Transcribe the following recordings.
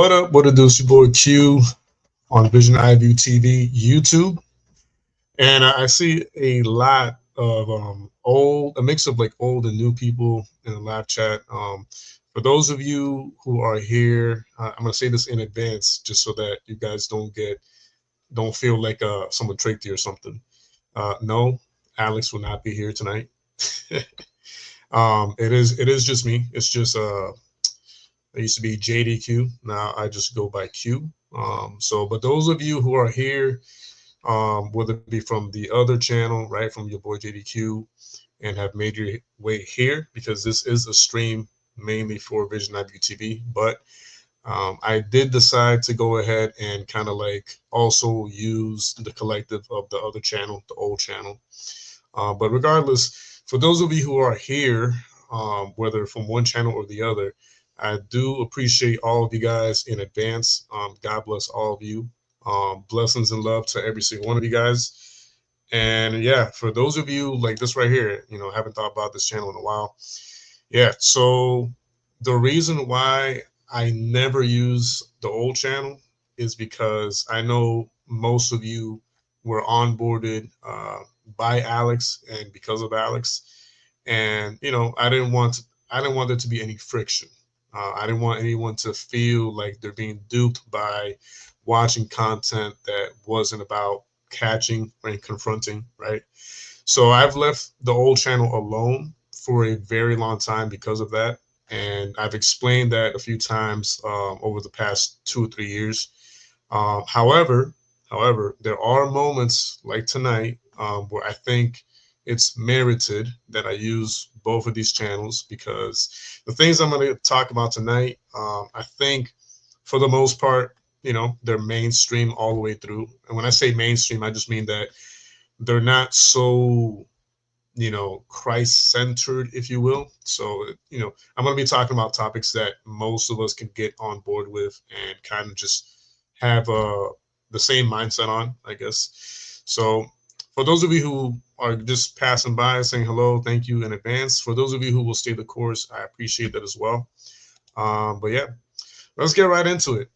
What up? What it do? It's your boy Q on Vision Eye View TV YouTube, and I see a lot of a mix of like old and new people in the live chat. For those of you who are here, I'm gonna say this in advance just so that you guys don't feel like someone tricked you or something. No, Alex will not be here tonight. It is just me. It's just I used to be JDQ. Now I just go by Q. But those of you who are here, whether it be from the other channel, right, from your boy JDQ, and have made your way here, because this is a stream mainly for Vision IVU TV. But I did decide to go ahead and kind of like also use the collective of the other channel, the old channel. But regardless, for those of you who are here, whether from one channel or the other, I do appreciate all of you guys in advance. God bless all of you. Blessings and love to every single one of you guys. And yeah, for those of you like this right here, haven't thought about this channel in a while. Yeah, so the reason why I never use the old channel is because I know most of you were onboarded by Alex and because of Alex, and I didn't want there to be any friction. I didn't want anyone to feel like they're being duped by watching content that wasn't about catching and confronting, right? So I've left the old channel alone for a very long time because of that. And I've explained that a few times over the past 2 or 3 years. Um, however, however, there are moments like tonight where I think it's merited that I use both of these channels, because the things I'm going to talk about tonight, I think for the most part, they're mainstream all the way through. And when I say mainstream, I just mean that they're not so Christ centered, if you will. So I'm going to be talking about topics that most of us can get on board with and kind of just have the same mindset on, I guess. So for those of you who are just passing by saying hello, thank you in advance. For those of you who will stay the course, I appreciate that as well. But yeah, let's get right into it.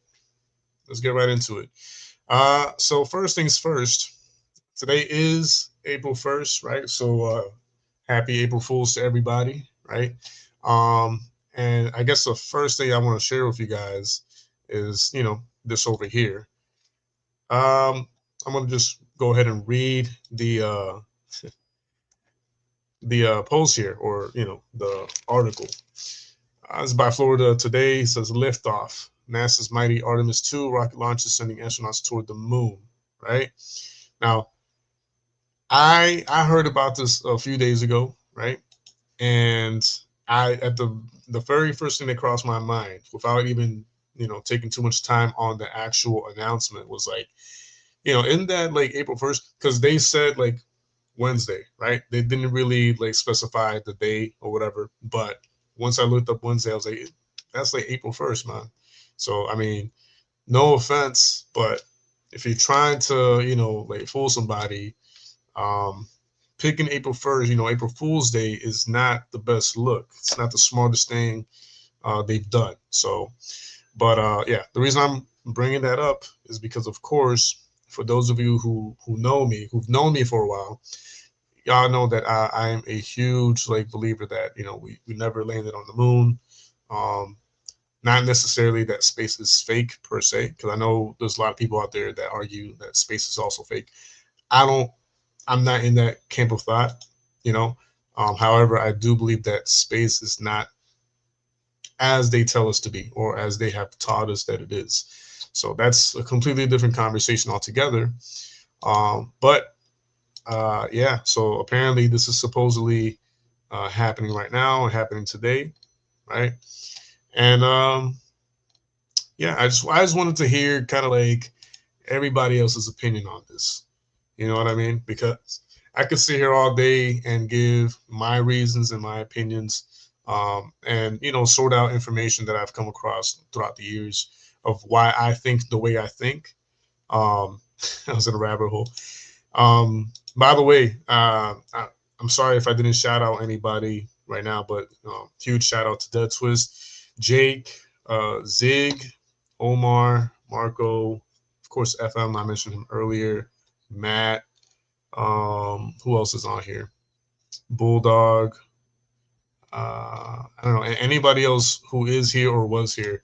So first things first, today is April 1st, right? So happy April Fools to everybody, right? And I guess the first thing I want to share with you guys is, this over here. I'm gonna just go ahead and read the post here, or the article. It's by Florida Today. It says liftoff. NASA's mighty Artemis 2 rocket launch is sending astronauts toward the moon. Right now, I heard about this a few days ago, right? And I at the very first thing that crossed my mind, without even taking too much time on the actual announcement, was like, in that like April 1st, because they said like Wednesday, right? They didn't really like specify the day or whatever. But once I looked up Wednesday, I was like, that's like April 1st, man. So I mean, no offense, but if you're trying to, like fool somebody, um, picking April 1st, April Fool's Day is not the best look. It's not the smartest thing they've done. So, but yeah, the reason I'm bringing that up is because, of course, for those of you who know me, who've known me for a while, y'all know that I am a huge like believer that we never landed on the moon. Um, Not necessarily that space is fake per se, because I know there's a lot of people out there that argue that space is also fake. I don't. I'm not in that camp of thought, you know. However, I do believe that space is not as they tell us to be, or as they have taught us that it is. So that's a completely different conversation altogether. But yeah, so apparently this is supposedly happening right now and happening today, right? And yeah, I just wanted to hear kind of like everybody else's opinion on this. You know what I mean? Because I could sit here all day and give my reasons and my opinions, and sort out information that I've come across throughout the years of why I think the way I think. I was in a rabbit hole. By the way, I'm sorry if I didn't shout out anybody right now, but huge shout out to Dead Twist, Jake, Zig, Omar, Marco, of course, FM. I mentioned him earlier. Matt. Who else is on here? Bulldog. I don't know. Anybody else who is here or was here,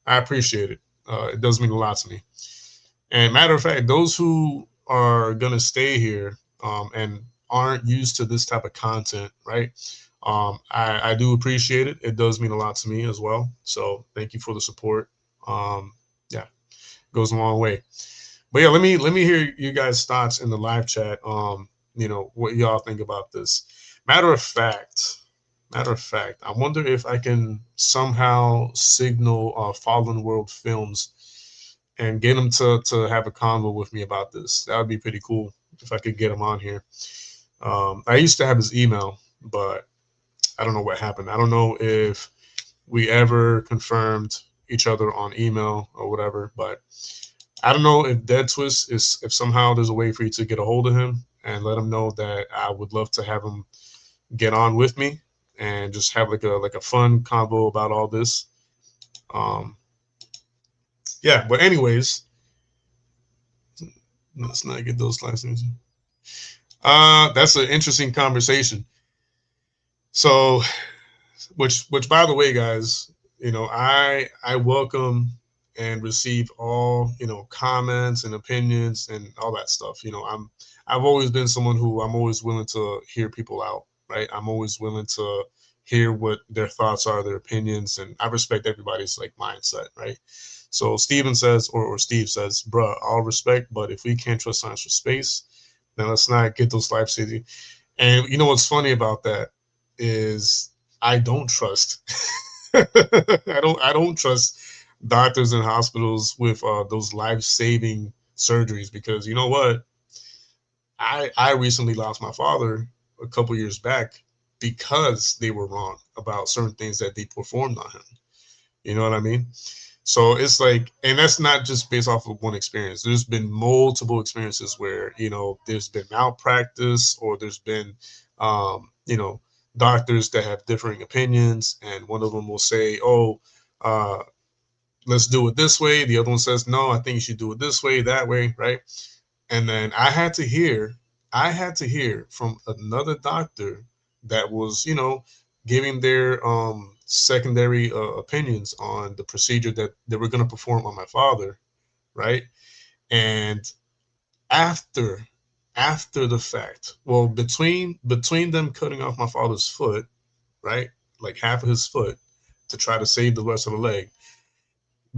I appreciate it. It does mean a lot to me. And matter of fact, those who are gonna stay here and aren't used to this type of content, right? I do appreciate it. It does mean a lot to me as well. So thank you for the support. Yeah, goes a long way. But yeah, let me hear you guys' thoughts in the live chat. What y'all think about this. Matter of fact, I wonder if I can somehow signal Fallen World Films and get them to have a convo with me about this. That would be pretty cool if I could get him on here. I used to have his email, but I don't know what happened. I don't know if we ever confirmed each other on email or whatever, but I don't know if Dead Twist is, if somehow there's a way for you to get a hold of him and let him know that I would love to have him get on with me and just have like a fun convo about all this. Yeah, but anyways, let's not get those licenses. That's an interesting conversation. So, which by the way, guys, I welcome and receive all comments and opinions and all that stuff. I've always been someone who I'm always willing to hear people out, right? I'm always willing to hear what their thoughts are, their opinions, and I respect everybody's like mindset, right? So Steven says, or Steve says, bruh, all respect, but if we can't trust science for space, then let's not get those life saving. And you know what's funny about that is I don't trust. I don't trust doctors and hospitals with those life-saving surgeries, because you know what? I recently lost my father a couple years back because they were wrong about certain things that they performed on him. You know what I mean? So it's like, and that's not just based off of one experience. There's been multiple experiences where, there's been malpractice, or there's been, doctors that have differing opinions. And one of them will say, oh, let's do it this way. The other one says, no, I think you should do it this way, that way. Right. And then I had to hear from another doctor that was, giving their secondary opinions on the procedure that they were going to perform on my father, right? And after the fact, well, between them cutting off my father's foot, right, like half of his foot to try to save the rest of the leg,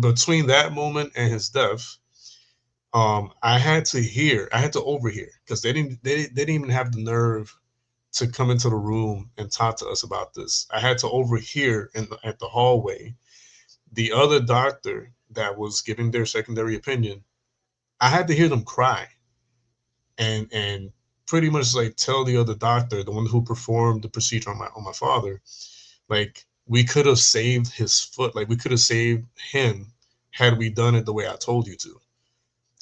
between that moment and his death, I had to overhear, because they didn't even have the nerve to come into the room and talk to us about this. I had to overhear at the hallway the other doctor that was giving their secondary opinion. I had to hear them cry and pretty much like tell the other doctor, the one who performed the procedure on my father, like, we could have saved his foot, like we could have saved him had we done it the way I told you to.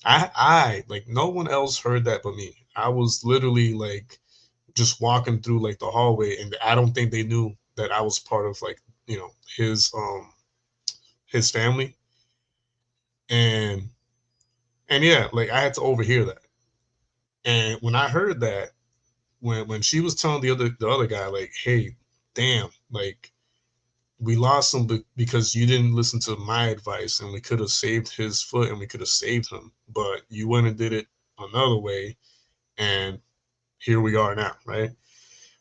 I like, no one else heard that but me. I was literally like just walking through like the hallway, and I don't think they knew that I was part of like, his family. And yeah, like I had to overhear that. And when I heard that, when she was telling the other guy, like, hey, damn, like, we lost him because you didn't listen to my advice, and we could have saved his foot and we could have saved him, but you went and did it another way, and here we are now, right?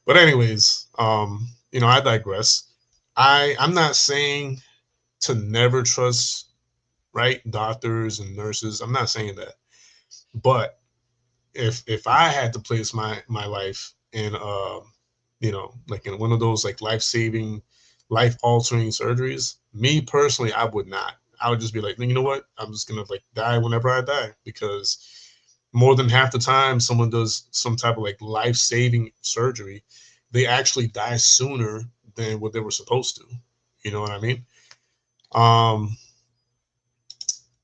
But anyways, I digress. I'm not saying to never trust, right, doctors and nurses. I'm not saying that. But if I had to place my life in like in one of those like life-saving, life-altering surgeries, me personally, I would not. I would just be like, you know what? I'm just gonna like die whenever I die, because more than half the time someone does some type of like life-saving surgery, they actually die sooner than what they were supposed to. You know what I mean? Um,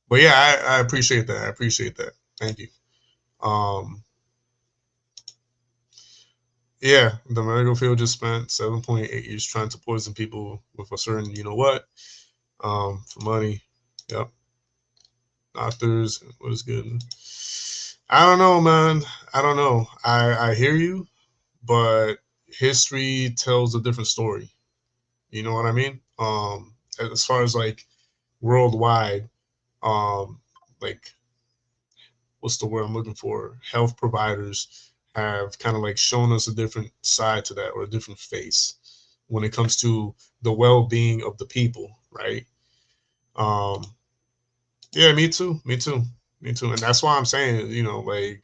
but yeah, I appreciate that. I appreciate that. Thank you. Um, yeah, the medical field just spent 7.8 years trying to poison people with a certain, for money. Yep. Doctors, what is good? I don't know, man. I don't know. I hear you, but history tells a different story. You know what I mean? As far as like worldwide, um, like what's the word I'm looking for? Health providers have kind of like shown us a different side to that, or a different face when it comes to the well-being of the people, right? Um, yeah, me too, me too, me too, and that's why I'm saying, like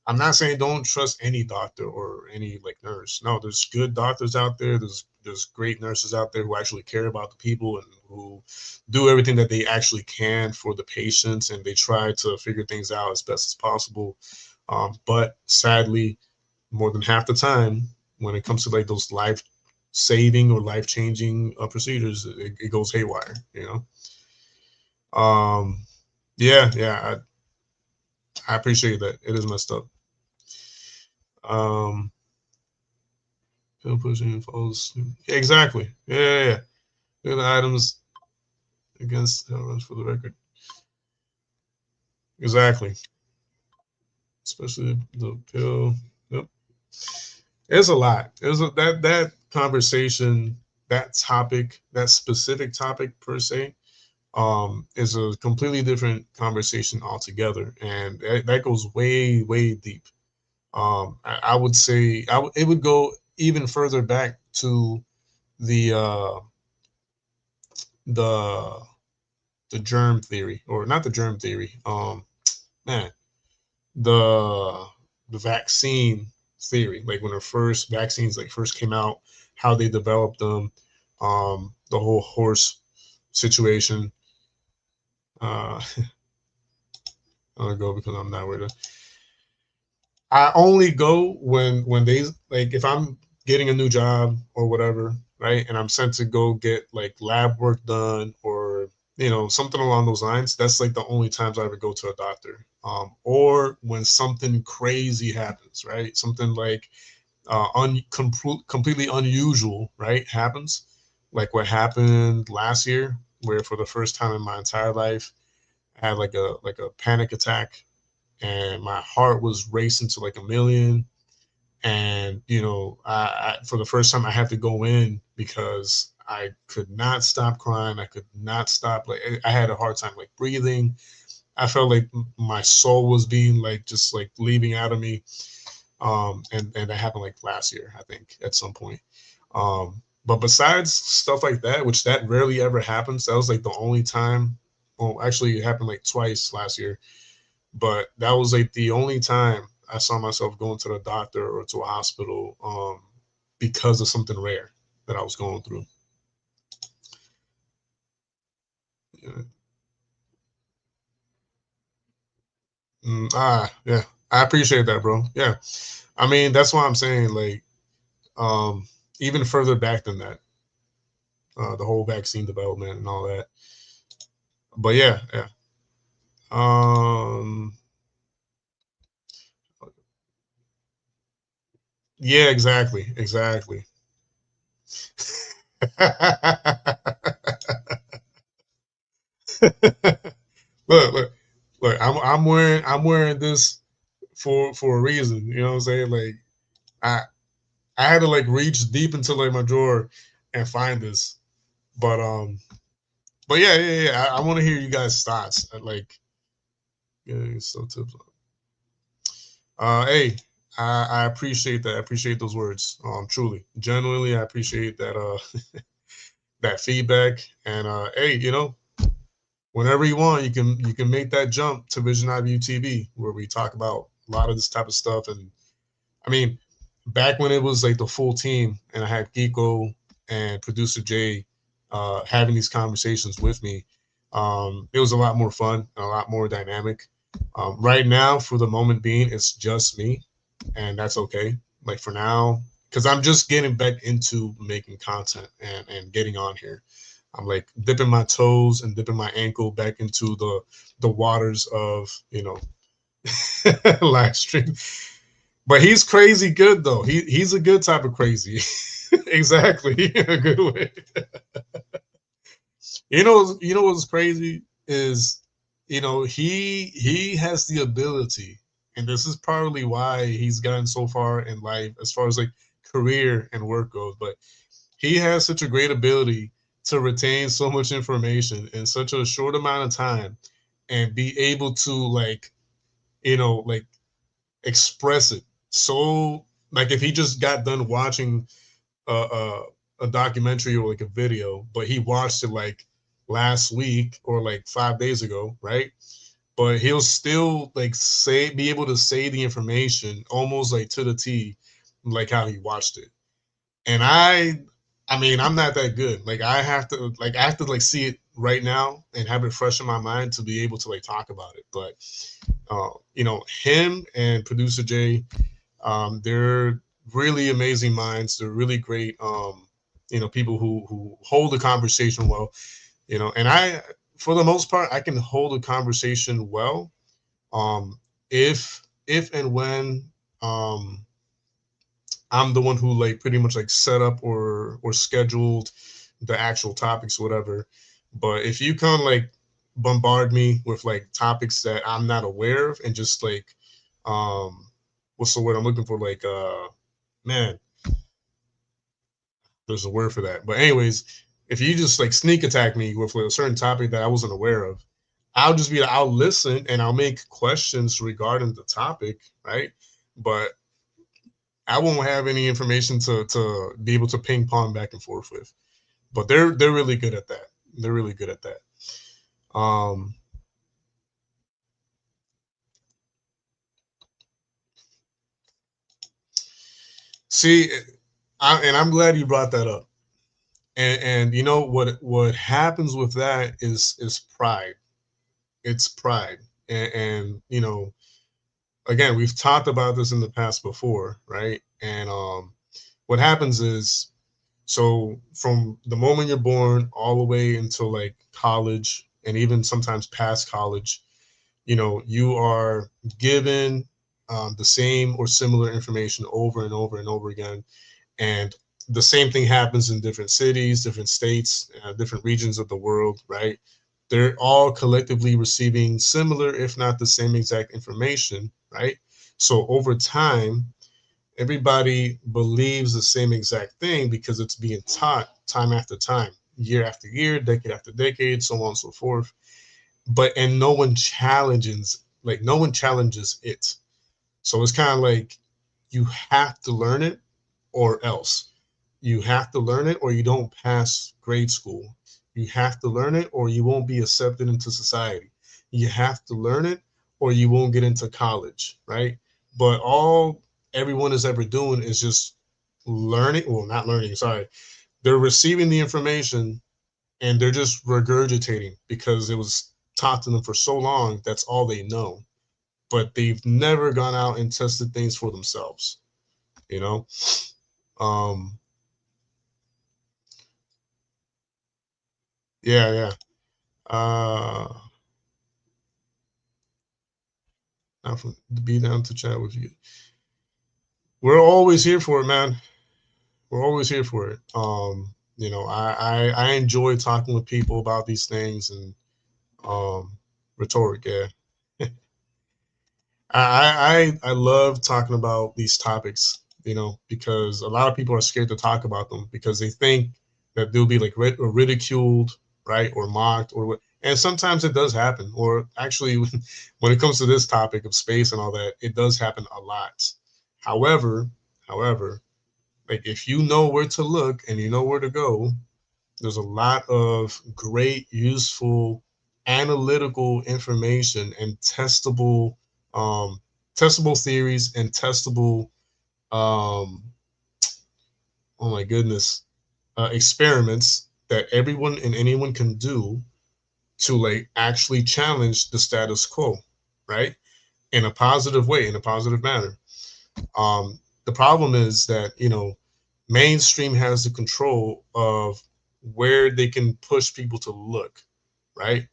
I'm not saying don't trust any doctor or any like nurse. No, there's good doctors out there. There's great nurses out there who actually care about the people and who do everything that they actually can for the patients, and they try to figure things out as best as possible. But sadly, more than half the time, when it comes to like those life saving or life changing procedures, it goes haywire. Um, yeah, yeah, I appreciate that. It is messed up. Um, Pill pushing falls. Exactly. Yeah, yeah, yeah. Look at the items against for the record. Exactly. Especially the pill. Yep. It's a lot. That conversation, that topic, that specific topic per se, is a completely different conversation altogether, and that goes way, way deep. I would say it would go even further back to the uh, the the germ theory, or not the germ theory. Man, the the vaccine theory, like when the first vaccines like first came out, how they developed them, the whole horse situation. I'm gonna go because I'm not with it. I only go when they like if I'm getting a new job or whatever, right? And I'm sent to go get like lab work done, or something along those lines. That's like the only times I ever go to a doctor. Or when something crazy happens, right? Something like completely unusual, right? Happens, like what happened last year, where for the first time in my entire life, I had like a panic attack, and my heart was racing to like a million. And for the first time I had to go in because I could not stop crying. I could not stop, like I had a hard time like breathing. I felt like my soul was being like just like leaving out of me. And that happened like last year, I think, at some point. But besides stuff like that, which that rarely ever happens, that was like the only time. Well, actually, it happened like twice last year, but that was like the only time I saw myself going to the doctor or to a hospital, because of something rare that I was going through. Yeah. Yeah, I appreciate that, bro. Yeah, I mean that's why I'm saying like, um, even further back than that, the whole vaccine development and all that. But yeah, yeah, um, yeah, exactly, exactly. look, look, look. I'm wearing this for a reason. You know what I'm saying? Like I I had to like reach deep into like my drawer and find this. But yeah, yeah, yeah. I want to hear you guys' thoughts. Like, yeah, so tips. Hey, I appreciate that. I appreciate those words. Truly, genuinely, I appreciate that. That feedback. And hey, whenever you want, you can make that jump to Vision IVU TV, where we talk about a lot of this type of stuff. And I mean, back when it was like the full team, and I had Geeko and producer Jay having these conversations with me, it was a lot more fun and a lot more dynamic. Right now, for the moment being, it's just me, and that's okay. Like for now, because I'm just getting back into making content and getting on here. I'm like dipping my toes and dipping my ankle back into the waters of live stream. But he's crazy good though. He's a good type of crazy. Exactly, a good way. You know what's crazy is he has the ability, and this is probably why he's gotten so far in life as far as like career and work goes. But he has such a great ability to retain so much information in such a short amount of time and be able to like express it. So like if he just got done watching a, a documentary or like a video, but he watched it like last week or like 5 days ago, right? But he'll still like say be able to say the information almost like to the T, like how he watched it. And I mean, I'm not that good. Like I have to like see it right now and have it fresh in my mind to be able to like talk about it. But him and producer Jay, they're really amazing minds. They're really great, people who hold the conversation well. And I, for the most part, I can hold a conversation well, um, if and when um, I'm the one who like pretty much like set up or scheduled the actual topics, whatever. But if you kind of like bombard me with like topics that I'm not aware of and just like um what's the word I'm looking for? Like man, there's a word for that. But anyways, if you just like sneak attack me with like, a certain topic that I wasn't aware of, I'll listen and I'll make questions regarding the topic, right? But I won't have any information to be able to ping pong back and forth with. But they're really good at that. They're really good at that. Um, see, and I'm glad you brought that up. And you know what happens with that is pride. It's pride, and again, we've talked about this in the past before, right? And what happens is, so from the moment you're born all the way until like college, and even sometimes past college, you are given the same or similar information over and over and over again. And the same thing happens in different cities, different states, different regions of the world, right? They're all collectively receiving similar, if not the same exact information, right? So over time, everybody believes the same exact thing because it's being taught time after time, year after year, decade after decade, so on and so forth. And no one challenges it. So it's kind of like you have to learn it or else. You have to learn it or you don't pass grade school. You have to learn it or you won't be accepted into society. You have to learn it or you won't get into college, right? But all everyone is ever doing is just learning, well, not learning, sorry. They're receiving the information and they're just regurgitating because it was taught to them for so long. That's all they know. But they've never gone out and tested things for themselves, you know? Um, yeah, yeah. Uh, Not from to be down to chat with you. We're always here for it, man. We're always here for it. I enjoy talking with people about these things and rhetoric. Yeah, I love talking about these topics. Because a lot of people are scared to talk about them because they think that they'll be like ridiculed, right, or mocked, or what. And sometimes it does happen. Or actually, when it comes to this topic of space and all that, it does happen a lot. However, however, like if you know where to look and you know where to go, there's a lot of great, useful, analytical information and um, testable theories and testable, um, oh my goodness, experiments that everyone and anyone can do to like actually challenge the status quo, right? In a positive way, in a positive manner. The problem is that mainstream has the control of where they can push people to look, right?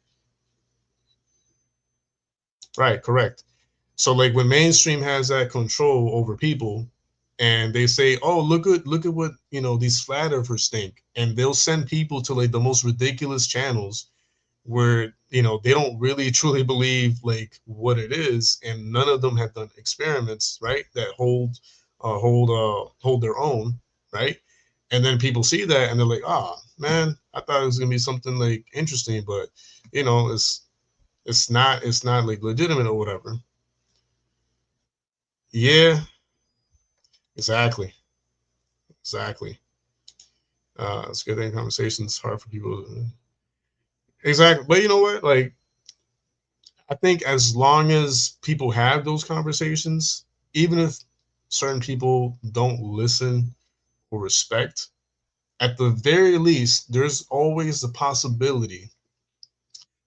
Right, correct. So like when mainstream has that control over people and they say, "Oh, look at what, these flat earthers think." And they'll send people to like the most ridiculous channels where they don't really truly believe like what it is, and none of them have done experiments, right, that hold their own, right? And then people see that and they're like, ah, man, I thought it was gonna be something like interesting, but it's not like legitimate or whatever. Yeah, exactly, exactly. It's good in conversations, hard for people. Exactly, but you know what? Like, I think as long as people have those conversations, even if certain people don't listen or respect, at the very least, there's always the possibility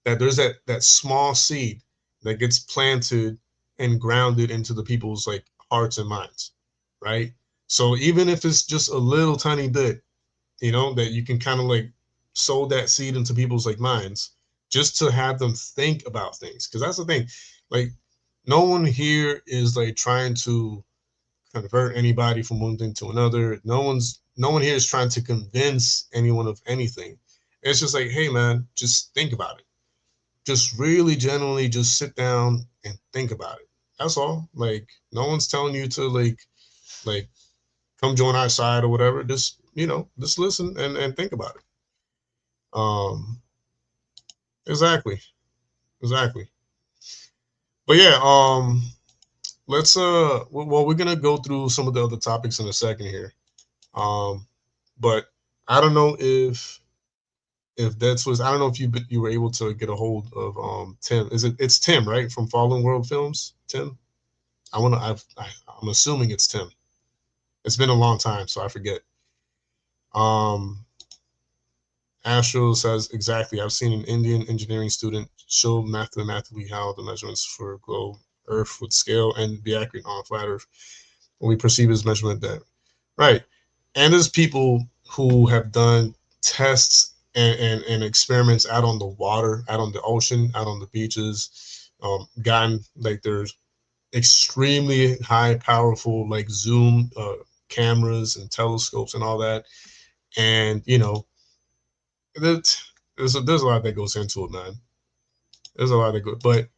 that there's that small seed that gets planted and grounded into the people's like hearts and minds, right? So even if it's just a little tiny bit, that you can kind of like sow that seed into people's like minds, just to have them think about things. Because that's the thing, like no one here is like trying to convert anybody from one thing to another. No one here is trying to convince anyone of anything. It's just like, hey man, just think about it. Just really genuinely just sit down and think about it. That's all. Like no one's telling you to like come join our side or whatever. Just listen and think about it. Um, exactly, exactly. But yeah, let's well, we're gonna go through some of the other topics in a second here. Um, but I don't know if that's was I don't know if you were able to get a hold of Tim. It's Tim, right, from Fallen World Films? Tim. I'm assuming it's Tim. It's been a long time, so I forget. Um, Astro says exactly. I've seen an Indian engineering student show mathematically how the measurements for globe Earth would scale and be accurate on flat Earth when we perceive as measurement that right. And there's people who have done tests and experiments out on the water, out on the ocean, out on the beaches, gotten like there's extremely high powerful like zoom cameras and telescopes and all that, and that there's a lot that goes into it, man. There's a lot that goes, but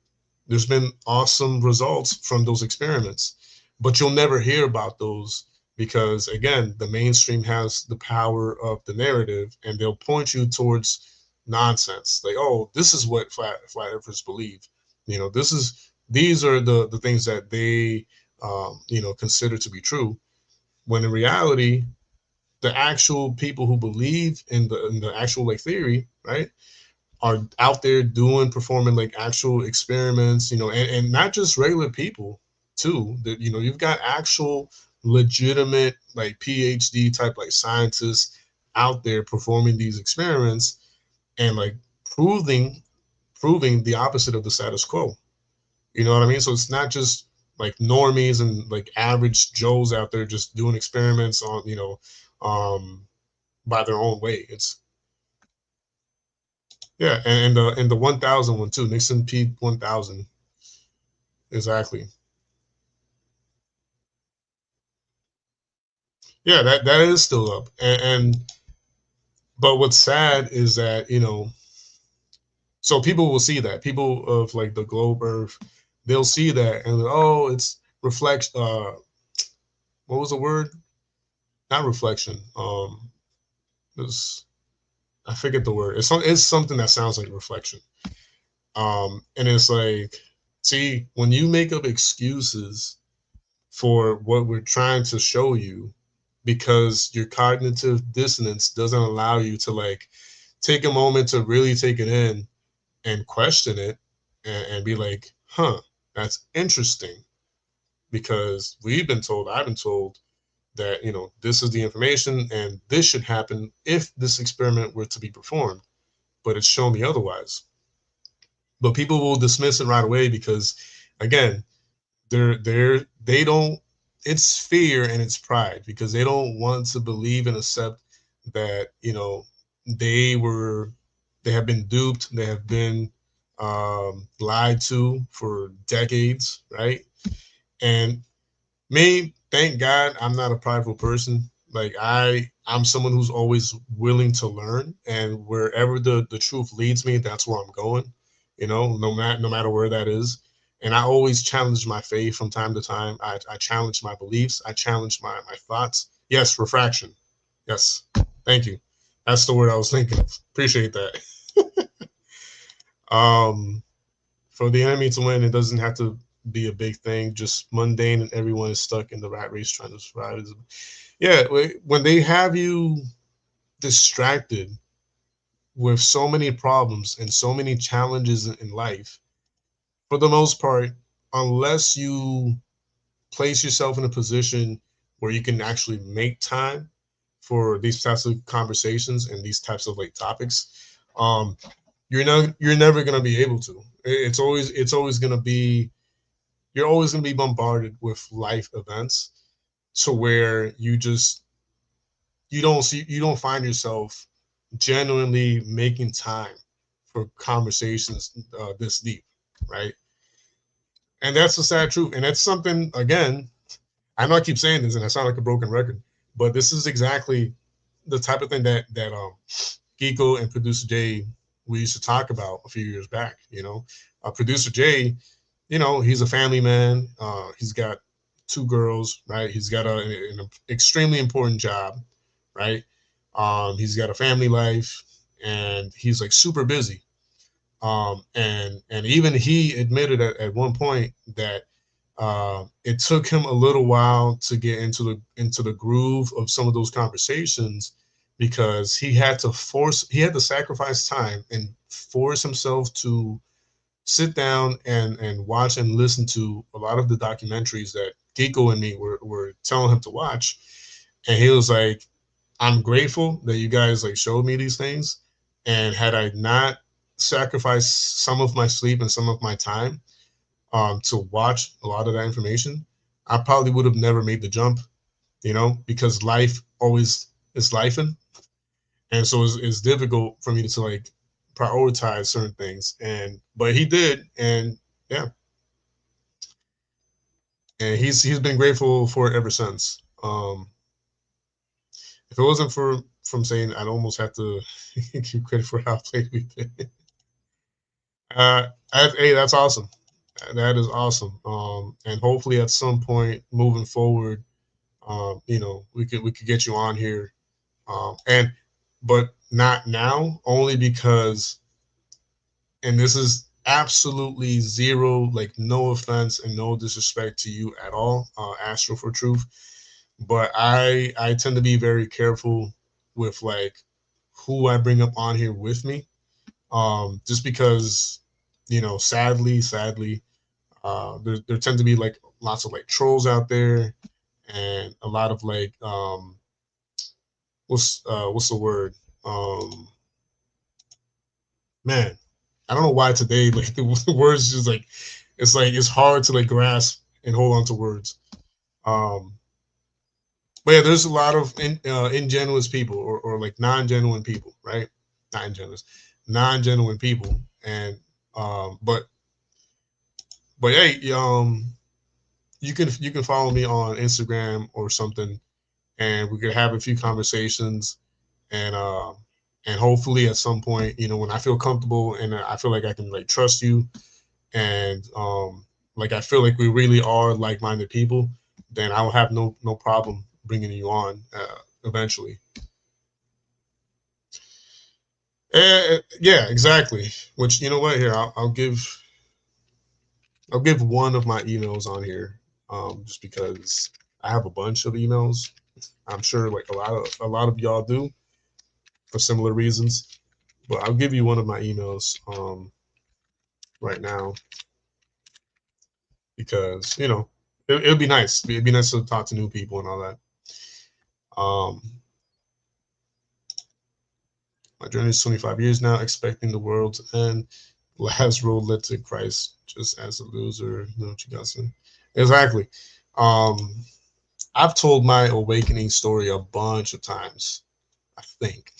there's been awesome results from those experiments, but you'll never hear about those because again, the mainstream has the power of the narrative, and they'll point you towards nonsense. Like, oh, this is what flat earthers believe. These are the things that they consider to be true. When in reality, the actual people who believe in the actual like theory, right, are out there performing like actual experiments, and not just regular people too. That you've got actual legitimate like PhD type like scientists out there performing these experiments and like proving proving the opposite of the status quo. You know what I mean? So it's not just like normies and like average Joes out there just doing experiments on, um, by their own way. It's yeah, and the 1000 one too, Nixon P 1000. Exactly. Yeah, that is still up. And but what's sad is that, so people will see that. People of like the globe earth, they'll see that and oh, it's reflect what was the word? Not reflection. It's I forget the word. It's something that sounds like reflection. And it's like, see, when you make up excuses for what we're trying to show you, because your cognitive dissonance doesn't allow you to like take a moment to really take it in and question it and be like, huh, that's interesting. Because I've been told that, this is the information and this should happen if this experiment were to be performed, but it's shown me otherwise. But people will dismiss it right away because, again, they don't. It's fear and it's pride because they don't want to believe and accept that they they have been duped, they have been lied to for decades, right? And me, thank God, I'm not a prideful person. Like I'm someone who's always willing to learn, and wherever the truth leads me, that's where I'm going. No matter where that is. And I always challenge my faith from time to time. I challenge my beliefs. I challenge my thoughts. Yes, refraction. Yes, thank you. That's the word I was thinking of. Appreciate that. um, for the enemy to win, it doesn't have to be a big thing. Just mundane, and everyone is stuck in the rat race trying to survive. Yeah, when they have you distracted with so many problems and so many challenges in life, for the most part, unless you place yourself in a position where you can actually make time for these types of conversations and these types of like topics, um, you're never gonna be able to. It's always gonna be you're always gonna be bombarded with life events to where you don't find yourself genuinely making time for conversations this deep, right? And that's the sad truth. And that's something, again, I know I keep saying this and I sound like a broken record, but this is exactly the type of thing that Geeko and Producer Jay we used to talk about a few years back. Producer Jay, he's a family man. He's got two girls, right? He's got an extremely important job, right? He's got a family life, and he's like super busy. And even he admitted at one point that it took him a little while to get into the groove of some of those conversations, because he had to sacrifice time and force himself to sit down and watch and listen to a lot of the documentaries that Geeko and me were telling him to watch. And he was like, I'm grateful that you guys like showed me these things. And had I not sacrificed some of my sleep and some of my time to watch a lot of that information, I probably would have never made the jump, because life always is lifing. And so it's difficult for me to like prioritize certain things. But he did. And yeah, and he's been grateful for it ever since. If it wasn't for from saying, I'd almost have to give credit for how I played with it. Hey, that's awesome. That is awesome. And hopefully at some point moving forward, we could get you on here. And but not now, only because, and this is absolutely zero, like no offense and no disrespect to you at all, Astro for Truth, but I tend to be very careful with like who I bring up on here with me, just because, sadly, there tend to be like lots of like trolls out there, and a lot of like what's the word, um man, I don't know why today like the words just like it's hard to like grasp and hold on to words. um but yeah, there's a lot of ingenuous people, or like non-genuine people, right? Not ingenuous, non-genuine people. And but hey, you can follow me on Instagram or something, and we could have a few conversations, and hopefully at some point, when I feel comfortable and I feel like I can like trust you, and like I feel like we really are like-minded people, then I will have no problem bringing you on eventually. Yeah, exactly. Which, you know what? Here, I'll give one of my emails on here, just because I have a bunch of emails. I'm sure like a lot of y'all do for similar reasons, but I'll give you one of my emails right now, because it'll be nice. It'd be nice to talk to new people and all that. Um, my journey is 25 years now, expecting the world to end. Last road led to Christ, just as a loser. You know what you got to say? Exactly. Um, I've told my awakening story a bunch of times, I think.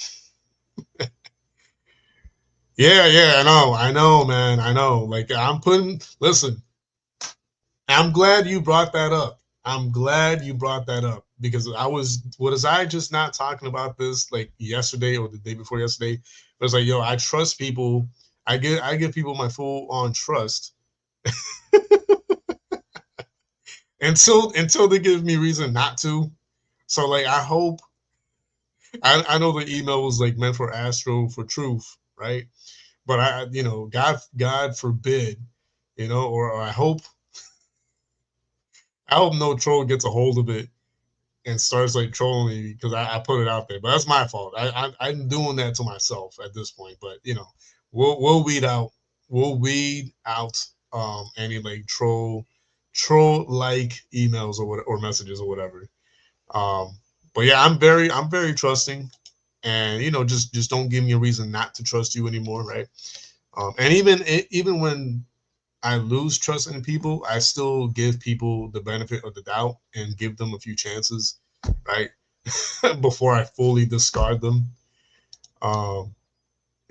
Yeah, yeah, I know, man, I know. Like listen, I'm glad you brought that up. I'm glad you brought that up, because was I just not talking about this like yesterday or the day before yesterday? It was like, yo, I trust people. I give people my full on trust until they give me reason not to. So like I hope I know the email was like meant for Astro for truth, right? But God forbid, or I hope no troll gets a hold of it and starts like trolling me because I put it out there. But that's my fault. I'm doing that to myself at this point. But we'll weed out any like troll like emails or messages or whatever. Um, but yeah, I'm very trusting, and just don't give me a reason not to trust you anymore, right? And even when I lose trust in people, I still give people the benefit of the doubt and give them a few chances, right? Before I fully discard them. Um,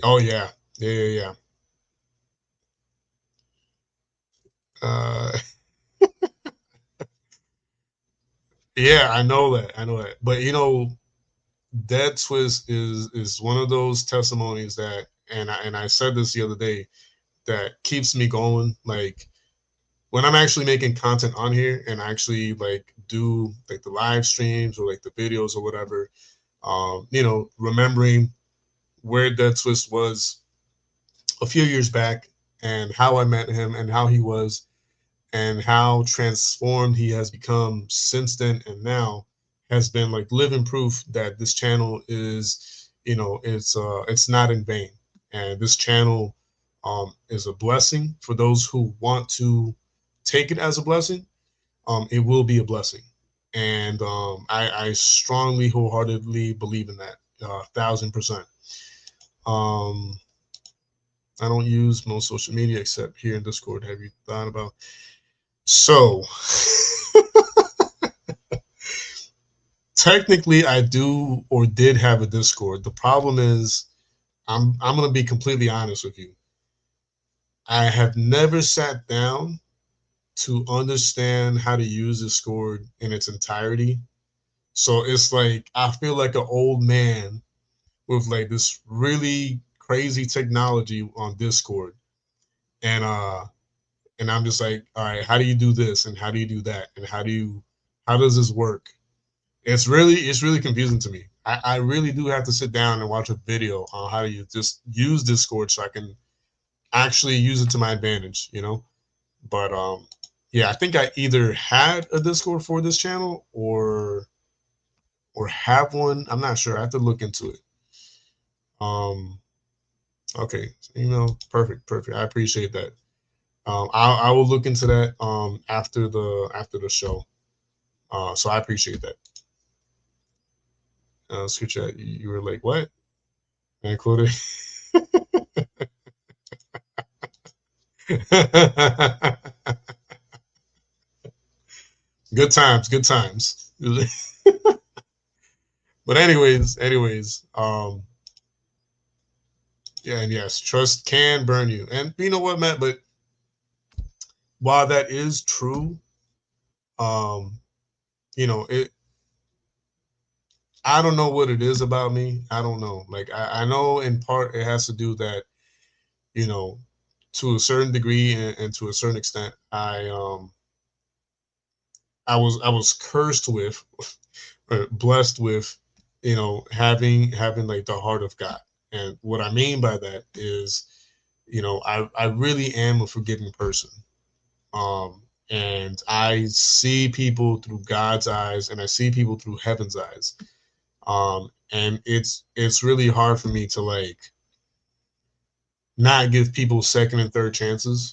oh yeah, yeah. Uh, yeah, I know that. But Dead Twist is one of those testimonies that, and I said this the other day, that keeps me going. Like when I'm actually making content on here and actually like do like the live streams or like the videos or whatever, remembering where Dead Twist was a few years back and how I met him and how he was and how transformed he has become since then and now has been like living proof that this channel is, it's not in vain. And this channel is a blessing for those who want to take it as a blessing. It will be a blessing. And I strongly, wholeheartedly believe in that, 1,000%. Um, I don't use most social media except here in Discord. Have you thought about? So, technically, I do or did have a Discord. The problem is, I'm gonna be completely honest with you. I have never sat down to understand how to use Discord in its entirety. So it's like I feel like an old man with like this really crazy technology on Discord, and I'm just like, all right, how do you do this and how do you do that and how does this work? It's really confusing to me. I really do have to sit down and watch a video on how to just use Discord so I can actually use it to my advantage, But yeah, I think I either had a Discord for this channel or have one. I'm not sure. I have to look into it. Um, okay, email, perfect. I appreciate that. I will look into that after the show. So I appreciate that. Screw chat. You were like, what? I included. Good times, good times. But anyways, yeah, and yes, trust can burn you. And you know what, Matt? But while that is true, um, it. I don't know what it is about me. I don't know. Like I know in part it has to do that, you know, to a certain degree and to a certain extent, I was cursed with, or blessed with, having like the heart of God. And what I mean by that is, I really am a forgiving person. And I see people through God's eyes and I see people through heaven's eyes. And it's really hard for me to like not give people second and third chances.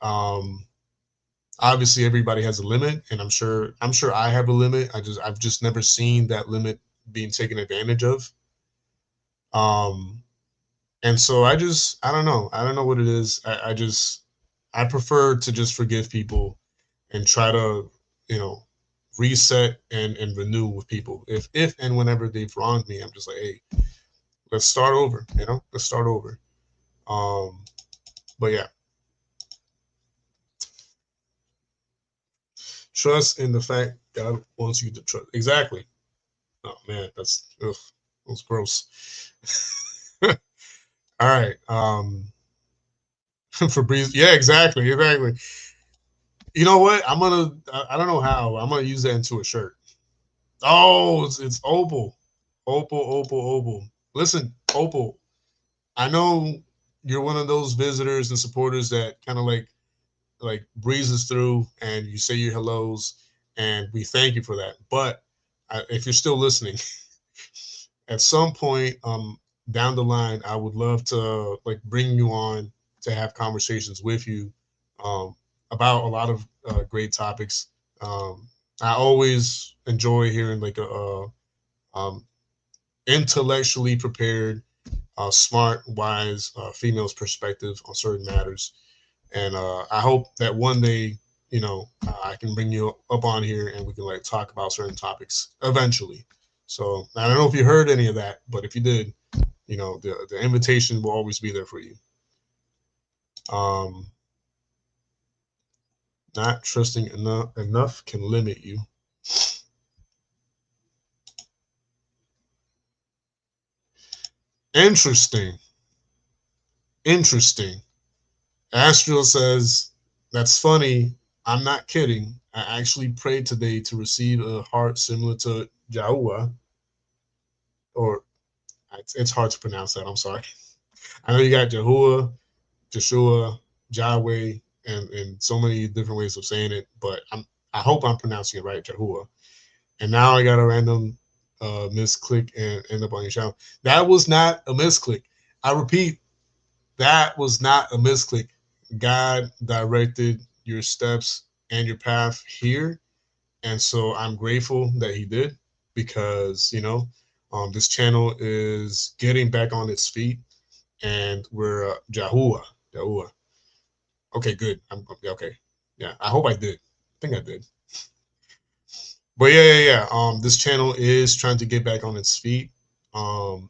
Um, Obviously everybody has a limit, and I'm sure I have a limit. I've just never seen that limit being taken advantage of. Um, and so I don't know what it is. I prefer to just forgive people and try to, reset and renew with people. If and whenever they've wronged me, I'm just like, hey, let's start over. Let's start over. Um, but yeah, Trust in the fact God wants you to trust. Exactly. Oh man, that's gross. All right. For Breeze. Yeah, exactly. Exactly. You know what? I don't know how. I'm gonna use that into a shirt. Oh, it's Opal. Opal. Listen, Opal. I know you're one of those visitors and supporters that kind of like breezes through and you say your hellos, and we thank you for that. But if you're still listening, at some point down the line, I would love to like bring you on to have conversations with you um, about a lot of great topics. Um, I always enjoy hearing like a um, intellectually prepared, smart, wise female's perspective on certain matters. And I hope that one day, I can bring you up on here and we can like talk about certain topics eventually. So I don't know if you heard any of that, but if you did, the invitation will always be there for you. Um, Not trusting enough can limit you. Interesting. Interesting. Astral says, that's funny. I'm not kidding. I actually prayed today to receive a heart similar to Jawa, or it's hard to pronounce that. I'm sorry. I know you got Jahuah, Joshua, Yahweh, and so many different ways of saying it, but I hope I'm pronouncing it right, Jahuah. And now I got a random misclick and end up on your channel. That was not a misclick. I repeat, that was not a misclick. God directed your steps and your path here, and so I'm grateful that He did, because this channel is getting back on its feet, and we're Jahuah. Okay, good. I'm okay. Yeah, I hope I did. I think I did. But yeah. This channel is trying to get back on its feet. And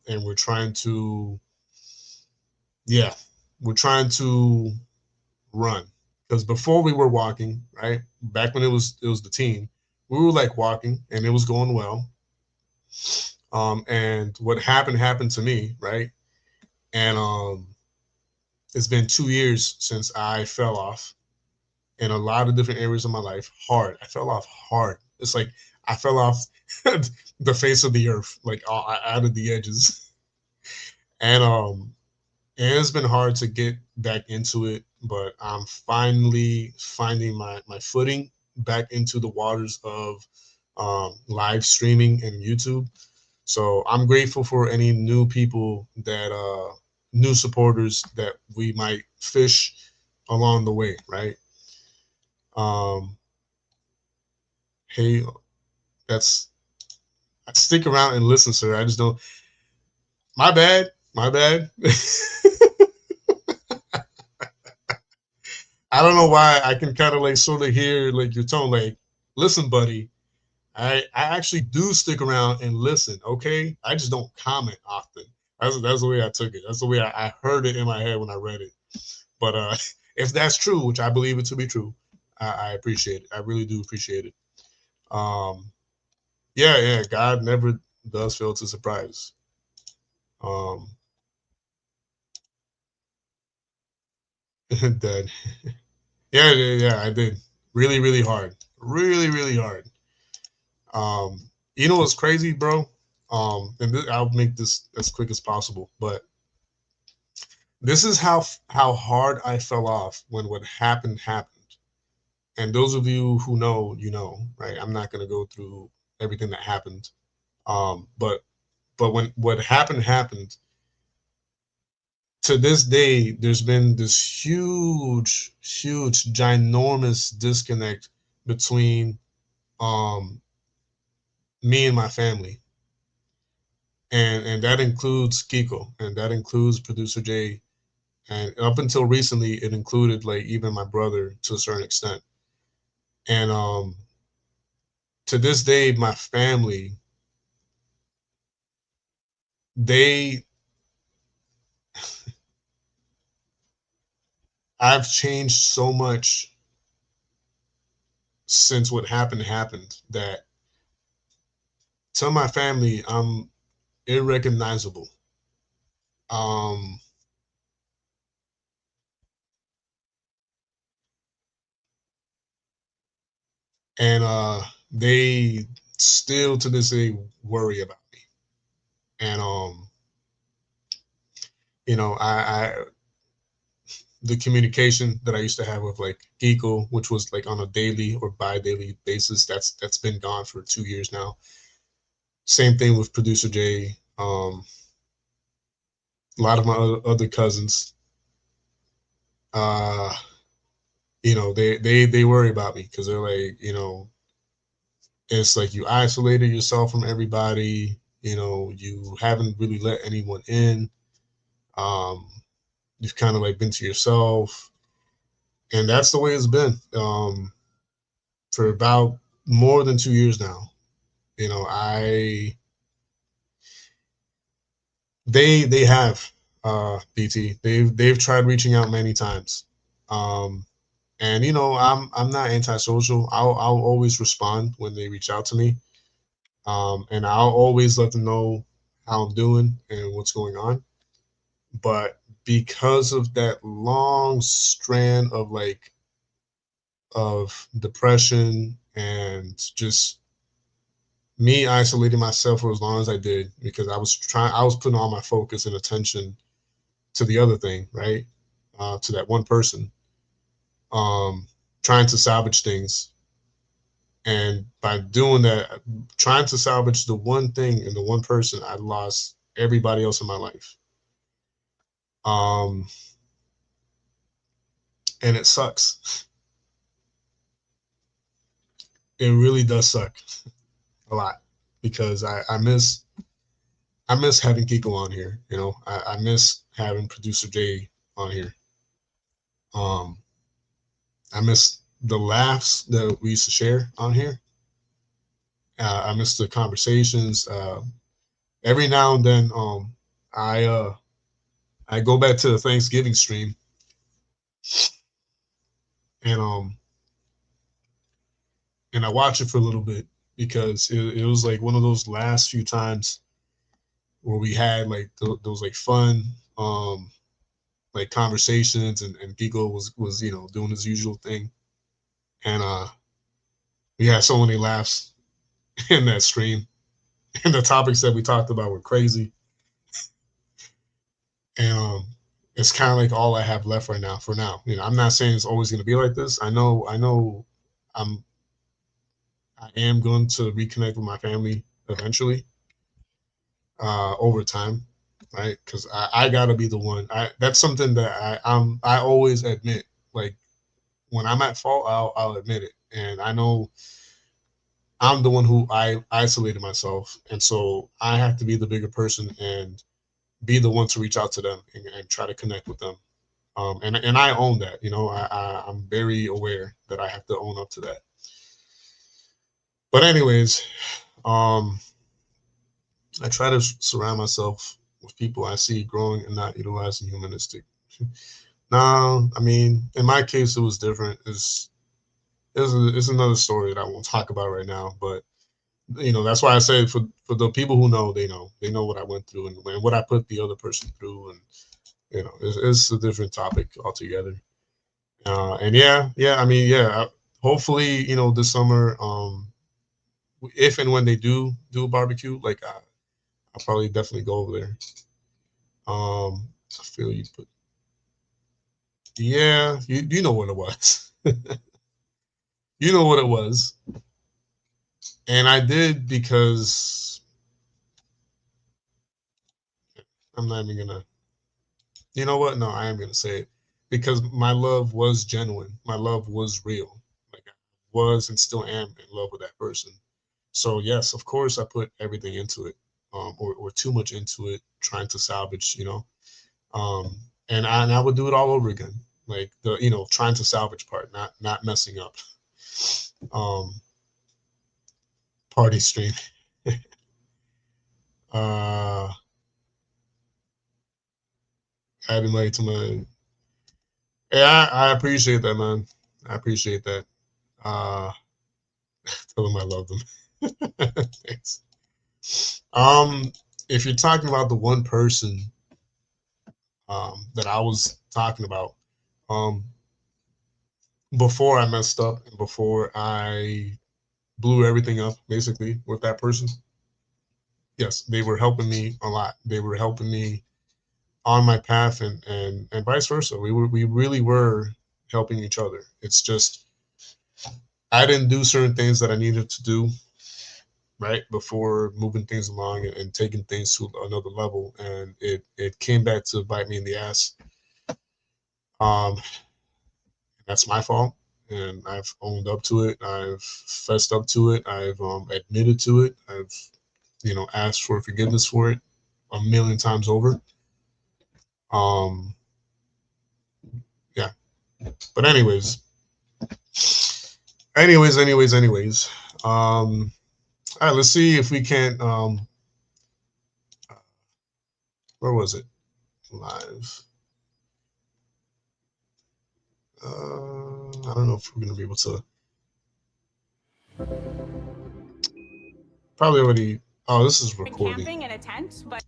yeah, we're trying to run. Because before we were walking, right? Back when it was the team, we were like walking and it was going well. And what happened to me, right? And it's been 2 years since I fell off in a lot of different areas of my life. Hard. I fell off hard. It's like I fell off the face of the earth, like out of the edges. And it's been hard to get back into it, but I'm finally finding my footing back into the waters of live streaming and YouTube. So I'm grateful for any new people new supporters that we might fish along the way, right? Um, hey, that's stick around and listen, sir. I just don't. My bad. My bad. I don't know why I can kind of like sort of hear like your tone, like, listen, buddy. I actually do stick around and listen. Okay, I just don't comment often. That's the way I took it. That's the way I heard it in my head when I read it. But if that's true, which I believe it to be true, I appreciate it. I really do appreciate it. Um, yeah. God never does fail to surprise. Um, that yeah, I did really hard, really hard. You know what's crazy, bro? I'll make this as quick as possible, but this is how hard I fell off when what happened. And those of you who know, right? I'm not gonna go through everything that happened. But when what happened, to this day, there's been this huge, ginormous disconnect between um me and my family. And that includes Kiko, and that includes producer Jay, and up until recently, it included like even my brother to a certain extent. And to this day, my family, they, I've changed so much since what happened that to my family I'm irrecognizable. Um, and they still to this day worry about me. And I the communication that I used to have with like Geeko, which was like on a daily or bi-daily basis, that's been gone for 2 years now. Same thing with producer Jay. A lot of my other cousins, uh, they worry about me because they're like, it's like you isolated yourself from everybody. You haven't really let anyone in. Um, you've kind of like been to yourself, and that's the way it's been for about more than 2 years now. I they have BT. They've tried reaching out many times, um, and I'm not antisocial. I'll always respond when they reach out to me, and I'll always let them know how I'm doing and what's going on. But because of that long strand of depression and just me isolating myself for as long as I did because I was putting all my focus and attention to the other thing, right? To that one person, um, trying to salvage things. And by doing that, trying to salvage the one thing and the one person, I lost everybody else in my life. Um, and it sucks. It really does suck a lot because I miss having Kiko on here. I miss having producer Jay on here. Um, I miss the laughs that we used to share on here. I miss the conversations. Every now and then, I uh, I go back to the Thanksgiving stream and I watch it for a little bit because it was like one of those last few times where we had like those like fun like conversations and Gigo was doing his usual thing and we had so many laughs in that stream and the topics that we talked about were crazy and it's kind of like all I have left right now for now. I'm not saying it's always going to be like this. I know I'm I am going to reconnect with my family eventually over time, right? Because I gotta be the one. That's something that I always admit. Like when I'm at fault, I'll admit it, and I know I'm the one who I isolated myself, and so I have to be the bigger person and be the one to reach out to them and try to connect with them. And I own that. I'm very aware that I have to own up to that. But anyways, um, I try to surround myself with people I see growing and not utilizing humanistic. No, I mean, in my case, it was different. It's another story that I won't talk about right now. But that's why I say for the people who know, they know what I went through and what I put the other person through, and it's a different topic altogether. And yeah, I mean, yeah. Hopefully, this summer, if and when they do a barbecue, like I'll probably definitely go over there. I feel you put. Yeah, you know what it was. You know what it was, and I did because I'm not even gonna. You know what? No, I am gonna say it because my love was genuine. My love was real. Like I was and still am in love with that person. So yes, of course, I put everything into it, or too much into it, trying to salvage. Um, and I would do it all over again. Like the trying to salvage part, not messing up. Um, party stream. uh, adding light to my. Yeah, I appreciate that, man. I appreciate that. Uh, Tell them I love them. Thanks. If you're talking about the one person that I was talking about, um, before I messed up and before I blew everything up, basically with that person, yes, they were helping me a lot. They were helping me on my path, and vice versa. We really were helping each other. It's just I didn't do certain things that I needed to do right before moving things along and taking things to another level, and it came back to bite me in the ass. Um, that's my fault, and I've owned up to it. I've fessed up to it. I've admitted to it. I've asked for forgiveness for it a million times over. Um, yeah, but anyways. All right, let's see if we can't. Where was it? Live. I don't know if we're gonna be able to. Probably already. Oh, this is recording. Camping in a tent, but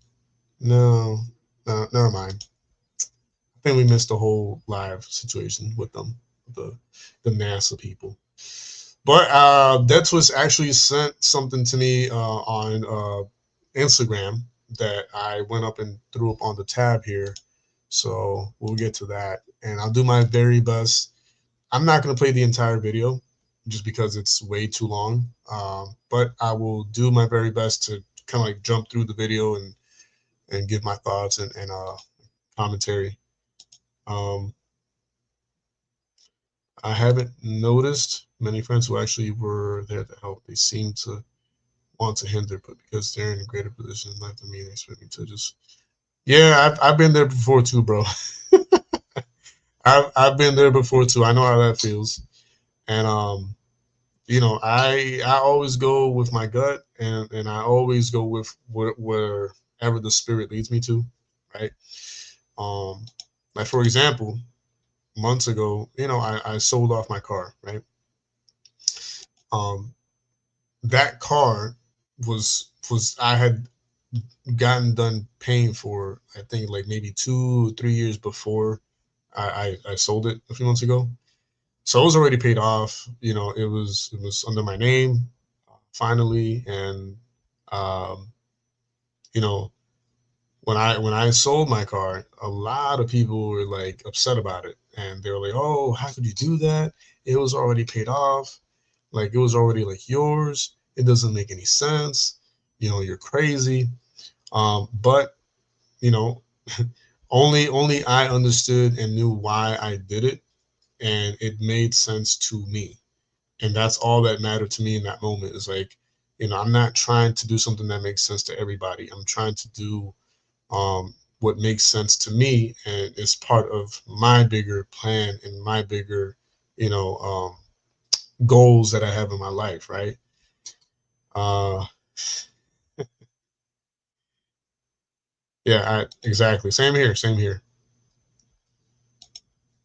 no, never mind. I think we missed the whole live situation with them, the NASA people. But Dead Twist actually sent something to me on Instagram that I went up and threw up on the tab here. So we'll get to that, and I'll do my very best. I'm not going to play the entire video just because it's way too long, but I will do my very best to kind of like jump through the video and give my thoughts and commentary. I haven't noticed many friends who actually were there to help. They seem to want to hinder, but because they're in a greater position in life than me, they expect me to just. Yeah, I've been there before too, bro. I've been there before too. I know how that feels, and I always go with my gut, and I always go with wherever the spirit leads me to, right? Like for example, months ago, I sold off my car, right? That car was I had gotten done paying for, I think like maybe 2 or 3 years before I sold it a few months ago. So it was already paid off. It was under my name finally, and um, you know when I sold my car, a lot of people were like upset about it, and they were like, "Oh, how could you do that? It was already paid off. Like it was already like yours. It doesn't make any sense. You're crazy." But you know, only I understood and knew why I did it, and it made sense to me, and that's all that mattered to me in that moment. Is like, I'm not trying to do something that makes sense to everybody. I'm trying to do what makes sense to me, and it's part of my bigger plan and my bigger, you know, um, goals that I have in my life, right? Uh, yeah, exactly. Same here. Same here.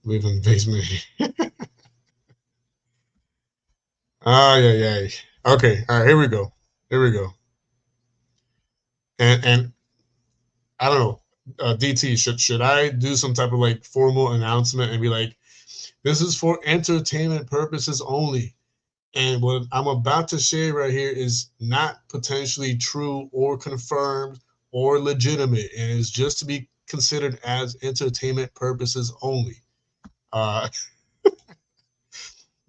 Live in the basement. Yeah, yeah. Okay. All right. Here we go. Here we go. And I don't know, DT. Should I do some type of like formal announcement and be like, this is for entertainment purposes only? And what I'm about to share right here is not potentially true or confirmed or legitimate, and it's just to be considered as entertainment purposes only. Uh,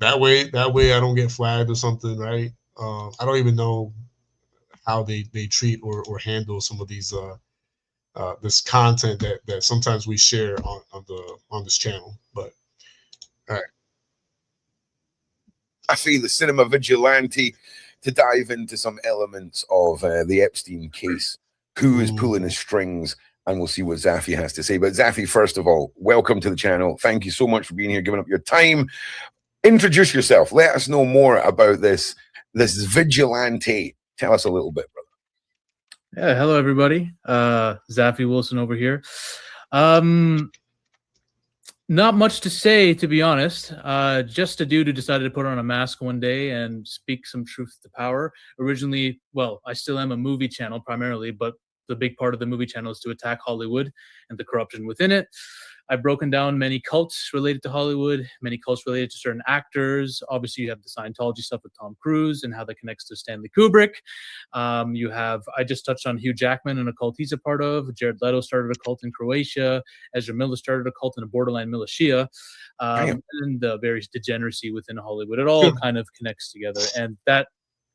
that way I don't get flagged or something, right? I don't even know how they treat or handle some of these this content that sometimes we share on this channel. But all right. I feel the cinema vigilante to dive into some elements of the Epstein case. Who is pulling the strings? And we'll see what Zafy has to say. But Zafy, first of all, welcome to the channel. Thank you so much for being here, giving up your time. Introduce yourself. Let us know more about this vigilante. Tell us a little bit, brother. Yeah, hello everybody. Zafy Wilson over here. Not much to say, to be honest. Just a dude who decided to put on a mask one day and speak some truth to power. Originally, well, I still am a movie channel primarily, but the big part of the movie channel is to attack Hollywood and the corruption within it. I've broken down many cults related to Hollywood, many cults related to certain actors. Obviously, you have the Scientology stuff with Tom Cruise and how that connects to Stanley Kubrick. I just touched on Hugh Jackman and a cult he's a part of. Jared Leto started a cult in Croatia. Ezra Miller started a cult in a borderline militia. And the various degeneracy within Hollywood. It all kind of connects together. And that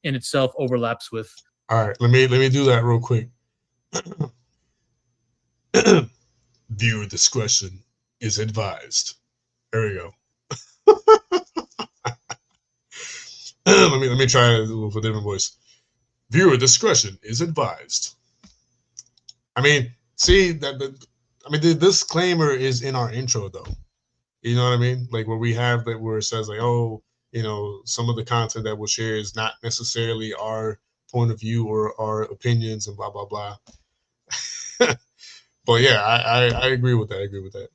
in itself overlaps with. All right, let me do that real quick. Viewer discretion is advised. There we go. let me try it with a different voice. Viewer discretion is advised. I mean, see that. The disclaimer is in our intro, though. You know what I mean? Like where we have that, where it says like, oh, you know, some of the content that we'll share is not necessarily our point of view or our opinions and blah blah blah. But yeah, I agree with that. I agree with that.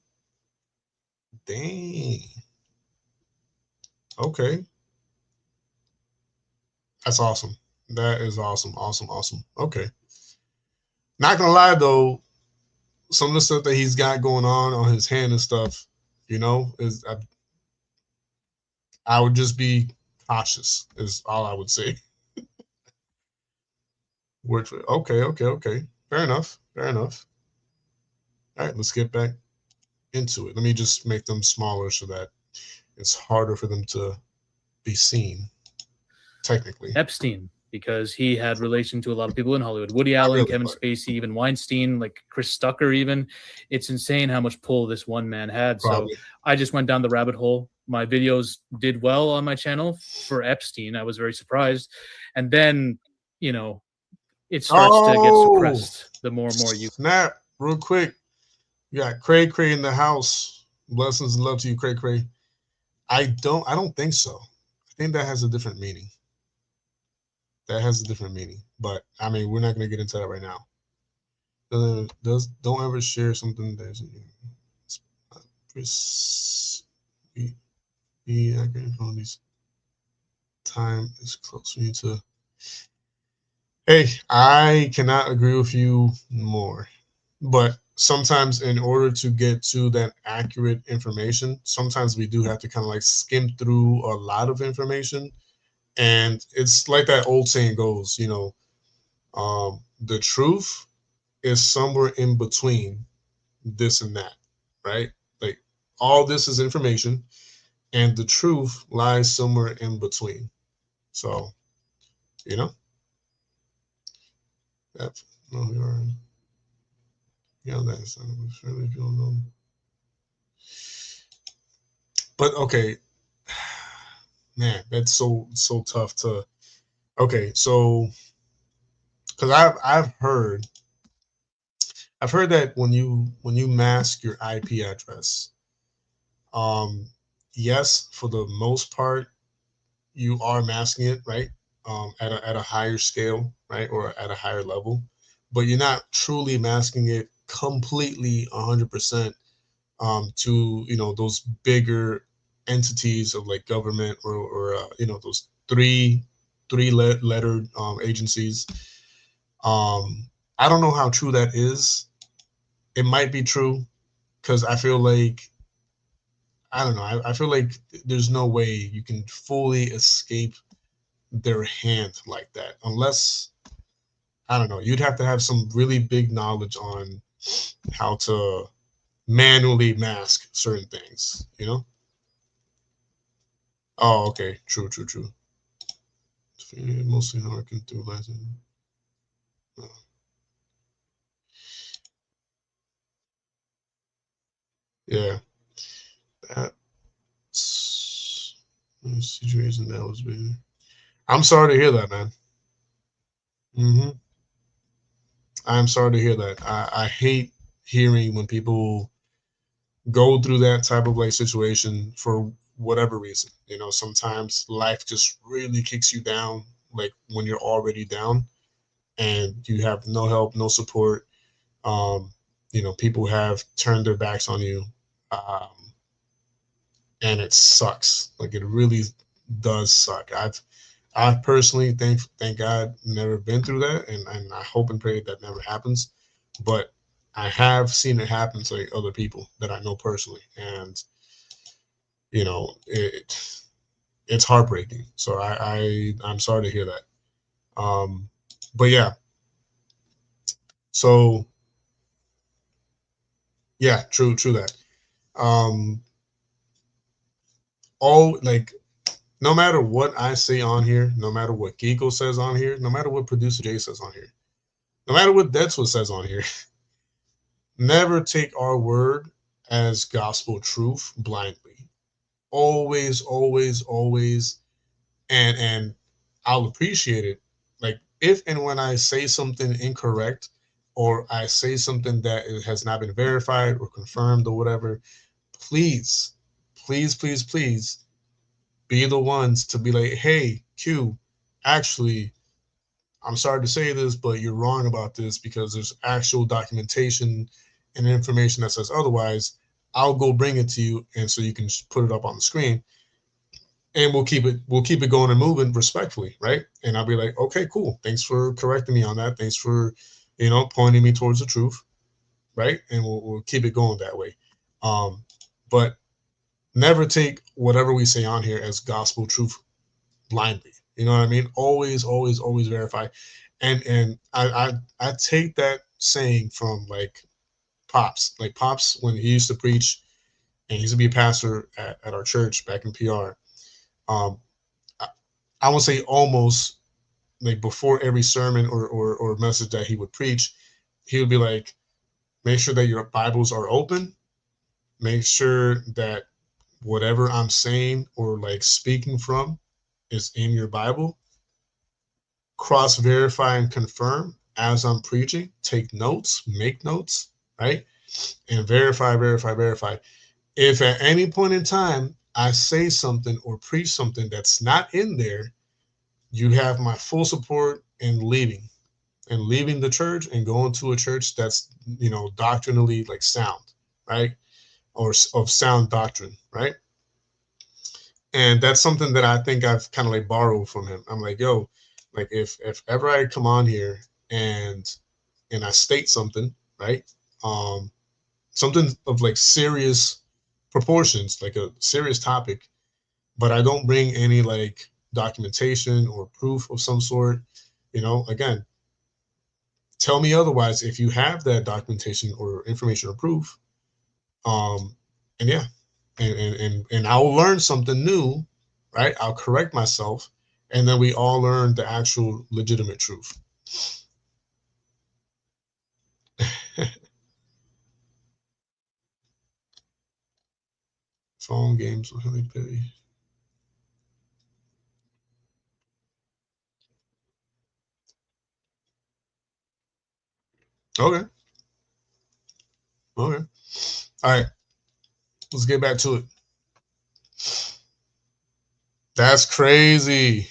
Dang. Okay. That's awesome. That is awesome. Awesome. Awesome. Okay. Not gonna lie though, some of the stuff that he's got going on his hand and stuff, you know, is I would just be cautious. Is all I would say. Okay. Fair enough. All right, let's get back into it. Let me just make them smaller so that it's harder for them to be seen, technically. Epstein, because he had relation to a lot of people in Hollywood. Woody Allen, Kevin Spacey, even Weinstein, like Chris Tucker even. It's insane how much pull this one man had. Probably. So I just went down the rabbit hole. My videos did well on my channel for Epstein. I was very surprised. And then, you know, it starts to get suppressed the more and more you... Snap, real quick. You got Cray Cray in the house. Blessings and love to you, Cray Cray. I don't think so. I think that has a different meaning. But I mean, we're not gonna get into that right now. Don't ever share something that's be accurate on these. Time is close for you to. Hey, I cannot agree with you more, but sometimes in order to get to that accurate information, sometimes we do have to kind of like skim through a lot of information. And it's like that old saying goes, you know, the truth is somewhere in between this and that, right? Like all this is information and the truth lies somewhere in between. So, you know, that's no, you're yeah, that's surely if you don't know. But okay, man, that's so tough to. Okay, so because I've heard that when you mask your IP address, yes, for the most part, you are masking it, right? At a higher scale, right, or at a higher level, but you're not truly masking it completely 100% to, you know, those bigger entities of like government or you know, those three lettered agencies. I don't know how true that is. It might be true because I feel like, I don't know, I feel like there's no way you can fully escape their hand like that unless, I don't know, you'd have to have some really big knowledge on how to manually mask certain things, you know? Oh, okay. True. Mostly working through license. Yeah. That's the situation that was big. I'm sorry to hear that, man. I'm sorry to hear that. I hate hearing when people go through that type of like situation for whatever reason. You know, sometimes life just really kicks you down, like when you're already down and you have no help, no support. You know, people have turned their backs on you. and it sucks. Like it really does suck. I've personally, thank God, never been through that, and I hope and pray that never happens. But I have seen it happen to like, other people that I know personally, and you know it's heartbreaking. So I'm sorry to hear that. But yeah, so yeah, true that. All like no matter what I say on here, no matter what Geeko says on here, no matter what producer Jay says on here, no matter what Deadwood says on here, never take our word as gospel truth blindly. Always, always, always, and I'll appreciate it. Like if and when I say something incorrect, or I say something that it has not been verified or confirmed or whatever, please, please, please, please be the ones to be like, hey, Q, actually, I'm sorry to say this, but you're wrong about this because there's actual documentation and information that says otherwise. I'll go bring it to you, and so you can just put it up on the screen, and we'll keep it going and moving respectfully, right? And I'll be like, okay, cool. Thanks for correcting me on that. Thanks for, pointing me towards the truth, right? And we'll keep it going that way. But never take whatever we say on here as gospel truth blindly. You know what I mean? Always, always, always verify. And I take that saying from like Pops. Like Pops, when he used to preach and he used to be a pastor at our church back in PR. I would say almost like before every sermon or message that he would preach, he would be like, make sure that your Bibles are open. Make sure that whatever I'm saying or like speaking from is in your Bible. Cross verify and confirm as I'm preaching. Take notes, make notes, right? And verify. If at any point in time I say something or preach something that's not in there, you have my full support in leaving the church and going to a church that's, doctrinally like sound, right? Or of sound doctrine, right? And that's something that I think I've kind of like borrowed from him. I'm like, yo, like if ever I come on here and I state something, right? Something of like serious proportions, like a serious topic, but I don't bring any like documentation or proof of some sort, again, tell me otherwise if you have that documentation or information or proof. And yeah, and I'll learn something new, right? I'll correct myself, and then we all learn the actual legitimate truth. Phone games with Honey Pity. Okay. All right. Let's get back to it. That's crazy.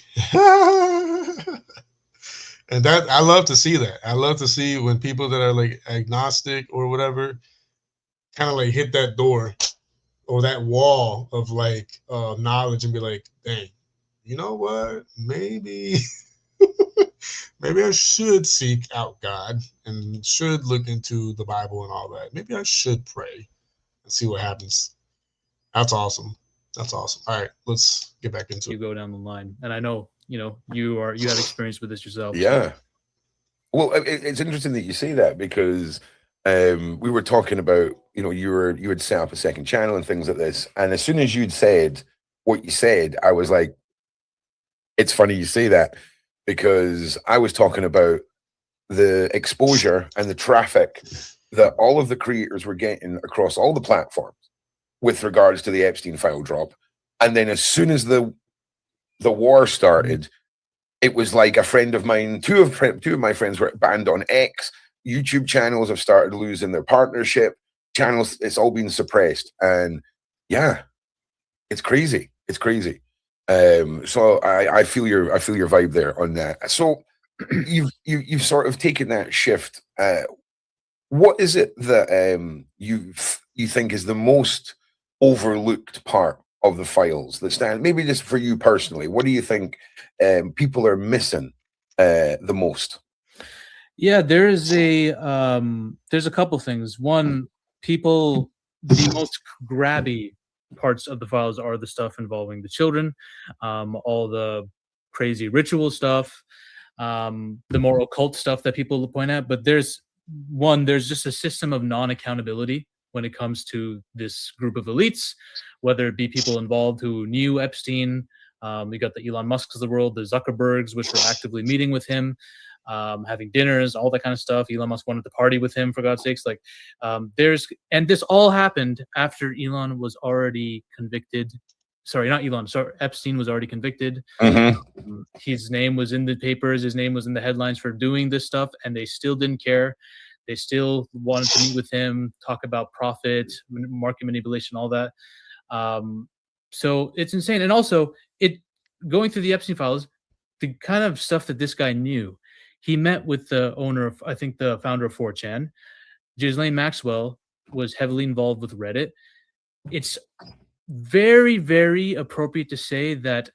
And that I love to see that. I love to see when people that are like agnostic or whatever kind of like hit that door or that wall of like knowledge and be like, dang, you know what? Maybe maybe I should seek out God and should look into the Bible and all that. Maybe I should pray and see what happens. That's awesome. That's awesome. All right, let's get back into it. You go down the line, and I know you had experience with this yourself. Yeah. So. Well, it's interesting that you say that because we were talking about you had set up a second channel and things like this, and as soon as you'd said what you said, I was like, it's funny you say that because I was talking about the exposure and the traffic that all of the creators were getting across all the platforms with regards to the Epstein file drop. And then as soon as the war started, it was like a friend of mine, two of my friends were banned on X. YouTube channels have started losing their partnership. Channels, it's all been suppressed. And yeah, it's crazy. It's crazy. So I feel your vibe there on that. So you've sort of taken that shift. What is it that you think is the most overlooked part of the files that stand? Maybe just for you personally, what do you think people are missing the most? Yeah, there's a couple things. One, people, the most grabby parts of the files are the stuff involving the children, all the crazy ritual stuff, the more occult stuff that people point at. But there's just a system of non-accountability when it comes to this group of elites, whether it be people involved who knew Epstein. You got the Elon Musks of the world, the Zuckerbergs, which were actively meeting with him, having dinners, all that kind of stuff. Elon Musk wanted to party with him, for God's sakes. Like, and this all happened after Elon was already convicted. Sorry, not Elon. Sorry, Epstein was already convicted. His name was in the papers. His name was in the headlines for doing this stuff, and they still didn't care. They still wanted to meet with him, talk about profit, market manipulation, all that. So it's insane. And also, going through the Epstein files, the kind of stuff that this guy knew. He met with the owner of, I think, the founder of 4chan. Ghislaine Maxwell was heavily involved with Reddit. It's very, very appropriate to say that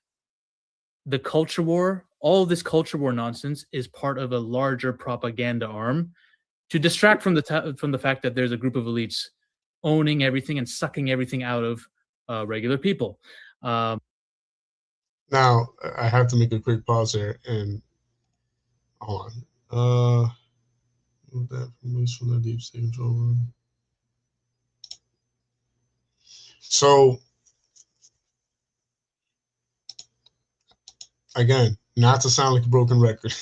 the culture war, all this culture war nonsense, is part of a larger propaganda arm to distract from the fact that there's a group of elites owning everything and sucking everything out of regular people. Now, I have to make a quick pause here and hold on. That from the deep state control room. So, again, not to sound like a broken record.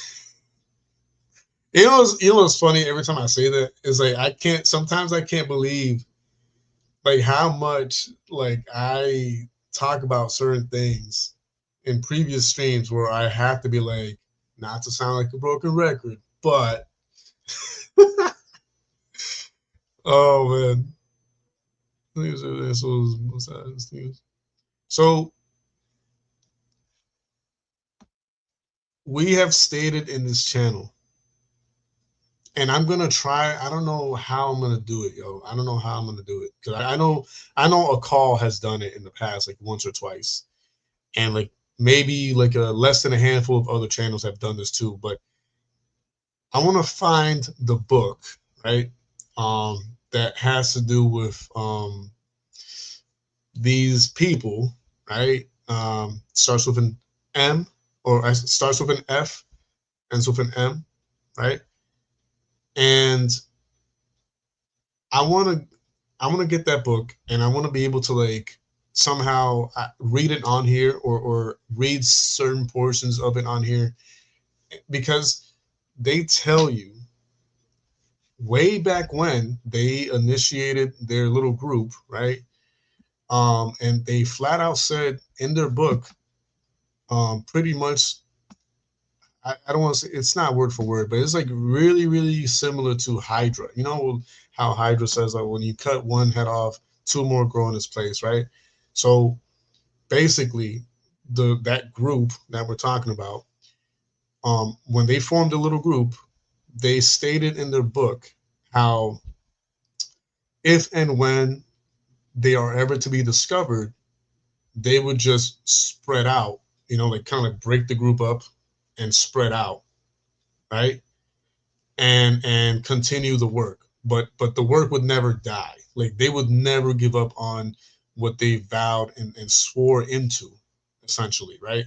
You know what's funny? Every time I say that, is like sometimes I can't believe like how much like I talk about certain things in previous streams where I have to be like, not to sound like a broken record, but oh man. So we have stated in this channel, and I'm gonna try. I don't know how I'm gonna do it, yo. I don't know how I'm gonna do it because I know a call has done it in the past, like once or twice, and like maybe like less than a handful of other channels have done this too. But I want to find the book, right? That has to do with these people, right? Starts with an M, or starts with an F, ends with an M, right? And I want to get that book, and I want to be able to like somehow read it on here, or read certain portions of it on here, because they tell you way back when they initiated their little group, right? And they flat out said in their book, pretty much, I don't want to say, it's not word for word, but it's like really, really similar to Hydra. You know how Hydra says like when you cut one head off, two more grow in its place, right? So basically, that group that we're talking about, when they formed a little group, they stated in their book how if and when they are ever to be discovered, they would just spread out, you know, like kind of break the group up and spread out, right? And continue the work. But the work would never die. Like they would never give up on what they vowed and swore into, essentially, right?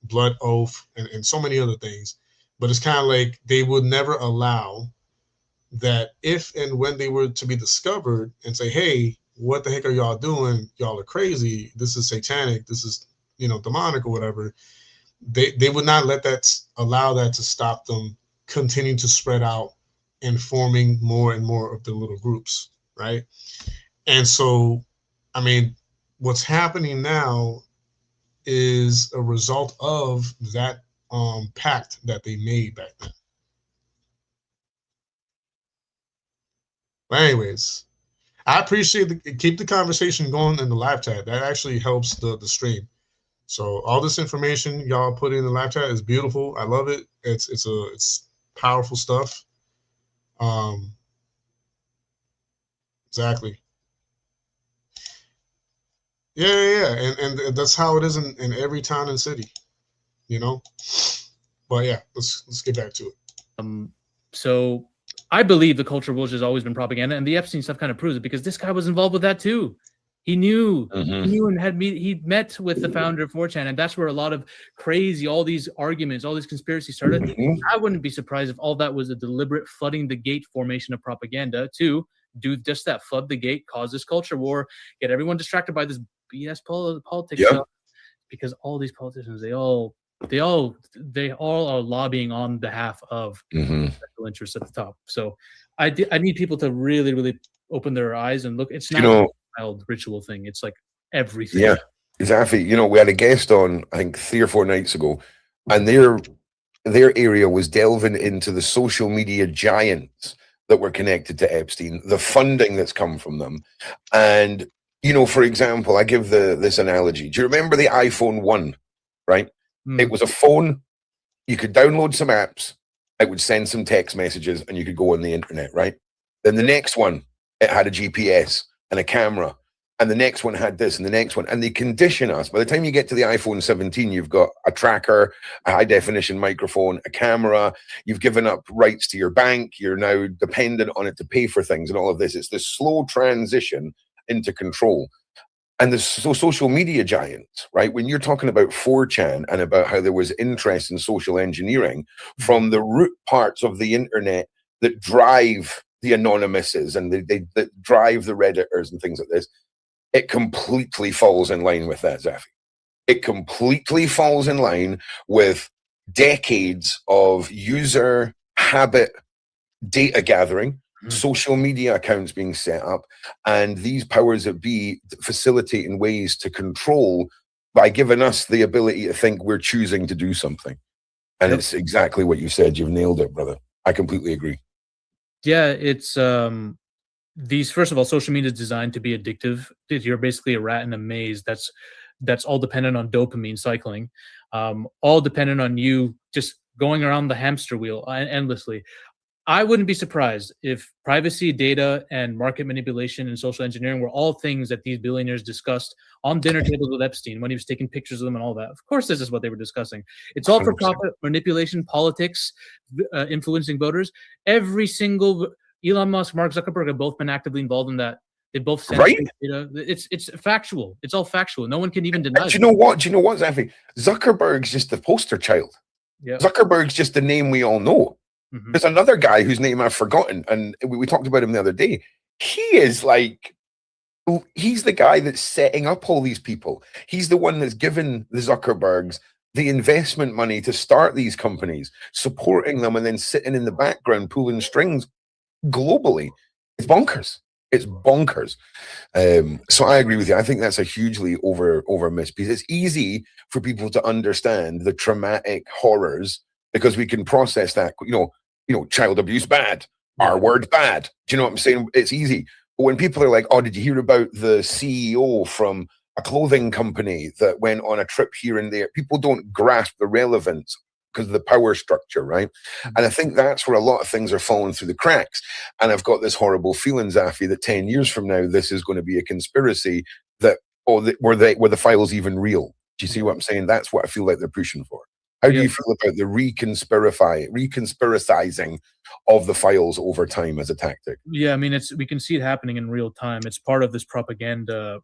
Blood oath and so many other things. But it's kind of like they would never allow that if and when they were to be discovered and say, hey, what the heck are y'all doing? Y'all are crazy. This is satanic. This is, you know, demonic or whatever. They would not allow that to stop them continuing to spread out and forming more and more of the little groups, right? And so, I mean, what's happening now is a result of that pact that they made back then. But anyways, I appreciate keep the conversation going in the live chat. That actually helps the stream. So all this information y'all put in the live chat is beautiful. I love it. It's powerful stuff. Exactly. Yeah. And that's how it is in every town and city, you know. But yeah, let's get back to it. So I believe the culture wars has always been propaganda, and the Epstein stuff kind of proves it because this guy was involved with that too. He knew, Mhm. he knew, and he met with the founder of 4chan, and that's where a lot of all these arguments, all these conspiracies started. Mhm. I wouldn't be surprised if all that was a deliberate flooding the gate formation of propaganda to do just that, flood the gate, cause this culture war, get everyone distracted by this BS politics Yep. stuff, because all these politicians, they all are lobbying on behalf of Mhm. special interests at the top. So I need people to really, really open their eyes and look. It's You not just know, a child ritual thing. It's like everything. yeah, exactly. You know, we had a guest on, I think 3 or 4 nights ago, and their area was delving into the social media giants that were connected to Epstein, the funding that's come from them. And, you know, for example, I give this analogy. Do you remember the iPhone 1, right? It was a phone, you could download some apps, it would send some text messages, and you could go on the internet, right? Then the next one, it had a GPS and a camera, and the next one had this, and the next one, and they condition us. By the time you get to the iPhone 17, you've got a tracker, a high definition microphone, a camera. You've given up rights to your bank. You're now dependent on it to pay for things, and all of this. It's this slow transition into control. And the social media giants, right? When you're talking about 4chan and about how there was interest in social engineering from the root parts of the internet that drive the anonymouses and that drive the Redditors and things like this, it completely falls in line with that, Zafy. It completely falls in line with decades of user habit data gathering, social media accounts being set up, and these powers that be facilitating ways to control by giving us the ability to think we're choosing to do something. And Yep. it's exactly what you said. You've nailed it, brother. I completely agree. Yeah, it's these, first of all, social media is designed to be addictive. You're basically a rat in a maze that's all dependent on dopamine cycling, all dependent on you just going around the hamster wheel endlessly. I wouldn't be surprised if privacy, data, and market manipulation and social engineering were all things that these billionaires discussed on dinner tables with Epstein when he was taking pictures of them and all that. Of course, this is what they were discussing. It's all for 100%. profit, manipulation, politics, influencing voters. Every single Elon Musk, Mark Zuckerberg have both been actively involved in that. They both send Right? data. It's factual. It's all factual. No one can even deny. Do you know what? Do you know what, Zafy? Zuckerberg's just the poster child. Yeah. Zuckerberg's just the name we all know. Mhm. There's another guy whose name I've forgotten, and we talked about him the other day. He is like, he's the guy that's setting up all these people. He's the one that's given the Zuckerbergs the investment money to start these companies, supporting them, and then sitting in the background pulling strings globally. It's bonkers. It's bonkers. So I agree with you. I think that's a hugely over missed piece. It's easy for people to understand the traumatic horrors because we can process that. You know, child abuse bad, R word bad. Do you know what I'm saying? It's easy. But when people are like, "Oh, did you hear about the CEO from a clothing company that went on a trip here and there?" People don't grasp the relevance because of the power structure, right? And I think that's where a lot of things are falling through the cracks. And I've got this horrible feeling, Zafy, that 10 years from now, this is going to be a conspiracy that, were the files even real? Do you see what I'm saying? That's what I feel like they're pushing for. How do you feel about the reconspiracizing of the files over time as a tactic? Yeah, I mean, we can see it happening in real time. It's part of this propaganda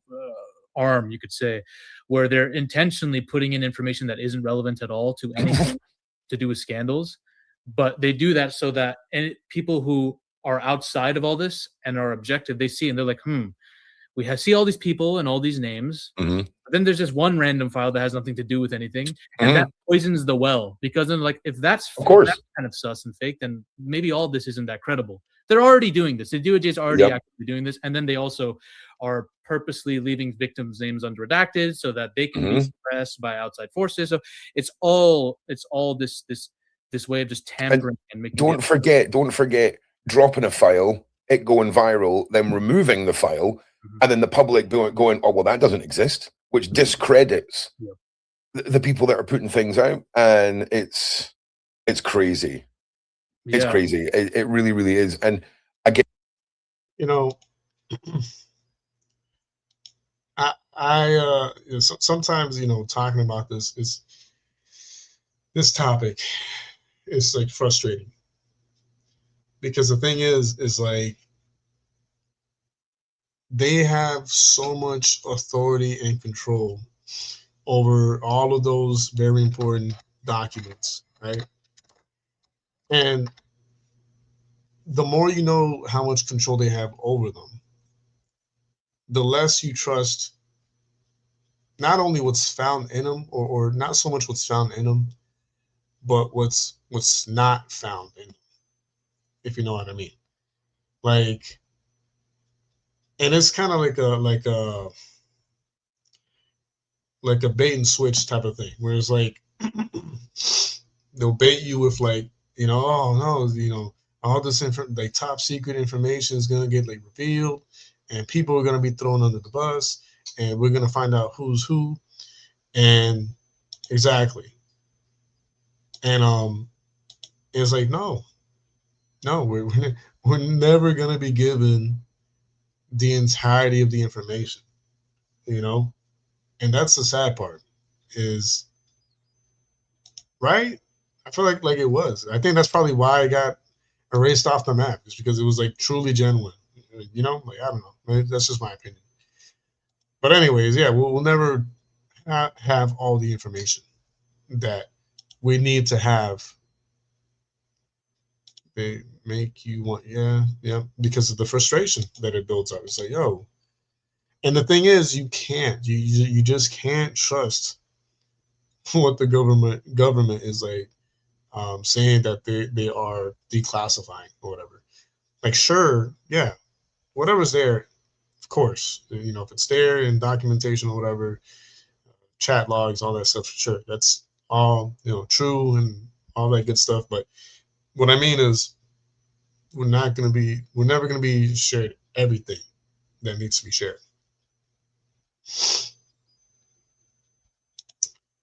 arm, you could say, where they're intentionally putting in information that isn't relevant at all to anything to do with scandals, but they do that so that people who are outside of all this and are objective, they see and they're like, we see all these people and all these names. Mm-hmm. But then there's just one random file that has nothing to do with anything, and that poisons the well. Because then, like, if that's kind of sus and fake, then maybe all this isn't that credible. They're already doing this. The DOJ is already actively doing this, and then they also are purposely leaving victims' names unredacted so that they can be suppressed by outside forces. So it's all this way of just tampering and making. Don't forget dropping a file, it going viral, then removing the file, and then the public going, "Oh, well, that doesn't exist," which discredits the people that are putting things out, and it's crazy. It's crazy. It really, really is. And again, you know, Sometimes, talking about this topic is like frustrating, because the thing is like they have so much authority and control over all of those very important documents, right? And the more you know how much control they have over them, the less you trust not only what's found in them, or not so much what's found in them, but what's not found in them, if you know what I mean. Like, and it's kind of like a bait and switch type of thing, where it's like they'll bait you with like, oh no, all this like top secret information is gonna get like revealed, and people are gonna be thrown under the bus, and we're gonna find out who's who, and exactly, and it's like no, we're never gonna be given the entirety of the information, and that's the sad part, is right. I feel like it was. I think that's probably why I got erased off the map, is because it was like truly genuine. Like, I don't know. That's just my opinion. But anyways, yeah, we'll never have all the information that we need to have. They make you want, yeah, because of the frustration that it builds up. It's like, yo, and the thing is, you just can't trust what the government is like saying that they are declassifying or whatever. Like, sure, yeah, whatever's there, of course, if it's there in documentation or whatever, chat logs, all that stuff, sure, that's all true and all that good stuff. But what I mean is, we're never going to be shared everything that needs to be shared.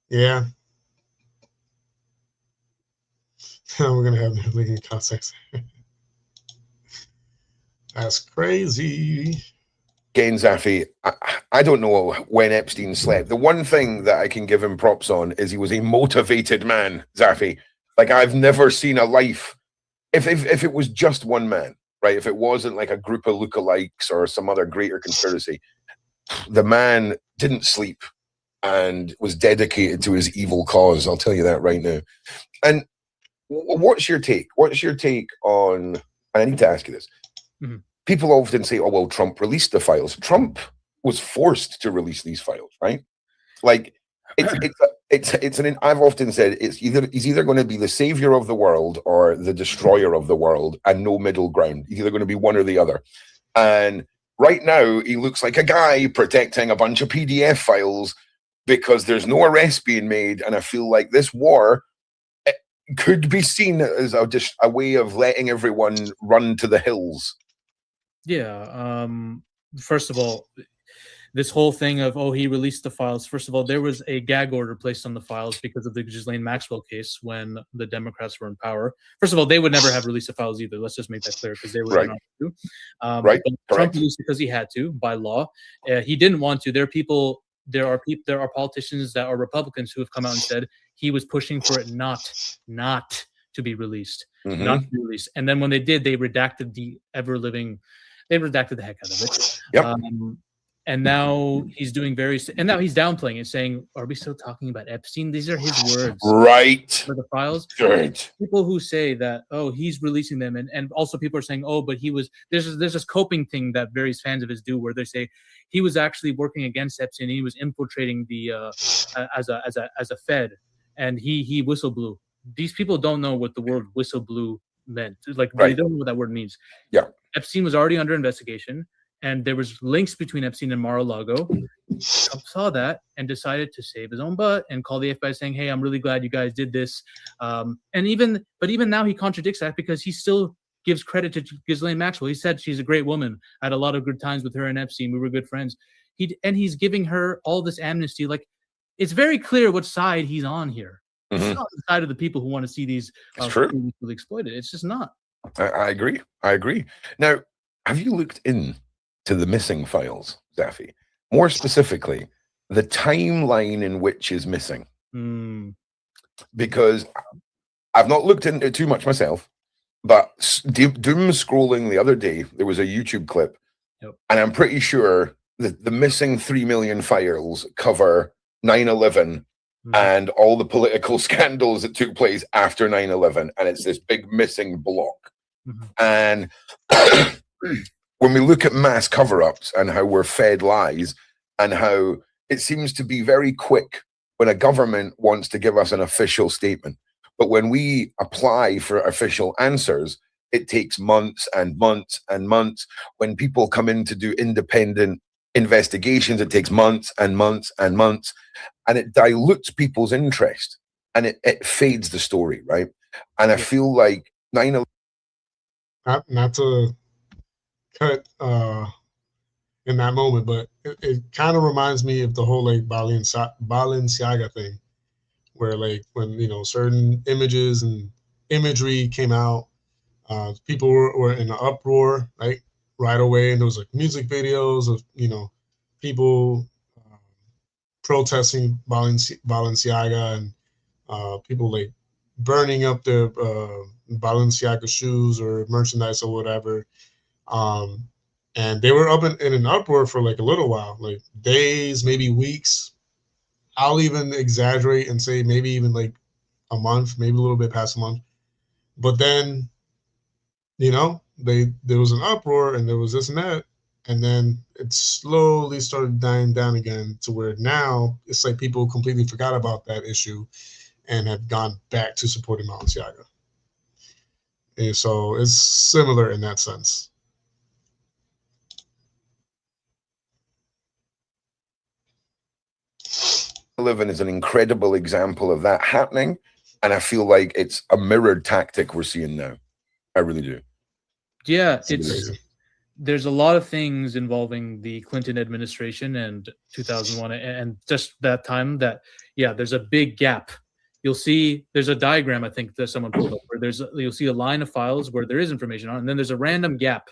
Yeah. We're going to have no leaking context. That's crazy. Again, Zafy, I don't know when Epstein slept. The one thing that I can give him props on is he was a motivated man, Zafy. Like, I've never seen a life. If it was just one man, right? If it wasn't like a group of lookalikes or some other greater conspiracy, the man didn't sleep and was dedicated to his evil cause. I'll tell you that right now. And what's your take? What's your take on, and I need to ask you this. Mm-hmm. People often say, oh, well, Trump released the files. Trump was forced to release these files, right? Like, I've often said he's either going to be the savior of the world or the destroyer of the world, and no middle ground. He's either going to be one or the other. And right now, he looks like a guy protecting a bunch of PDF files because there's no arrests being made. And I feel like this war could be seen as a way of letting everyone run to the hills. Yeah. First of all, this whole thing of, he released the files. First of all, there was a gag order placed on the files because of the Ghislaine Maxwell case when the Democrats were in power. First of all, they would never have released the files either. Let's just make that clear, because they were not to. Right. Trump released because he had to by law. He didn't want to. There are politicians that are Republicans who have come out and said he was pushing for it not to be released, not to be released. And then when they did, they redacted the heck out of it. Yep. And now he's doing and now he's downplaying it, saying, are we still talking about Epstein? These are his words. Right. For the files. Good. People who say that, he's releasing them. And also people are saying, but there's this coping thing that various fans of his do, where they say he was actually working against Epstein. He was infiltrating the, as a Fed, and he whistle blew. These people don't know what the word whistle blew meant. Like, They don't know what that word means. Yeah. Epstein was already under investigation, and there was links between Epstein and Mar-a-Lago. Trump saw that and decided to save his own butt and call the FBI saying, hey, I'm really glad you guys did this. But even now he contradicts that, because he still gives credit to Ghislaine Maxwell. He said she's a great woman. I had a lot of good times with her and Epstein. We were good friends. He's giving her all this amnesty. Like, it's very clear what side he's on here. Mm-hmm. It's not the side of the people who want to see these really exploited. It's just not. I agree. Now, have you looked into the missing files, Zafy? more specifically, the timeline in which is missing. Because I've not looked into it too much myself, but doom scrolling the other day, there was a YouTube clip, and I'm pretty sure that the missing 3 million files cover 9/11 and all the political scandals that took place after 9/11, and it's this big missing block. And when we look at mass cover-ups and how we're fed lies, and how it seems to be very quick when a government wants to give us an official statement, but when we apply for official answers, it takes months and months and months. When people come in to do independent investigations, it takes months and months and months, and it dilutes people's interest, and it fades the story, right? And I feel like 9/11. Not to cut in that moment, but it kind of reminds me of the whole like Balenciaga thing, where like when, you know, certain images and imagery came out, people were in an uproar, right away, and there was like music videos of, you know, people protesting Balenciaga, and people like burning up their Balenciaga shoes or merchandise or whatever. And they were up in an uproar for like a little while, like days, maybe weeks. I'll even exaggerate and say maybe even like a month, maybe a little bit past a month. But then, you know, there was an uproar and there was this and that, and then it slowly started dying down again to where now it's like people completely forgot about that issue and have gone back to supporting Balenciaga. And so it's similar in that sense. 9/11 is an incredible example of that happening, and I feel like it's a mirrored tactic we're seeing now. I really do. Yeah, there's a lot of things involving the Clinton administration and 2001 and just that time that, yeah, there's a big gap. You'll see there's a diagram, I think, that someone pulled up, where you'll see a line of files where there is information on, and then there's a random gap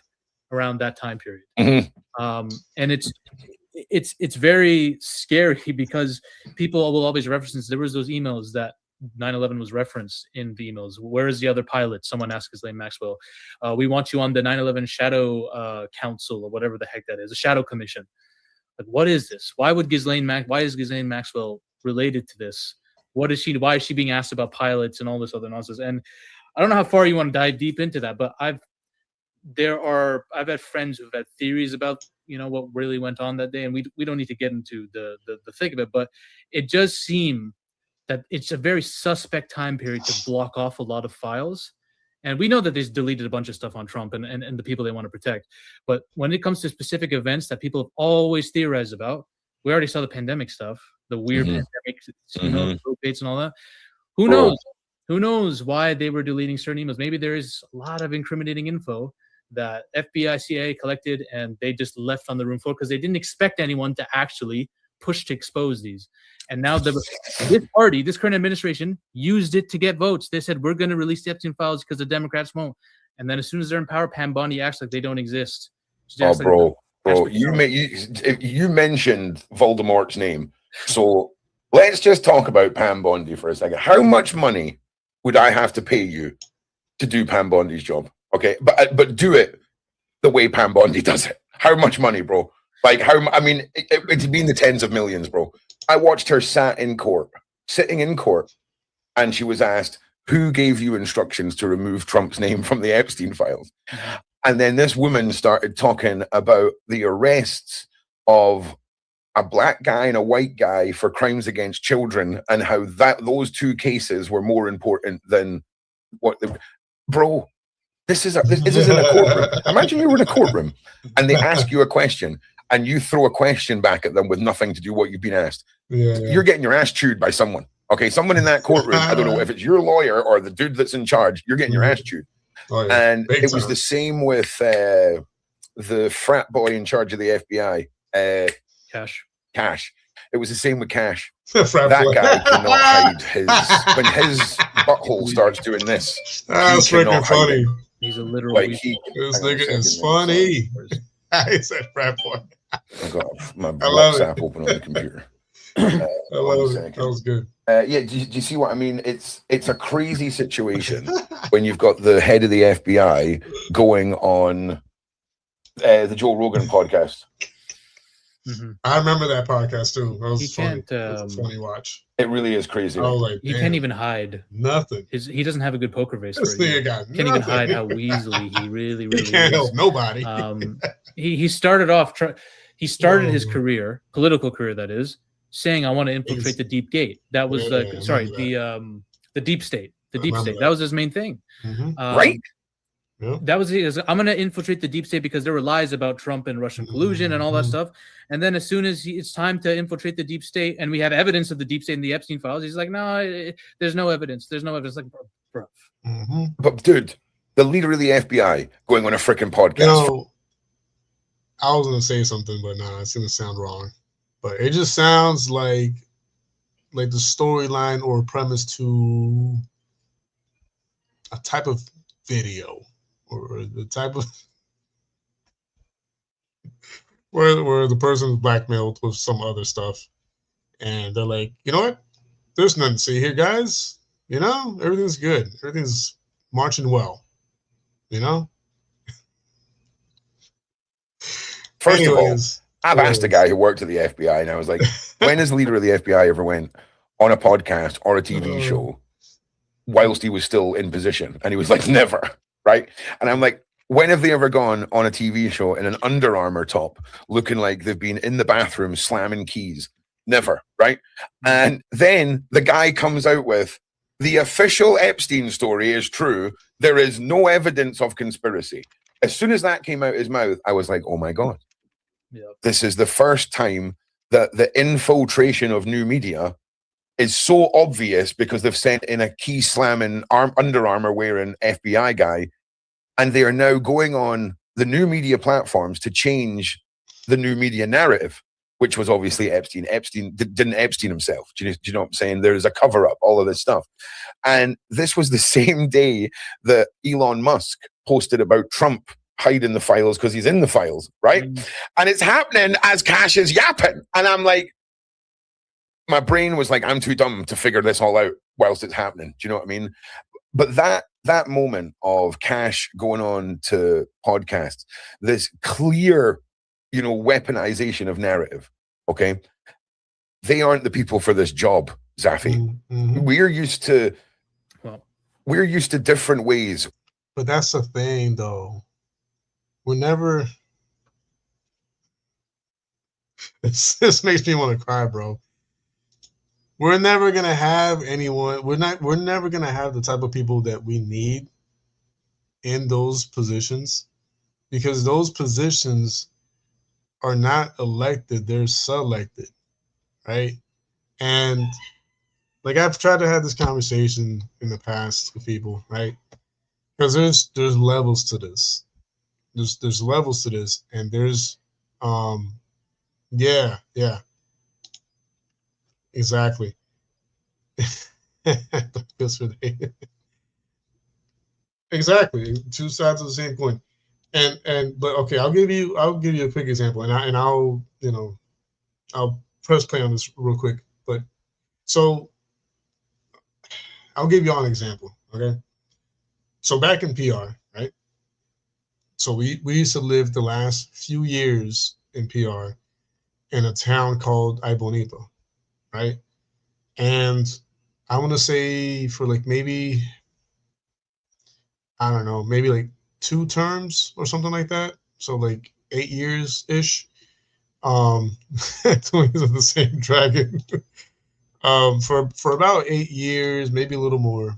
around that time period. And it's very scary because people will always reference, there was those emails that 9/11 was referenced in the emails. Where is the other pilot? Someone asked Ghislaine Maxwell. We want you on the 9/11 Shadow Council or whatever the heck that is, a Shadow Commission. Like, what is this? Why is Ghislaine Maxwell related to this? Why is she being asked about pilots and all this other nonsense? And I don't know how far you want to dive deep into that, but I've had friends who've had theories about, you know, what really went on that day, and we don't need to get into the thick of it, but it does seem that it's a very suspect time period to block off a lot of files. And we know that they've deleted a bunch of stuff on Trump and the people they want to protect. But when it comes to specific events that people have always theorized about, we already saw the pandemic stuff, the weird pandemic, you know, rotates and all that. Who knows? Who knows why they were deleting certain emails? Maybe there is a lot of incriminating info that FBI, CIA collected, and they just left on the room floor because they didn't expect anyone to actually push to expose these. And now this current administration, used it to get votes. They said, we're going to release the Epstein files because the Democrats won't. And then as soon as they're in power, Pam Bondi acts like they don't exist. Bro, you mentioned Voldemort's name. So let's just talk about Pam Bondi for a second. How much money would I have to pay you to do Pam Bondi's job? Okay, but do it the way Pam Bondi does it. How much money, bro? Like, it's been the tens of millions, bro. I watched her sitting in court, and she was asked, who gave you instructions to remove Trump's name from the Epstein files? And then this woman started talking about the arrests of a black guy and a white guy for crimes against children, and how those two cases were more important than bro. This is in a courtroom. Imagine you were in a courtroom and they ask you a question and you throw a question back at them with nothing to do what you've been asked. You're getting your ass chewed by someone. Okay, someone in that courtroom, I don't know if it's your lawyer or the dude that's in charge, you're getting your ass chewed. And it was the same with the frat boy in charge of the FBI. Cash. It was the same with Cash. That guy cannot hide when his butthole starts doing this. That's freaking funny. He's a literal. This nigga is funny. He said frat boy. I got my I love WhatsApp it. open on the computer. I One love it. second. That was good. Yeah, do you see what I mean? It's a crazy situation when you've got the head of the FBI going on the Joe Rogan podcast. Mhm. I remember that podcast too. That He was funny. can't. It was a funny watch. It really is crazy. I was like, He damn, can't even hide. nothing. He doesn't have a good poker face. This for it nigga yet. got Can't even hide nothing. how easily he really He can't is. help nobody. He started off. He started his Oh. career, political career, that is, saying, "I want to infiltrate He's- the deep gate." That was Yeah, I sorry, remember the deep state. The I deep remember state. that. That was his main thing. Mhm. Right? Yeah. That was I'm going to infiltrate the deep state because there were lies about Trump and Russian collusion and all that Mhm. stuff. And then as soon as it's time to infiltrate the deep state, and we have evidence of the deep state in the Epstein files, he's like, "No, there's no evidence. There's no evidence." Like, bro. Mhm. But dude, the leader of the FBI going on a freaking podcast. You know, I was gonna say something, but nah, it's gonna sound wrong. But it just sounds like the storyline or premise to a type of video or the type of where the person is blackmailed with some other stuff, and they're like, you know what? There's nothing to see here, guys. You know, everything's good. Everything's marching well. You know. First of all, Anyways, I've asked a guy who worked at the FBI, and I was like, when has the leader of the FBI ever went on a podcast or a TV show whilst he was still in position? And he was like, never, right? And I'm like, when have they ever gone on a TV show in an Under Armour top looking like they've been in the bathroom slamming keys? Never, right? And then the guy comes out with, the official Epstein story is true. There is no evidence of conspiracy. As soon as that came out his mouth, I was like, oh my God. Yeah. This is the first time that the infiltration of new media is so obvious because they've sent in a key slamming Under Armour wearing FBI guy, and they are now going on the new media platforms to change the new media narrative, which was obviously Epstein. Epstein didn't Epstein himself. Do you know what I'm saying? There's a cover up, all of this stuff. And this was the same day that Elon Musk posted about Trump hiding the files because he's in the files, right? And it's happening as Cash is yapping. And I'm like, my brain was like, I'm too dumb to figure this all out whilst it's happening. Do you know what I mean? But that moment of Cash going on to podcasts, this clear, weaponization of narrative, okay? They aren't the people for this job, Zafy. Mhm. We're used to different ways. But that's the thing, though. We're never. This makes me want to cry, bro. We're never gonna have anyone. We're never gonna have the type of people that we need in those positions, because those positions are not elected; they're selected, right? And like I've tried to have this conversation in the past with people, right? Because there's levels to this. There's levels to this, and there's yeah, exactly. That's what exactly, two sides of the same coin. But okay, I'll give you a quick example, and I'll press play on this real quick. But so I'll give you all an example, okay? So back in PR, right? So we used to live the last few years in PR in a town called Aibonito, right? And I want to say for like maybe, I don't know, maybe like 2 terms or something like that. So like 8 years ish. Twins of the same dragon. For about 8 years, maybe a little more.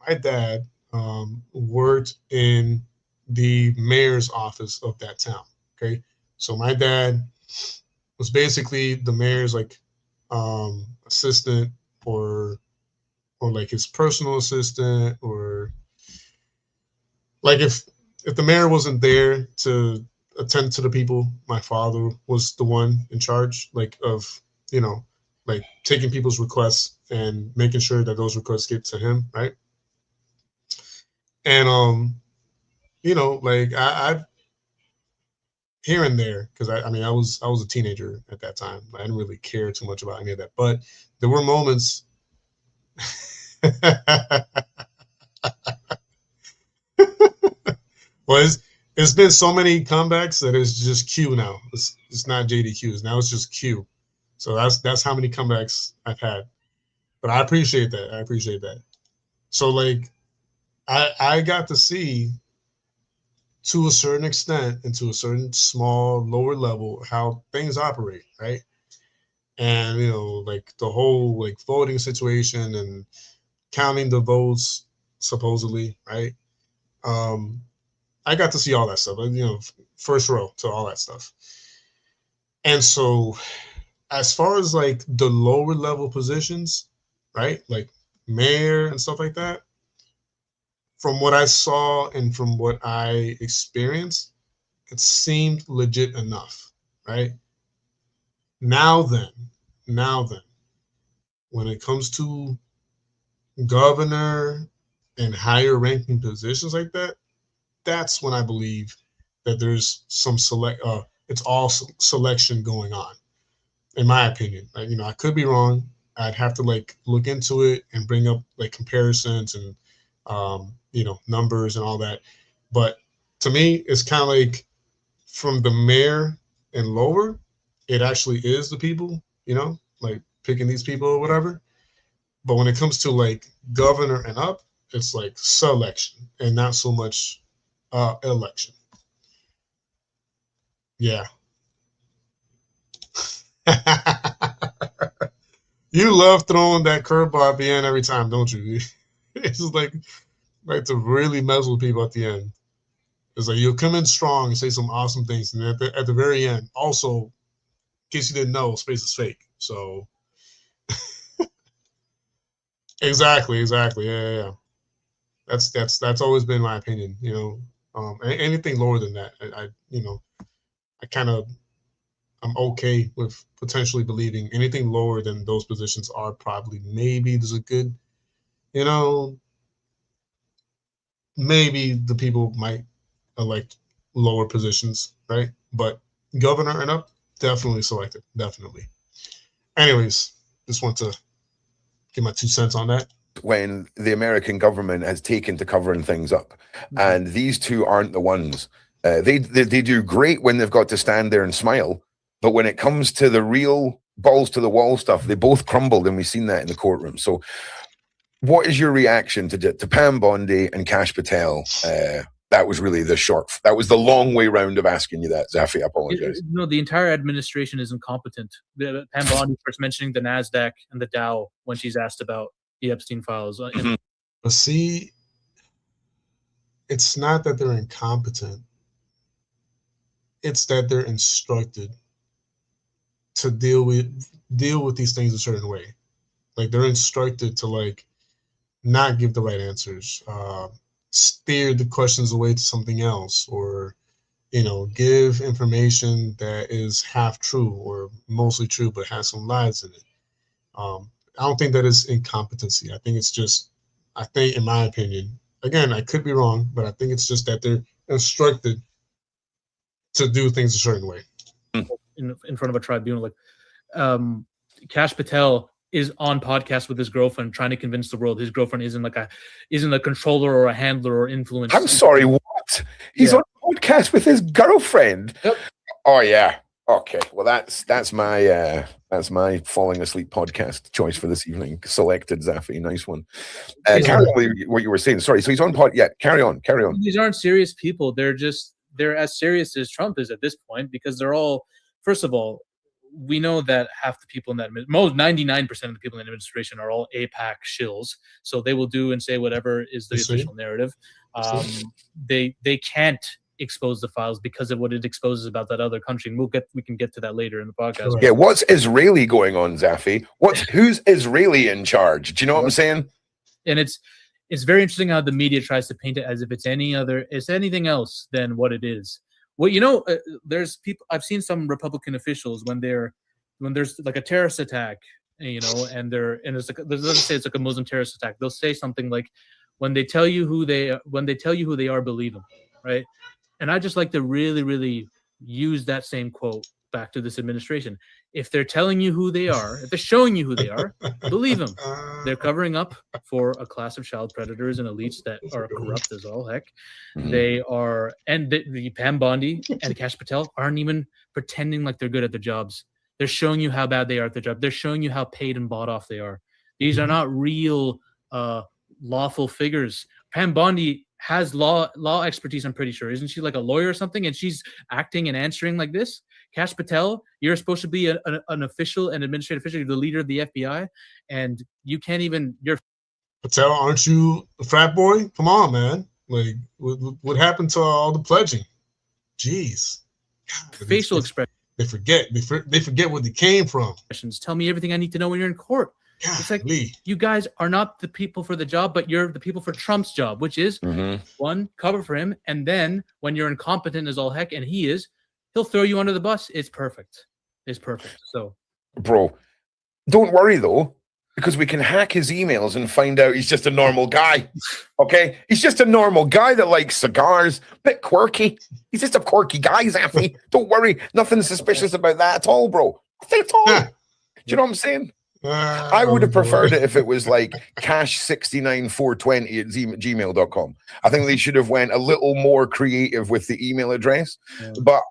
My dad worked in the mayor's office of that town. Okay, so my dad was basically the mayor's like assistant or like his personal assistant, or like if the mayor wasn't there to attend to the people, my father was the one in charge, like of like taking people's requests and making sure that those requests get to him, right? And like here and there, because I mean I was a teenager at that time. I didn't really care too much about any of that, but there were moments. Well, it's been so many comebacks that it's just Q now. It's not JDQs now. It's just Q. So that's how many comebacks I've had. But I appreciate that. I appreciate that. So like, I got to see, to a certain extent and to a certain small lower level, how things operate, right? And you know, like the whole like voting situation and counting the votes supposedly, right? I got to see all that stuff, you know, first row to all that stuff. And so, as far as like the lower level positions, right, like mayor and stuff like that, from what I saw and from what I experienced, it seemed legit enough, right? Now then, when it comes to governor and higher ranking positions like that, that's when I believe that there's some it's all selection going on, in my opinion. You know, I could be wrong. I'd have to like look into it and bring up like comparisons and you know, numbers and all that. But to me, it's kind of like from the mayor and lower, it actually is the people, you know, like picking these people or whatever. But when it comes to like governor and up, it's like selection and not so much election. Yeah. You love throwing that curveball at the end every time, don't you? It's just like to really mess with people at the end. It's like you'll come in strong and say some awesome things, and at the very end, also, in case you didn't know, space is fake. So exactly, yeah. That's always been my opinion. You know, anything lower than that, I you know, I'm okay with potentially believing anything lower than those positions are probably maybe there's a good, you know, maybe the people might elect lower positions, right? But governor and up, definitely selected, definitely. Anyways, just want to give my 2 cents on that. When the American government has taken to covering things up, and these two aren't the ones. They do great when they've got to stand there and smile, but when it comes to the real balls to the wall stuff, they both crumbled, and we've seen that in the courtroom. So, what is your reaction to Pam Bondi and Kash Patel? That was really that was the long way round of asking you that, Zafy. I apologize. No, the entire administration is incompetent. Pam Bondi first mentioning the NASDAQ and the Dow when she's asked about the Epstein files. But see, it's not that they're incompetent. It's that they're instructed to deal with these things a certain way. Like they're instructed to like not give the right answers, steer the questions away to something else, or you know, give information that is half true or mostly true but has some lies in it. I don't think that is incompetency. I think it's just, I think, in my opinion, again, I could be wrong, but I think it's just that they're instructed to do things a certain way. In front of a tribunal, like Kash Patel is on podcast with his girlfriend, trying to convince the world his girlfriend isn't a controller or a handler or influencer. I'm sorry, what? He's on podcast with his girlfriend. Yep. Oh yeah. Okay. Well, that's my falling asleep podcast choice for this evening. Selected, Zafy. Nice one. Carry on what you were saying. Sorry. So he's on pod. Yeah. Carry on. These aren't serious people. They're as serious as Trump is at this point, because they're all, first of all, we know that half the people in that, 99% of the people in the administration are all AIPAC shills. So they will do and say whatever is the official narrative. They can't expose the files because of what it exposes about that other country, and we can get to that later in the podcast. Yeah, what's Israeli going on, Zafy? Who's Israeli in charge? Do you know what I'm saying? And it's very interesting how the media tries to paint it as if it's anything else than what it is. Well, you know, there's people, I've seen some Republican officials when there's like a terrorist attack, you know, and it's like, let's say it's like a Muslim terrorist attack. They'll say something like, when they tell you who they are, believe them, right? And I just like to really, really use that same quote back to this administration. If they're telling you who they are, if they're showing you who they are, believe them. They're covering up for a class of child predators and elites that are corrupt as all heck. They are, and the Pam Bondi and Kash Patel aren't even pretending like they're good at their jobs. They're showing you how bad they are at their job. They're showing you how paid and bought off they are. These are not real lawful figures. Pam Bondi has law expertise, I'm pretty sure. Isn't she like a lawyer or something? And she's acting and answering like this. Kash Patel, you're supposed to be an official, an administrative official, you're the leader of the FBI, and you can't even. You're Patel, aren't you a frat boy? Come on, man. Like, what happened to all the pledging? Jeez. God, facial expressions. They forget. They forget where they came from. Tell me everything I need to know when you're in court. God, it's like you guys are not the people for the job, but you're the people for Trump's job, which is one, cover for him, and then when you're incompetent as all heck, and he is, he'll throw you under the bus. It's perfect. It's perfect. So, bro, don't worry though, because we can hack his emails and find out he's just a normal guy. Okay, he's just a normal guy that likes cigars, bit quirky. He's just a quirky guy, Zaffy. Don't worry, nothing suspicious about that at all, bro. Nothing at all. Do you know what I'm saying? I would have preferred it if it was like cash69420 at gmail.com. I think they should have went a little more creative with the email address. But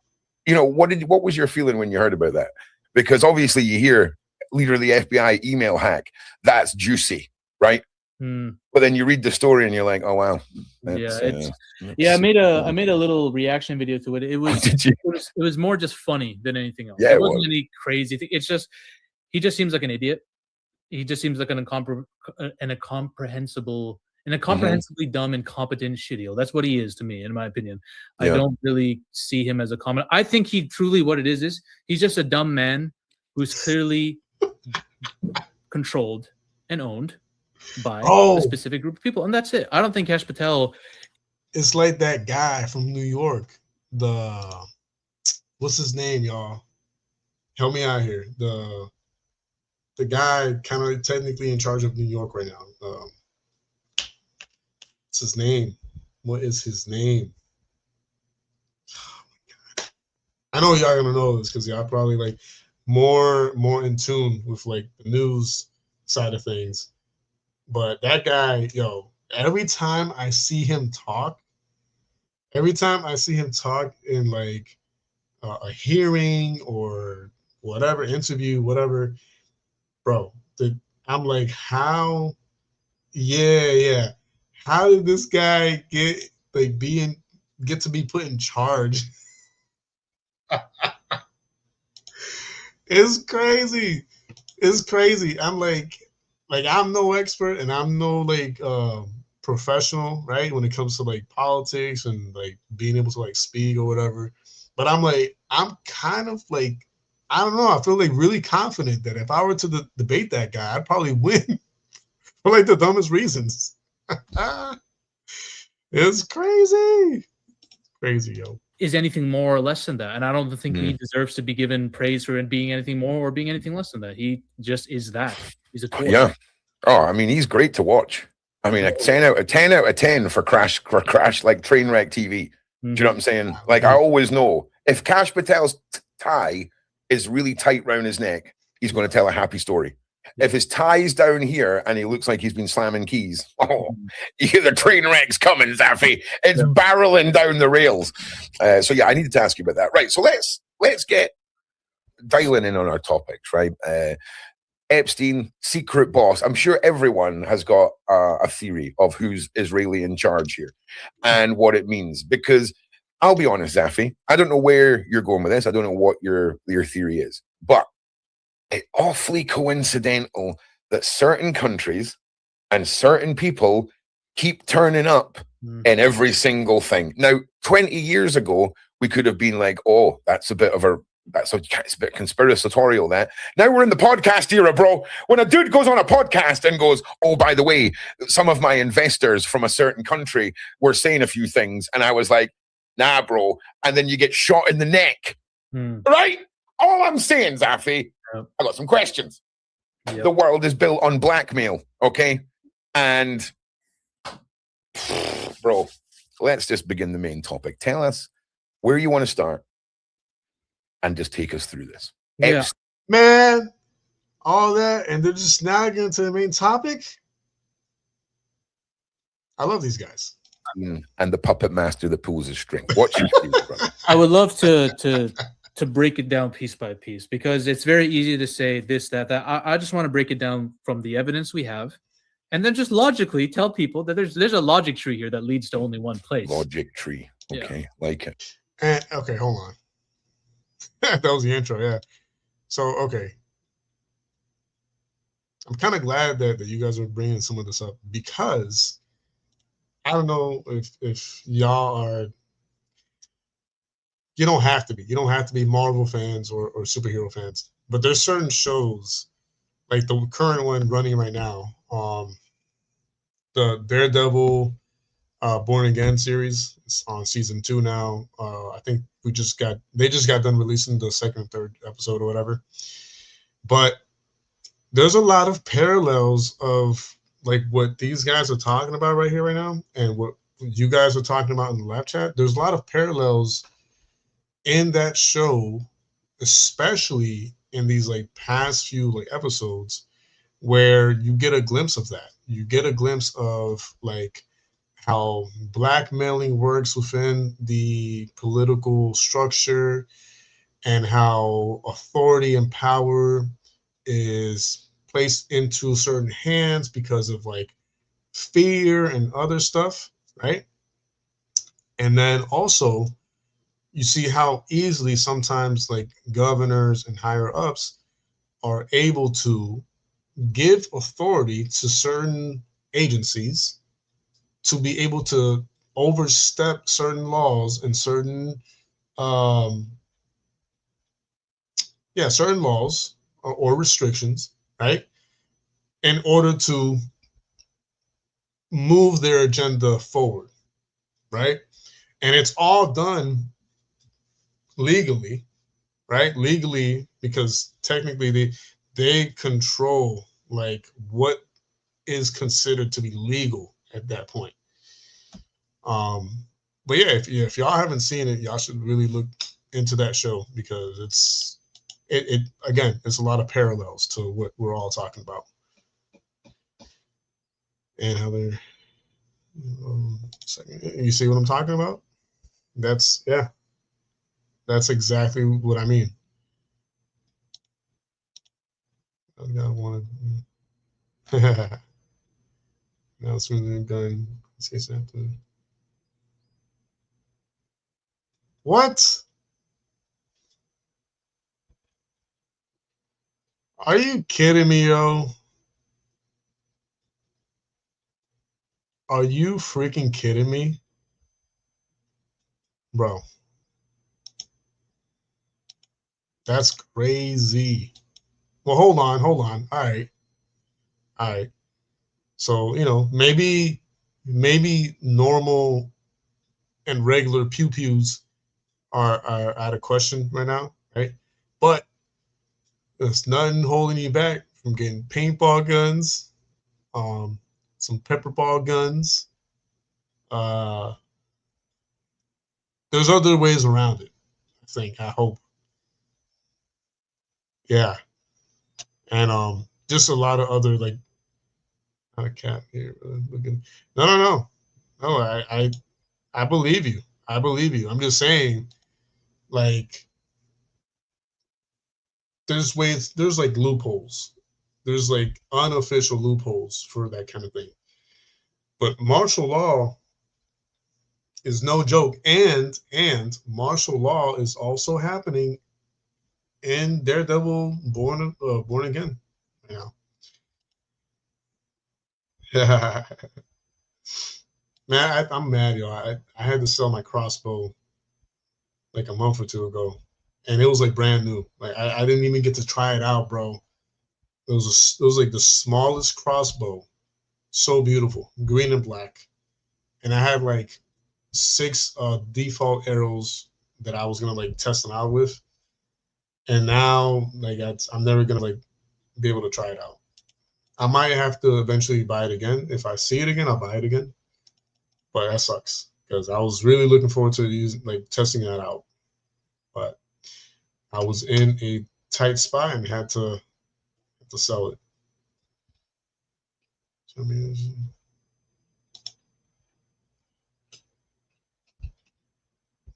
you know, what was your feeling when you heard about that? Because obviously you hear leader of the FBI email hack, that's juicy, right? But then you read the story and you're like, oh wow. I made a little reaction video to it. It was more just funny than anything else. Yeah, it wasn't any crazy thing. It's just he just seems like an idiot. He just seems like an incomprehensibly dumb, incompetent shitio. That's what he is to me, in my opinion. I don't really see him as a common. I think he truly, what it is he's just a dumb man who's clearly controlled and owned by a specific group of people, and that's it. I don't think Kash Patel. It's like that guy from New York. What's his name, y'all? Help me out here. The guy kind of technically in charge of New York right now. What's his name? What is his name? Oh my God. I know y'all gonna know this because y'all probably like more in tune with like the news side of things. But that guy, every time I see him talk in like a hearing or whatever, interview, whatever, bro, I'm like, how did this guy get to be put in charge? It's crazy. I'm like I'm no expert and I'm no like professional, right? When it comes to like politics and like being able to like speak or whatever. But I'm kind of like, I don't know. I feel like really confident that if I were to debate that guy, I'd probably win for like the dumbest reasons. It's crazy, yo. Is anything more or less than that, and I don't think he deserves to be given praise for being anything more or being anything less than that. He just is that. He's a toy. Yeah. Oh, I mean, he's great to watch. I mean, a 10 out of 10 for Crash like Trainwreck TV. Do you know what I'm saying? Like, I always know if Kash Patel's tie is really tight round his neck, he's going to tell a happy story. If his tie's down here and he looks like he's been slamming keys, you hear the train wreck's coming, Zaffy. It's barreling down the rails. So yeah, I needed to ask you about that. Right. So let's get dialing in on our topics, right? Epstein, secret boss. I'm sure everyone has got a theory of who's Israeli in charge here and what it means. Because I'll be honest, Zaffy, I don't know where you're going with this. I don't know what your theory is, but it's awfully coincidental that certain countries and certain people keep turning up in every single thing. Now, 20 years ago, we could have been like, oh, it's a bit conspiratorial, that. Now we're in the podcast era, bro. When a dude goes on a podcast and goes, oh, by the way, some of my investors from a certain country were saying a few things, and I was like, nah, bro. And then you get shot in the neck. Right? All I'm saying, Zaffy, I got some questions. The world is built on blackmail, okay? And, bro, let's just begin the main topic. Tell us where you want to start and just take us through this. Yeah. Man, all that, and they're just now getting to the main topic. I love these guys. And the puppet master that pulls his string. Watch your space, brother. I would love to break it down piece by piece, because it's very easy to say this, that. I just want to break it down from the evidence we have, and then just logically tell people that there's a logic tree here that leads to only one place. Logic tree. Okay, like it. And okay, hold on. That was the intro, yeah. So okay, I'm kind of glad that you guys are bringing some of this up, because I don't know if y'all are. You don't have to be. You don't have to be Marvel fans or superhero fans. But there's certain shows, like the current one running right now, the Daredevil Born Again series. It's on season 2 now. I think they just got done releasing the second and third episode or whatever. But there's a lot of parallels of like what these guys are talking about right here, right now, and what you guys are talking about in the live chat. There's a lot of parallels in that show, especially in these like past few like episodes, where you get a glimpse of that. You get a glimpse of like how blackmailing works within the political structure, and how authority and power is placed into certain hands because of like fear and other stuff, right? And then also you see how easily sometimes like governors and higher ups are able to give authority to certain agencies to be able to overstep certain laws and certain certain laws or restrictions, right, in order to move their agenda forward, right? And it's all done legally, right? Legally, because technically they control like what is considered to be legal at that point. But yeah, if y'all haven't seen it, y'all should really look into that show, because it again, it's a lot of parallels to what we're all talking about. And how they're you see what I'm talking about? That's exactly what I mean. I got one. Now it's really done. See something. What? Are you kidding me, yo? Are you freaking kidding me? Bro. That's crazy. Well, hold on. All right. So, maybe normal and regular pew-pews are out of question right now, right? But there's nothing holding you back from getting paintball guns, some pepper ball guns. There's other ways around it, I hope. Yeah. And just a lot of other like not a cat here looking. No. I believe you. I'm just saying, like, there's like loopholes. There's like unofficial loopholes for that kind of thing. But martial law is no joke, and martial law is also happening in Daredevil Born Again. Yeah. Man, I'm mad, yo. I had to sell my crossbow like a month or two ago, and it was like brand new. Like I didn't even get to try it out, bro. It was like the smallest crossbow, so beautiful, green and black, and I had like 6 default arrows that I was gonna like test them out with, and now like I'm never gonna like be able to try it out. I might have to eventually buy it again. If I see it again, I'll buy it again. But that sucks, because I was really looking forward to testing that out. But I was in a tight spot and had to sell it. So, I mean,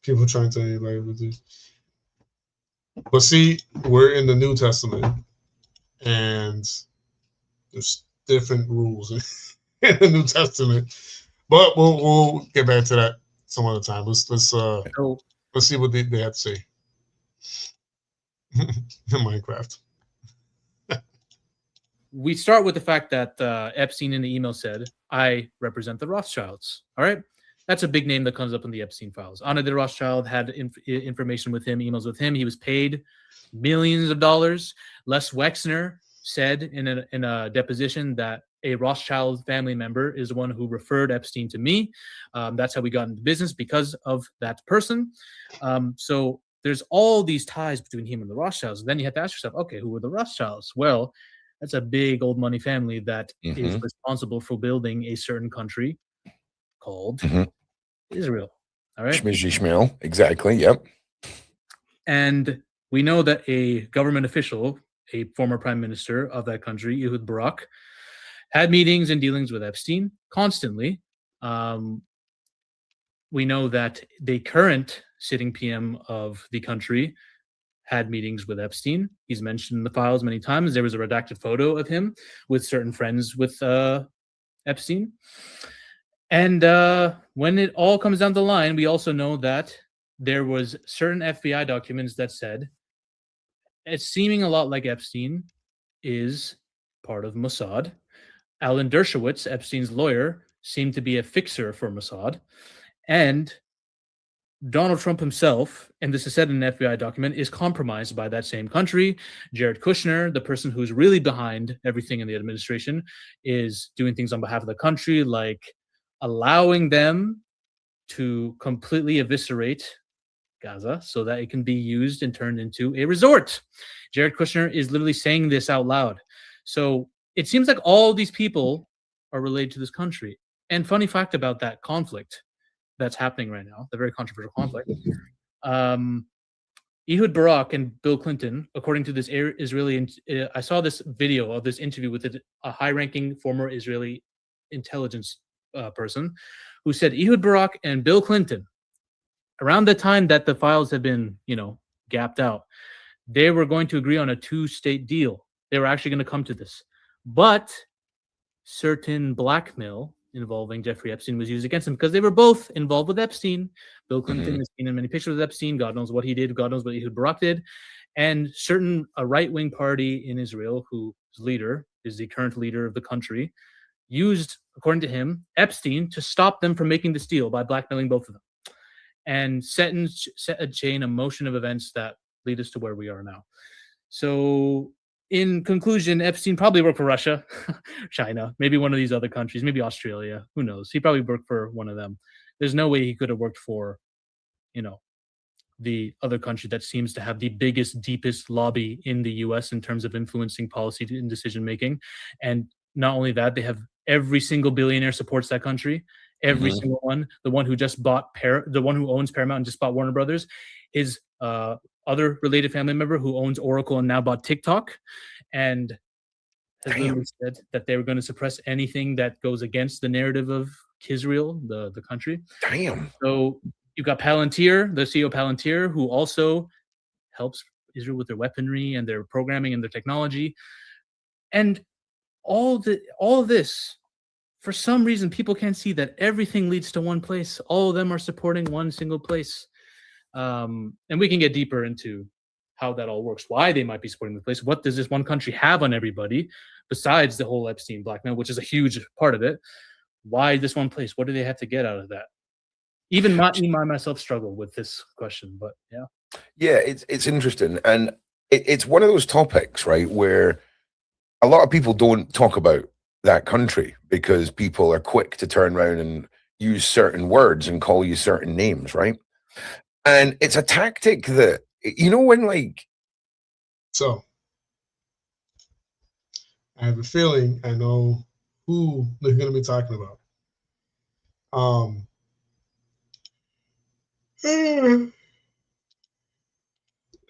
people trying to tell you like with this. But see, we're in the New Testament, and there's different rules in the New Testament. But we'll get back to that some other time. Let's see what they have to say. Minecraft. We start with the fact that Epstein in the email said, "I represent the Rothschilds." All right. That's a big name that comes up in the Epstein files. Anna de Rothschild had information with him, emails with him. He was paid millions of dollars. Les Wexner said in a deposition that a Rothschild family member is the one who referred Epstein to me. That's how we got into business, because of that person. So there's all these ties between him and the Rothschilds. And then you have to ask yourself, okay, who were the Rothschilds? Well, that's a big old money family that is responsible for building a certain country called Israel. All right. Shmuel, exactly. Yep. And we know that a government official, a former prime minister of that country, Ehud Barak, had meetings and dealings with Epstein constantly. We know that the current sitting PM of the country had meetings with Epstein. He's mentioned in the files many times. There was a redacted photo of him with certain friends with Epstein. And when it all comes down the line, we also know that there was certain FBI documents that said it's seeming a lot like Epstein is part of Mossad. Alan Dershowitz, Epstein's lawyer, seemed to be a fixer for Mossad. And Donald Trump himself, and this is said in an FBI document, is compromised by that same country. Jared Kushner, the person who's really behind everything in the administration, is doing things on behalf of the country, like allowing them to completely eviscerate Gaza so that it can be used and turned into a resort. Jared Kushner is literally saying this out loud. So it seems like all these people are related to this country. And funny fact about that conflict that's happening right now, the very controversial conflict, Ehud Barak and Bill Clinton, according to this Israeli, I saw this video of this interview with a high-ranking former Israeli intelligence person who said Ehud Barak and Bill Clinton, around the time that the files had been, gapped out, they were going to agree on a two-state deal. They were actually going to come to this. But certain blackmail involving Jeffrey Epstein was used against them because they were both involved with Epstein. Bill Clinton has seen in many pictures with Epstein. God knows what he did. God knows what Ehud Barak did. And a right-wing party in Israel, whose leader is the current leader of the country, used, according to him, Epstein to stop them from making this deal by blackmailing both of them, and set a chain, a motion of events that lead us to where we are now. So in conclusion, Epstein probably worked for Russia, China, maybe one of these other countries, maybe Australia. Who knows? He probably worked for one of them. There's no way he could have worked for, the other country that seems to have the biggest, deepest lobby in the U.S. in terms of influencing policy and decision making. And not only that, they have every single billionaire supports that country. Every single one. The one who just bought the one who owns Paramount and just bought Warner Brothers is other related family member who owns Oracle and now bought TikTok, and has literally said that they were going to suppress anything that goes against the narrative of Kisrael, the country. Damn. So you've got Palantir, the CEO of Palantir, who also helps Israel with their weaponry and their programming and their technology, and all of this. For some reason, people can't see that everything leads to one place. All of them are supporting one single place. And we can get deeper into how that all works, why they might be supporting the place. What does this one country have on everybody besides the whole Epstein blackmail, which is a huge part of it? Why this one place? What do they have to get out of that? Even myself struggle with this question, but yeah. Yeah, it's interesting. And it's one of those topics, right, where a lot of people don't talk about that country because people are quick to turn around and use certain words and call you certain names, right? And it's a tactic that, when So I have a feeling I know who they're going to be talking about.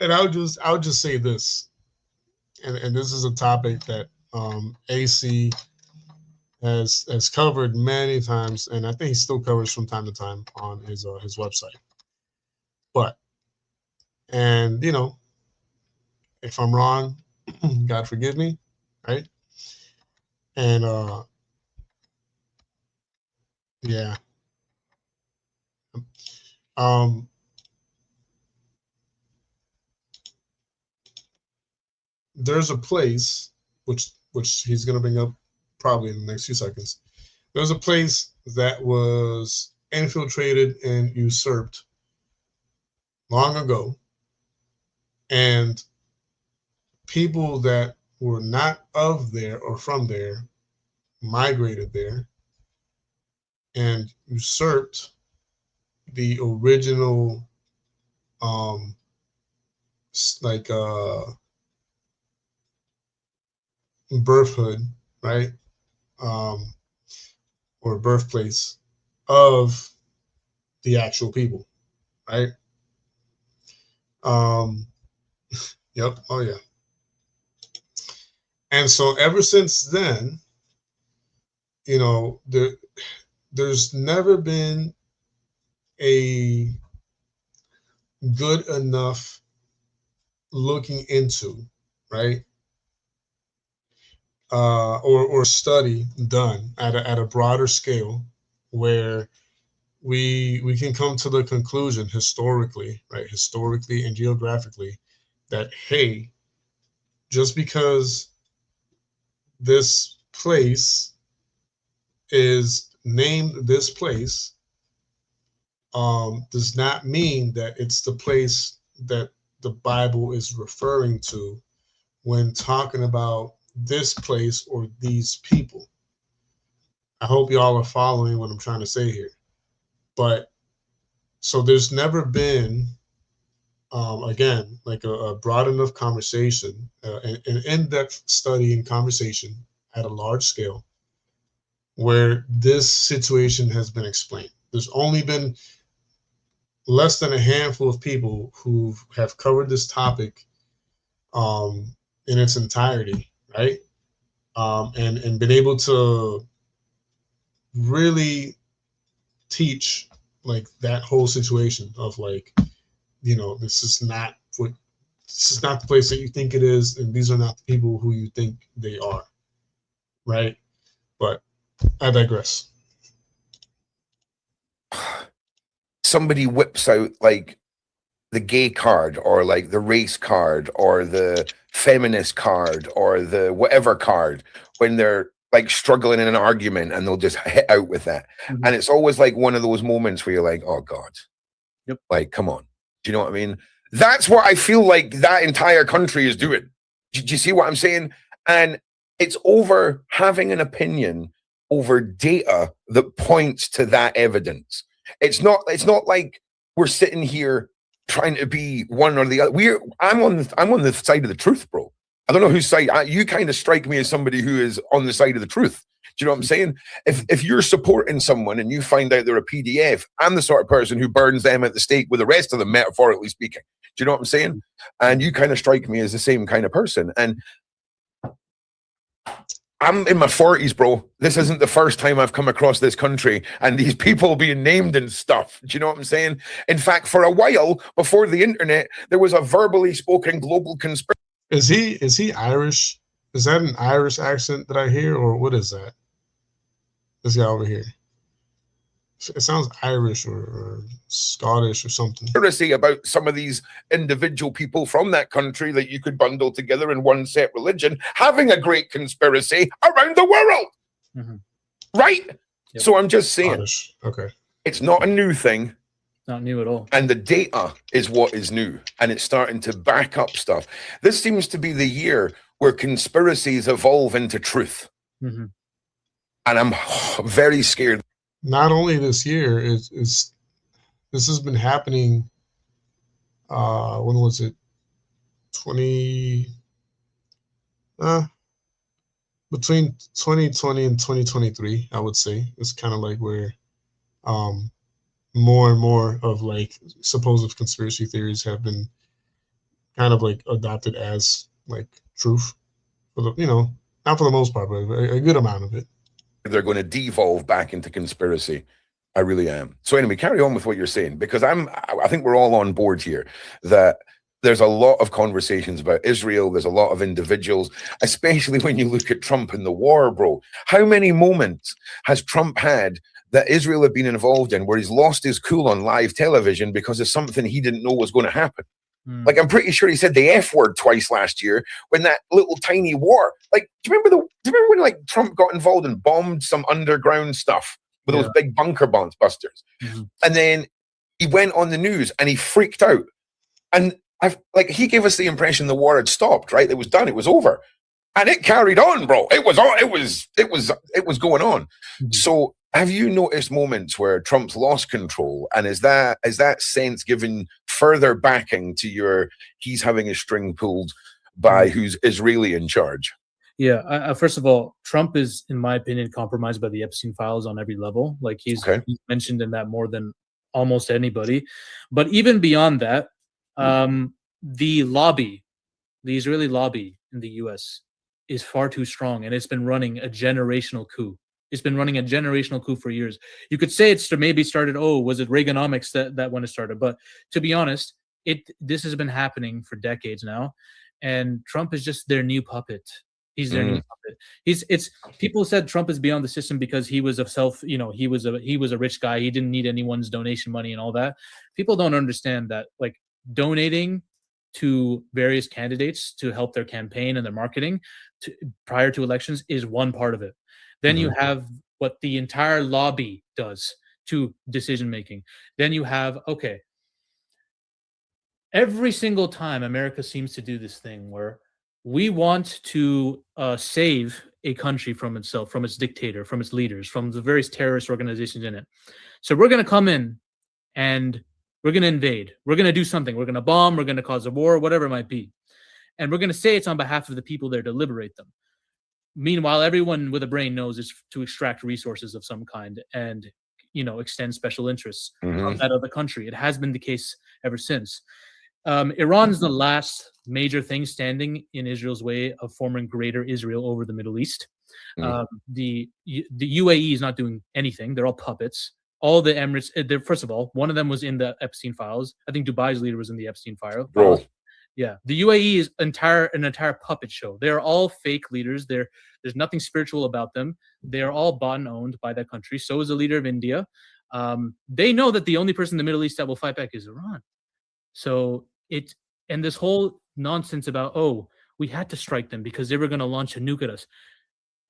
And and I'll just say this, and this is a topic that AC has covered many times, and I think he still covers from time to time on his website. But, and you know, if I'm wrong, God forgive me, right? And yeah, there's a place which he's gonna bring up probably in the next few seconds. There's a place that was infiltrated and usurped long ago, and people that were not of there or from there migrated there and usurped the original like birthhood, right? Or birthplace of the actual people, right? Yep. Oh yeah. And so ever since then, you know, there's never been a good enough looking into, right? Or study done at a broader scale where we can come to the conclusion historically, right? Historically and geographically, that hey, just because this place is named this place does not mean that it's the place that the Bible is referring to when talking about this place or these people. I hope y'all are following what I'm trying to say here. But so there's never been, again, like a broad enough conversation, an in-depth study and conversation at a large scale where this situation has been explained. There's only been less than a handful of people who have covered this topic in its entirety, right? And been able to really teach like that whole situation of like, you know, this is not the place that you think it is, and these are not the people who you think they are, right? But I digress. Somebody whips out like the gay card or like the race card or the feminist card or the whatever card when they're like struggling in an argument, and they'll just hit out with that. Mhm. And it's always like one of those moments where you're like, oh God, Yep. Like, come on. Do you know what I mean? That's what I feel like that entire country is doing. Do you see what I'm saying? And it's over having an opinion over data that points to that evidence. It's not like we're sitting here trying to be one or the other. I'm on the side of the truth, bro. I don't know whose side. You kind of strike me as somebody who is on the side of the truth. Do you know what I'm saying? If you're supporting someone and you find out they're a PDF, I'm the sort of person who burns them at the stake with the rest of them, metaphorically speaking. Do you know what I'm saying? And you kind of strike me as the same kind of person. And I'm in my 40s, bro. This isn't the first time I've come across this country and these people being named and stuff. Do you know what I'm saying? In fact, for a while before the internet, there was a verbally spoken global conspiracy. Is he Irish? Is that an Irish accent that I hear, or what is that? This guy over here. It sounds Irish or Scottish or something. About some of these individual people from that country that you could bundle together in one set religion, having a great conspiracy around the world. Mm-hmm. Right? Yep. So I'm just saying, Scottish. Okay. It's not a new thing. Not new at all. And the data is what is new. And it's starting to back up stuff. This seems to be the year where conspiracies evolve into truth. Mm-hmm. And I'm very scared. Not only this year, this has been happening. When was it? Between 2020 and 2023, I would say. It's kind of like where more and more of like supposed conspiracy theories have been kind of like adopted as like truth for the, you know, not for the most part, but a good amount of it. They're going to devolve back into conspiracy. I really am. So anyway, carry on with what you're saying, because I think we're all on board here that there's a lot of conversations about Israel. There's a lot of individuals, especially when you look at Trump and the war, bro. How many moments has Trump had that Israel had been involved in where he's lost his cool on live television because of something he didn't know was going to happen? Like, I'm pretty sure he said the F word twice last year when that little tiny war. Like, do you remember when like Trump got involved and bombed some underground stuff with those big bunker busters? And then he went on the news and he freaked out. And he gave us the impression the war had stopped, right? It was done, it was over. And it carried on, bro. It was going on. So have you noticed moments where Trump's lost control, and is that sense given further backing to he's having his string pulled by who's Israeli in charge? Yeah, first of all, Trump is, in my opinion, compromised by the Epstein files on every level. Like he's mentioned in that more than almost anybody. But even beyond that, the Israeli lobby in the U.S. is far too strong, and it's been running a generational coup. It's been running a generational coup for years. You could say it's maybe started, was it Reaganomics that when it started? But to be honest, this has been happening for decades now, and Trump is just their new puppet. He's their new puppet. People said Trump is beyond the system because he was he was a rich guy. He didn't need anyone's donation money and all that. People don't understand that, like, donating to various candidates to help their campaign and their marketing prior to elections is one part of it. Then you have what the entire lobby does to decision making. Then you have, every single time America seems to do this thing where we want to save a country from itself, from its dictator, from its leaders, from the various terrorist organizations in it. So we're going to come in and we're going to invade. We're going to do something. We're going to bomb. We're going to cause a war, whatever it might be. And we're going to say it's on behalf of the people there to liberate them. Meanwhile, everyone with a brain knows it's to extract resources of some kind and, extend special interests of that other country. It has been the case ever since. Iran's the last major thing standing in Israel's way of forming greater Israel over the Middle East. The UAE is not doing anything. They're all puppets. All the Emirates, first of all, one of them was in the Epstein files. I think Dubai's leader was in the Epstein files. Yeah, the UAE is an entire puppet show. They're all fake leaders. There's nothing spiritual about them. They are all bought and owned by that country. So is the leader of India. They know that the only person in the Middle East that will fight back is Iran. So and this whole nonsense about, we had to strike them because they were going to launch a nuke at us.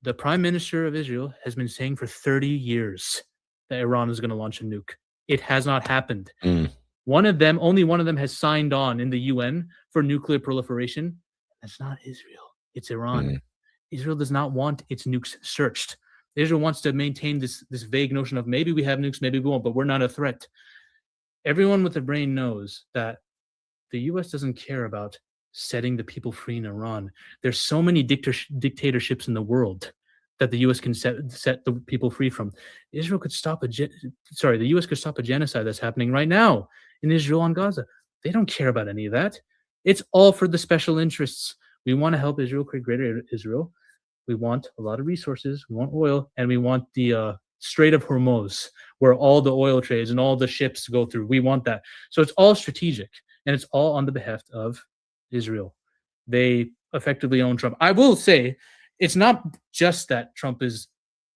The Prime Minister of Israel has been saying for 30 years that Iran is going to launch a nuke. It has not happened. Only one of them has signed on in the UN for nuclear proliferation. That's not Israel. It's Iran. Israel does not want its nukes searched. Israel wants to maintain this vague notion of maybe we have nukes, maybe we won't, but we're not a threat. Everyone with a brain knows that the U.S. doesn't care about setting the people free in Iran. There's so many dictatorships in the world that the U.S. can set the people free from. Israel could stop the U.S. could stop a genocide that's happening right now in Israel on Gaza. They don't care about any of that. It's all for the special interests. We want to help Israel create greater Israel. We want a lot of resources. We want oil, and we want the Strait of Hormuz, where all the oil trades and all the ships go through. We want that. So it's all strategic, and it's all on the behest of Israel. They effectively own Trump. I will say, it's not just that Trump is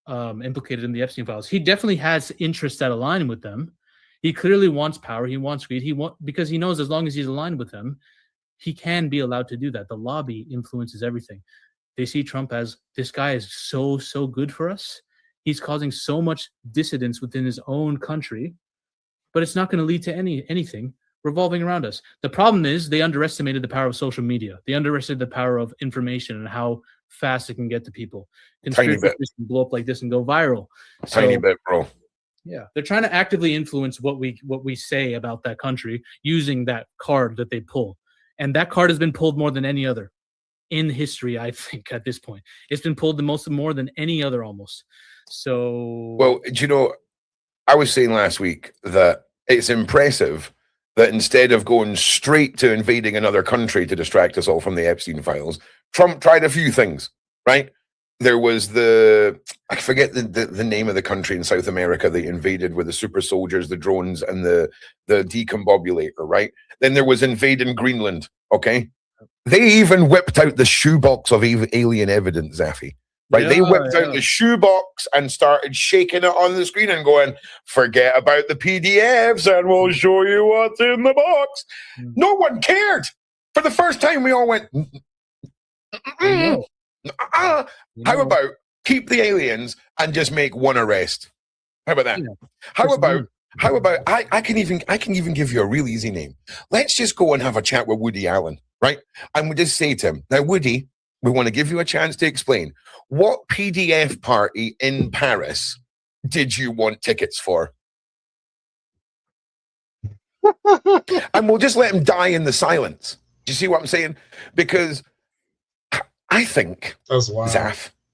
implicated in the Epstein files. He definitely has interests that align with them. He clearly wants power. He wants greed. Because he knows as long as he's aligned with them, he can be allowed to do that. The lobby influences everything. They see Trump as, this guy is so good for us. He's causing so much dissidence within his own country, but it's not going to lead to anything revolving around us. The problem is they underestimated the power of social media. They underestimated the power of information and how fast it can get to people. Conspiracy theories can blow up like this and go viral. Tiny bit, bro. Yeah, they're trying to actively influence what we say about that country using that card that they pull. And that card has been pulled more than any other in history, I think, at this point. It's been pulled more than any other almost. So, well, I was saying last week that it's impressive that instead of going straight to invading another country to distract us all from the Epstein files, Trump tried a few things, right? There was I forget the name of the country in South America they invaded with the super soldiers, the drones, and the decombobulator, right? Then there was invading Greenland, okay? They even whipped out the shoebox of alien evidence, Zaffy. Right, they whipped out the shoebox and started shaking it on the screen and going, "Forget about the PDFs, and we'll show you what's in the box." No one cared. For the first time, we all went, How about keep the aliens and just make one arrest? How about that? How about I can even give you a real easy name. Let's just go and have a chat with Woody Allen, right? And we just say to him, "Now, Woody, we want to give you a chance to explain what PDF party in Paris did you want tickets for?" And we'll just let him die in the silence. Do you see what I'm saying? Because I think That's wild.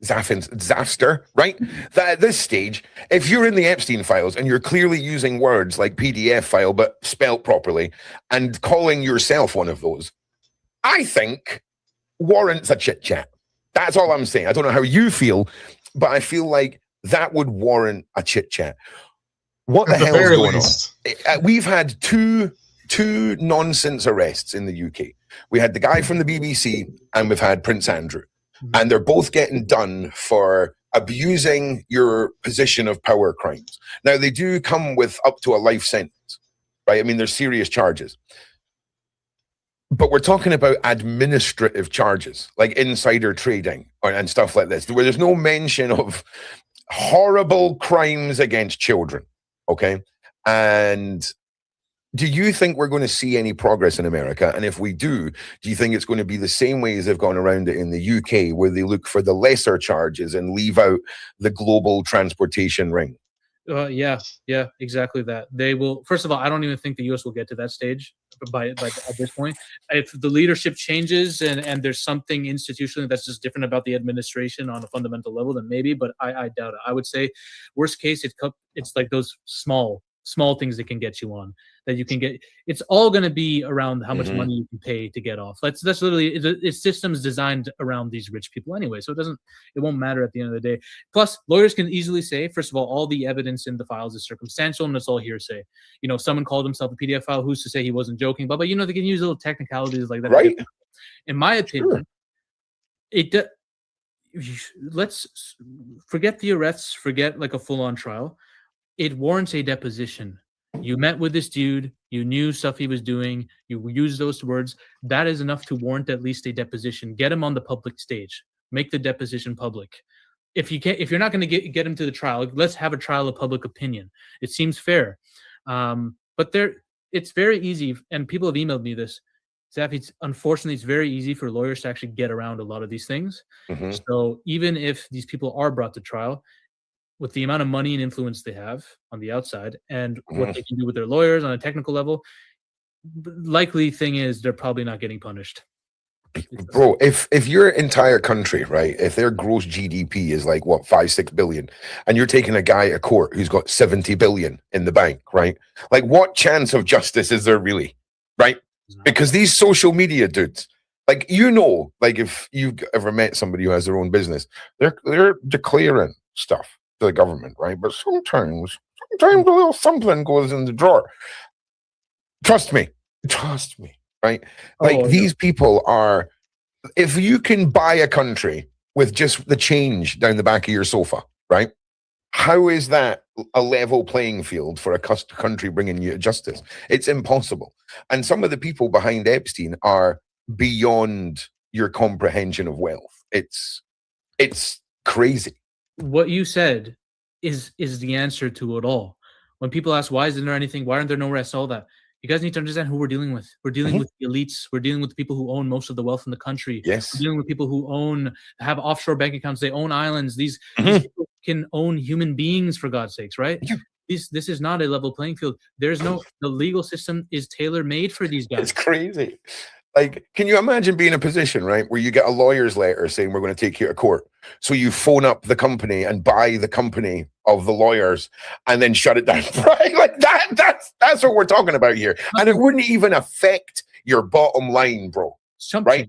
Zafster, right? That at this stage, if you're in the Epstein files and you're clearly using words like PDF file but spelt properly and calling yourself one of those, I think warrants a chit chat. That's all I'm saying. I don't know how you feel, but I feel like that would warrant a chit chat. What the hell is going on? We've had two nonsense arrests in the UK. We had the guy from the BBC and we've had Prince Andrew. And they're both getting done for abusing your position of power crimes. Now, they do come with up to a life sentence, right? I mean, there's serious charges. But we're talking about administrative charges, like insider trading and stuff like this, where there's no mention of horrible crimes against children, okay? And do you think we're going to see any progress in America? And if we do you think it's going to be the same way as they've gone around it in the UK, where they look for the lesser charges and leave out the global transportation ring? Yeah, exactly that. They will. First of all, I don't even think the U.S. will get to that stage by at this point. If the leadership changes and there's something institutionally that's just different about the administration on a fundamental level, then maybe. But I doubt it. I would say, worst case, it's like those small things that can get you on, that you can get. It's all going to be around how much money you can pay to get off. That's literally it's systems designed around these rich people anyway, so it won't matter at the end of the day. Plus, lawyers can easily say, first of all the evidence in the files is circumstantial and it's all hearsay. If someone called himself a PDF file, who's to say he wasn't joking? But they can use little technicalities like that, right? In my opinion, let's forget the arrests, forget like a full-on trial. It warrants a deposition. You met with this dude, you knew stuff he was doing, you used those words. That is enough to warrant at least a deposition. Get him on the public stage. Make the deposition public. If you're not going to get him to the trial, let's have a trial of public opinion. It seems fair. But it's very easy, and people have emailed me this. Zaffy, unfortunately, it's very easy for lawyers to actually get around a lot of these things. So even if these people are brought to trial, with the amount of money and influence they have on the outside and what they can do with their lawyers on a technical level, likely thing is they're probably not getting punished. Bro, if your entire country, right, if their gross GDP is like, what, 5-6 billion, and you're taking a guy to court who's got 70 billion in the bank, right? Like, what chance of justice is there really, right? Because these social media dudes, like, like if you've ever met somebody who has their own business, they're declaring stuff to the government, right? But sometimes a little something goes in the drawer. Trust me, right? Like, these people are, if you can buy a country with just the change down the back of your sofa, right? How is that a level playing field for a country bringing you justice? It's impossible. And some of the people behind Epstein are beyond your comprehension of wealth. It's crazy. What you said is the answer to it all. When people ask, why isn't there anything? Why aren't there no arrests? All that. You guys need to understand who we're dealing with. We're dealing with the elites. We're dealing with the people who own most of the wealth in the country. Yes. We're dealing with people who have offshore bank accounts. They own islands. These people can own human beings, for God's sakes, right? Yeah. This is not a level playing field. The legal system is tailor-made for these guys. It's crazy. Like, can you imagine being in a position, right, where you get a lawyer's letter saying we're going to take you to court? So you phone up the company and buy the company of the lawyers and then shut it down, right? Like that's what we're talking about here. And it wouldn't even affect your bottom line, bro. Right?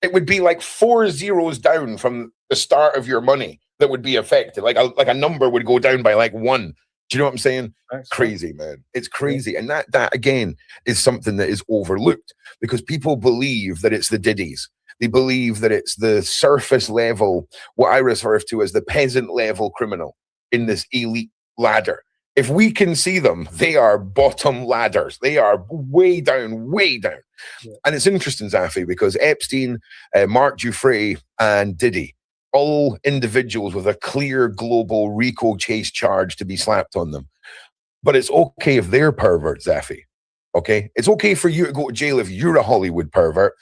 It would be like 4 zeros down from the start of your money that would be affected. Like a number would go down by like 1. Do you know what I'm saying? That's crazy, man. It's crazy. And that again is something that is overlooked because people believe that it's the Diddies. They believe that it's the surface level, what I refer to as the peasant level criminal in this elite ladder. If we can see them, they are bottom ladders. They are way down, way down. Yeah. And it's interesting, Zafi, because Epstein, Mark Giuffre, and Diddy, all individuals with a clear global RICO chase charge to be slapped on them. But it's okay if they're perverts, Zafi. Okay? It's okay for you to go to jail if you're a Hollywood pervert,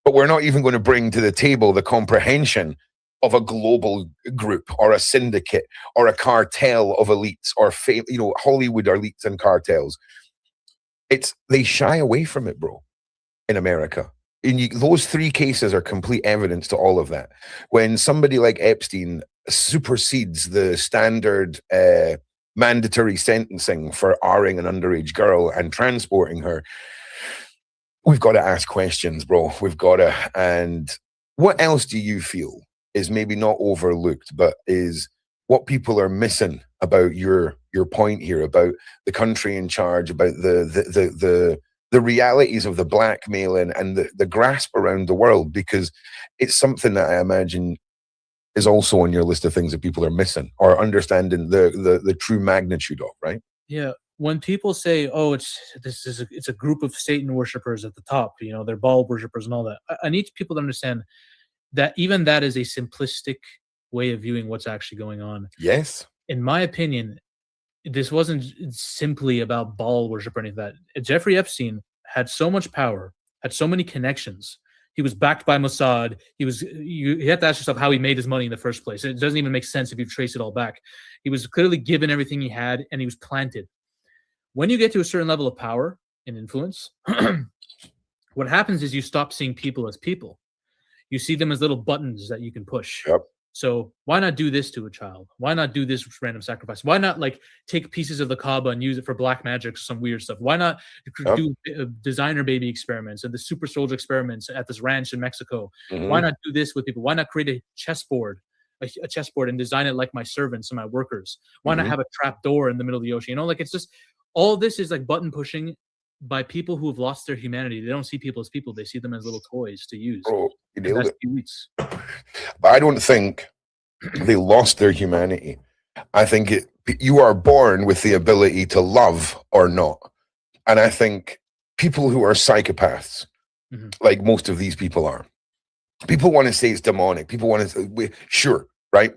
but we're not even going to bring to the table the comprehension of a global group or a syndicate or a cartel of elites or Hollywood elites and cartels. They shy away from it, bro, in America. Those 3 cases are complete evidence to all of that. When somebody like Epstein supersedes the standard mandatory sentencing for R-ing an underage girl and transporting her, we've got to ask questions, bro. We've got to. And what else do you feel is maybe not overlooked, but is what people are missing about your point here, about the country in charge, about the realities of the blackmailing and the grasp around the world? Because it's something that I imagine is also on your list of things that people are missing or understanding the true magnitude of, right? Yeah. When people say, "Oh, it's a group of Satan worshipers at the top," they're Baal worshipers and all that. I need people to understand that even that is a simplistic way of viewing what's actually going on. Yes. In my opinion, this wasn't simply about Baal worship or anything like that. Jeffrey Epstein had so much power, had so many connections. He was backed by Mossad. You have to ask yourself how he made his money in the first place. It doesn't even make sense if you trace it all back. He was clearly given everything he had, and he was planted. When you get to a certain level of power and influence, what happens is you stop seeing people as people. You see them as little buttons that you can push. Yep. So why not do this to a child? Why not do this random sacrifice? Why not take pieces of the Kaaba and use it for black magic or some weird stuff? Why not do designer baby experiments and the super soldier experiments at this ranch in Mexico? Mm-hmm. Why not do this with people? Why not create a chessboard and design it like my servants and my workers? Why not have a trap door in the middle of the ocean? It's just all this is like button pushing by people who have lost their humanity. They don't see people as people. They see them as little toys to use. Bro, you nailed it. But I don't think they lost their humanity. I think you are born with the ability to love or not. And I think people who are psychopaths, like most of these people are, people want to say it's demonic. People want to, sure, right?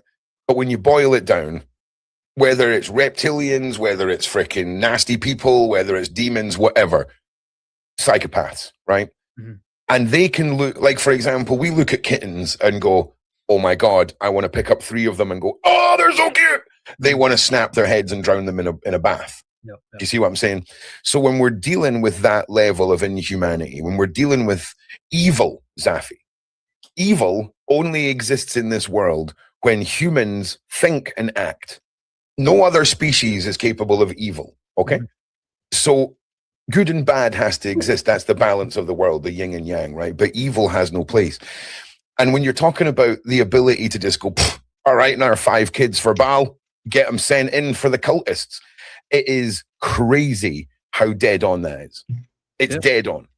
But when you boil it down, whether it's reptilians, whether it's freaking nasty people, whether it's demons, whatever, psychopaths, right? Mm-hmm. And they can look, like, for example, we look at kittens and go, oh my God, I want to pick up 3 of them and go, oh, they're so cute. They want to snap their heads and drown them in a bath. Yep. Do you see what I'm saying? So when we're dealing with that level of inhumanity, when we're dealing with evil, Zafi, evil only exists in this world when humans think and act. No other species is capable of evil, okay? Mm-hmm. So good and bad has to exist. That's the balance of the world, the yin and yang, right? But evil has no place. And when you're talking about the ability to just go, all right, now 5 kids for Baal, get them sent in for the cultists, it is crazy how dead on that is. It's dead on.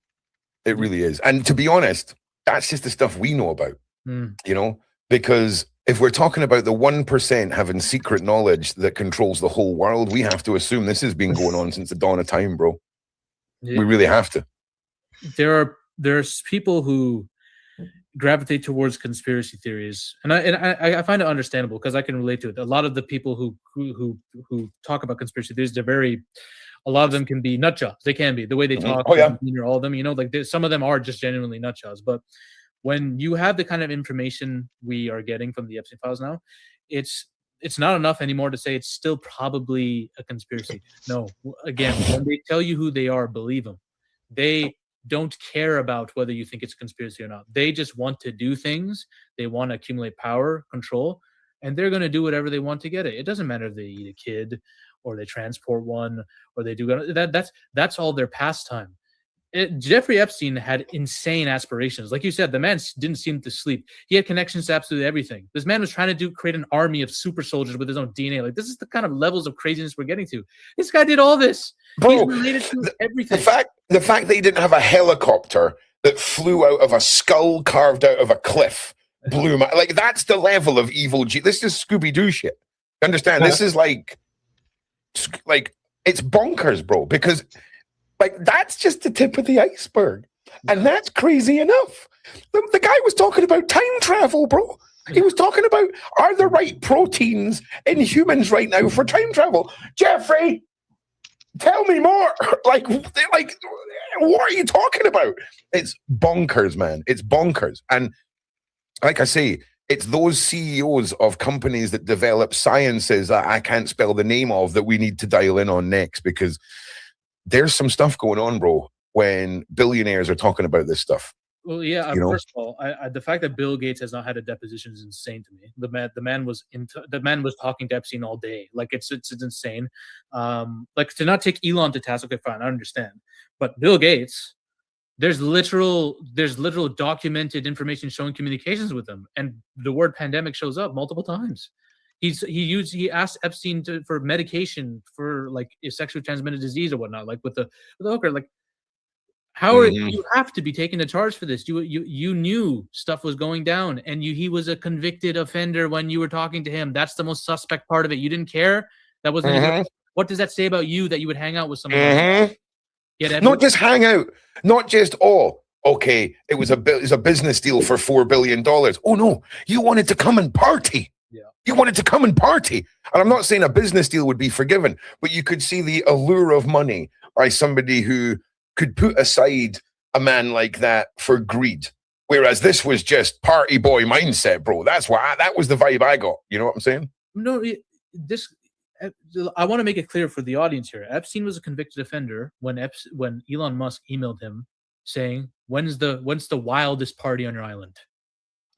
It really is. And to be honest, that's just the stuff we know about, because if we're talking about the 1% having secret knowledge that controls the whole world, we have to assume this has been going on since the dawn of time, bro. Yeah. We really have to. There's people who gravitate towards conspiracy theories, and I find it understandable because I can relate to it. A lot of the people who talk about conspiracy theories, a lot of them can be nut jobs. They can be the way they talk. Oh yeah, all of them. Some of them are just genuinely nut jobs, but when you have the kind of information we are getting from the Epstein files now, it's not enough anymore to say it's still probably a conspiracy. No, again, when they tell you who they are, believe them. They don't care about whether you think it's a conspiracy or not. They just want to do things. They want to accumulate power, control, and they're going to do whatever they want to get it. It doesn't matter if they eat a kid or they transport one or they do that's all their pastime. Jeffrey Epstein had insane aspirations. Like you said, the man didn't seem to sleep. He had connections to absolutely everything. This man was trying to create an army of super soldiers with his own DNA. Like, this is the kind of levels of craziness we're getting to. This guy did all this. Bro, he's related to everything. The fact that he didn't have a helicopter that flew out of a skull carved out of a cliff blew my, like, that's the level of evil. This is Scooby-Doo shit. You understand? This is like it's bonkers, bro, because like that's just the tip of the iceberg. And that's crazy enough. The guy was talking about time travel, bro. He was talking about, are the right proteins in humans right now for time travel? Jeffrey, tell me more. Like, what are you talking about? It's bonkers, man. It's bonkers. And like I say, it's those CEOs of companies that develop sciences that I can't spell the name of that we need to dial in on next, because there's some stuff going on, bro, when billionaires are talking about this stuff. Well, yeah. First of all, the fact that Bill Gates has not had a deposition is insane to me. The man was talking to Epstein all day. Like, it's insane. Like, to not take Elon to task. Okay, fine, I understand. But Bill Gates, there's literal documented information showing communications with him, and the word pandemic shows up multiple times. He asked Epstein for medication for like a sexually transmitted disease or whatnot, like with the hooker. Like, how are you have to be taken to charge for this? You knew stuff was going down, and he was a convicted offender when you were talking to him. That's the most suspect part of it. You didn't care. That wasn't. What does that say about you that you would hang out with someone? Not just hang out, not just okay. It was a business deal for $4 billion. Oh no, you wanted to come and party. You wanted to come and party. And I'm not saying a business deal would be forgiven, but you could see the allure of money by somebody who could put aside a man like that for greed. Whereas this was just party boy mindset, bro. That was the vibe I got. You know what I'm saying? No, I want to make it clear for the audience here. Epstein was a convicted offender when Elon Musk emailed him saying, when's the wildest party on your island?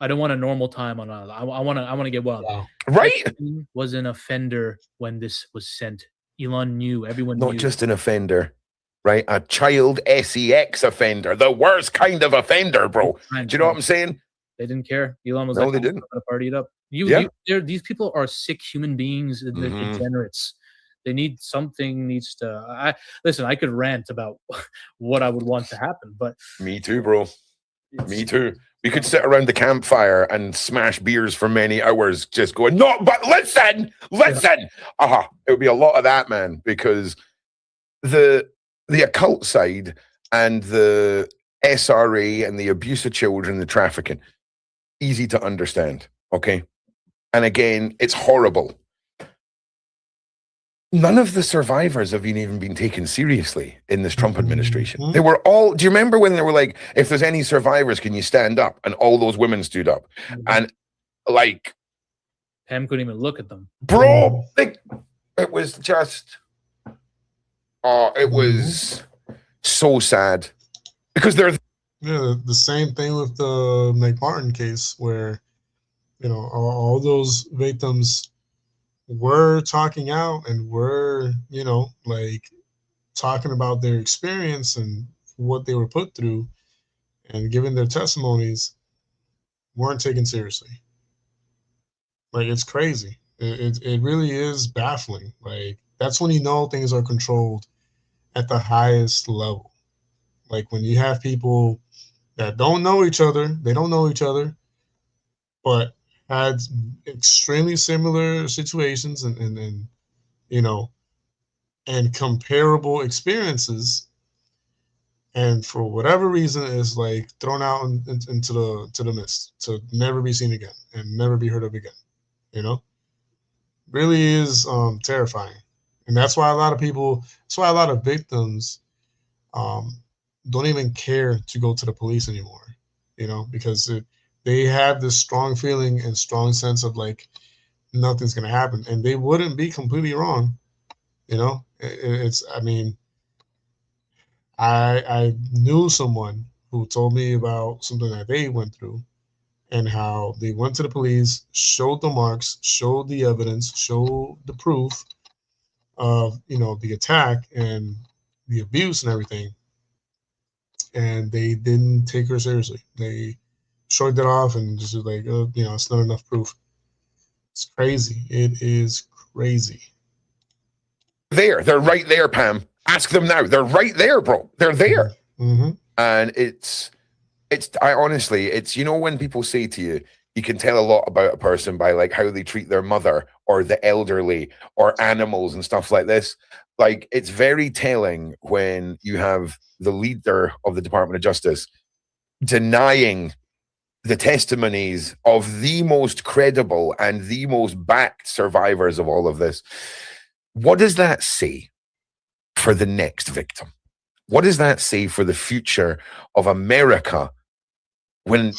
I don't want a normal time on island. I want to get wild. Wow. Right? Epstein was an offender when this was sent. Elon knew. Everyone knew. Not just an offender, right? A child sex offender, the worst kind of offender, bro. Do you know what I'm saying? They didn't care. Elon was no, they didn't. Party it up. These people are sick human beings, degenerates. They need something. Listen. I could rant about what I would want to happen, but me too, bro. Me too. We could sit around the campfire and smash beers for many hours, just going, no, but listen. It would be a lot of that, man, because the occult side and the SRA and the abuse of children, the trafficking, easy to understand, okay? And again, it's horrible. None of the survivors have even been taken seriously in this Trump administration. They were all, do you remember when they were like, if there's any survivors, can you stand up? And all those women stood up. And like, Pam couldn't even look at them. Bro, it was just, it was so sad. Because they're... Yeah, the same thing with the McMartin case where, all those victims were talking out and were, talking about their experience and what they were put through and giving their testimonies, weren't taken seriously. Like, it's crazy. It really is baffling. Like, that's when things are controlled at the highest level. Like, when you have people that don't know each other, but had extremely similar situations and comparable experiences, and for whatever reason is like thrown out into the mist to never be seen again and never be heard of again. Really is terrifying, and that's why a lot of victims don't even care to go to the police anymore. Because they have this strong feeling and strong sense of like nothing's gonna happen, and they wouldn't be completely wrong. I I knew someone who told me about something that they went through and how they went to the police, showed the marks, showed the evidence, showed the proof of, you know, the attack and the abuse and everything, and they didn't take her seriously. They shrugged it off and just was like, you know, it's not enough proof. It's crazy. It is crazy. They're right there, Pam. Ask them now. They're right there, bro. They're there. Mm-hmm. And I honestly, it's, you know, when people say to you, you can tell a lot about a person by like how they treat their mother or the elderly or animals and stuff like this. Like, it's very telling when you have the leader of the Department of Justice denying the testimonies of the most credible and the most backed survivors of all of this. What does that say for the next victim? What does that say for the future of America when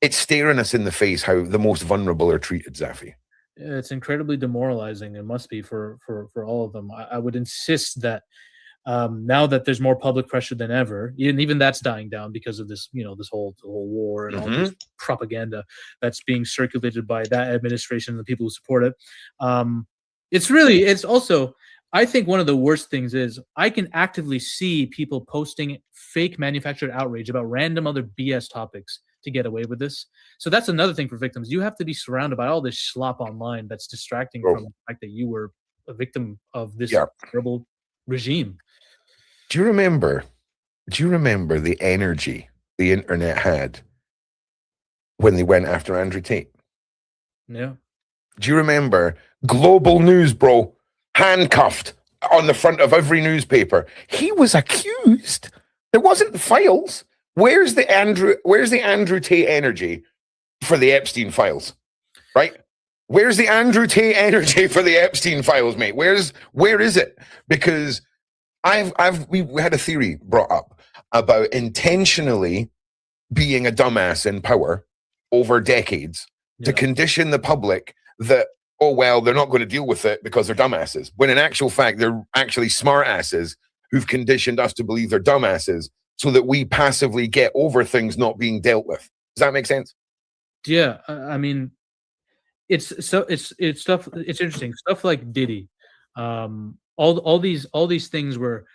it's staring us in the face how the most vulnerable are treated, Zafi? It's incredibly demoralizing. It must be for all of them. I would insist that now that there's more public pressure than ever, and even that's dying down because of this, you know, this whole war and all this propaganda that's being circulated by that administration and the people who support it. It's also, I think one of the worst things is I can actively see people posting fake manufactured outrage about random other BS topics to get away with this. So that's another thing for victims. You have to be surrounded by all this schlop online that's distracting from the fact that you were a victim of this terrible regime. Do you remember the energy the internet had when they went after Andrew Tate? Yeah. Do you remember global news, bro? Handcuffed on the front of every newspaper. He was accused. There wasn't files. Where's the Andrew Tate energy for the Epstein files? Right? Where's the Andrew Tate energy for the Epstein files, mate? Where is it? Because we had a theory brought up about intentionally being a dumbass in power over decades to condition the public that, oh, well, they're not going to deal with it because they're dumbasses. When in actual fact, they're actually smart asses who've conditioned us to believe they're dumbasses so that we passively get over things not being dealt with. Does that make sense? Yeah. I mean, it's stuff. It's interesting. Stuff like Diddy. All these things where